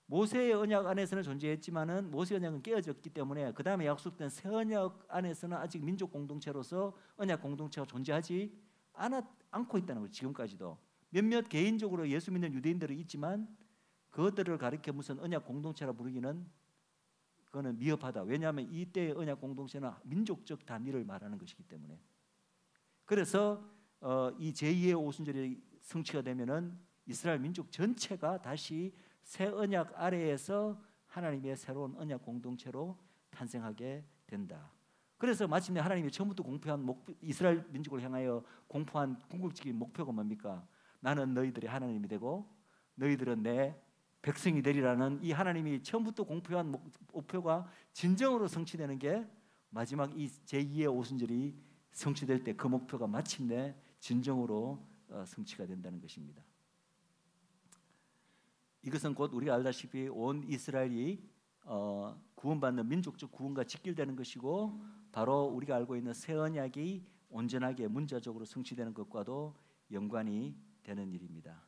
모세의 언약 안에서는 존재했지만은 모세 언약은 깨어졌기 때문에 그 다음에 약속된 새 언약 안에서는 아직 민족 공동체로서 언약 공동체가 존재하지 않고 있다는 거죠. 지금까지도 몇몇 개인적으로 예수 믿는 유대인들은 있지만 그것들을 가리켜 무슨 언약 공동체라 부르기는 그거는 미흡하다. 왜냐하면 이때의 언약 공동체는 민족적 단위를 말하는 것이기 때문에. 그래서 이 제2의 오순절이 성취가 되면은 이스라엘 민족 전체가 다시 새 언약 아래에서 하나님의 새로운 언약 공동체로 탄생하게 된다. 그래서 마침내 하나님이 처음부터 공표한 이스라엘 민족을 향하여 공포한 궁극적인 목표가 뭡니까? 나는 너희들의 하나님이 되고 너희들은 내 백성이 되리라는 이 하나님이 처음부터 공표한 목표가 진정으로 성취되는 게 마지막 이 제2의 오순절이 성취될 때 그 목표가 마침내 진정으로 성취가 된다는 것입니다. 이것은 곧 우리가 알다시피 온 이스라엘이 구원받는 민족적 구원과 직결되는 것이고, 바로 우리가 알고 있는 새 언약이 온전하게 문자적으로 성취되는 것과도 연관이 되는 일입니다.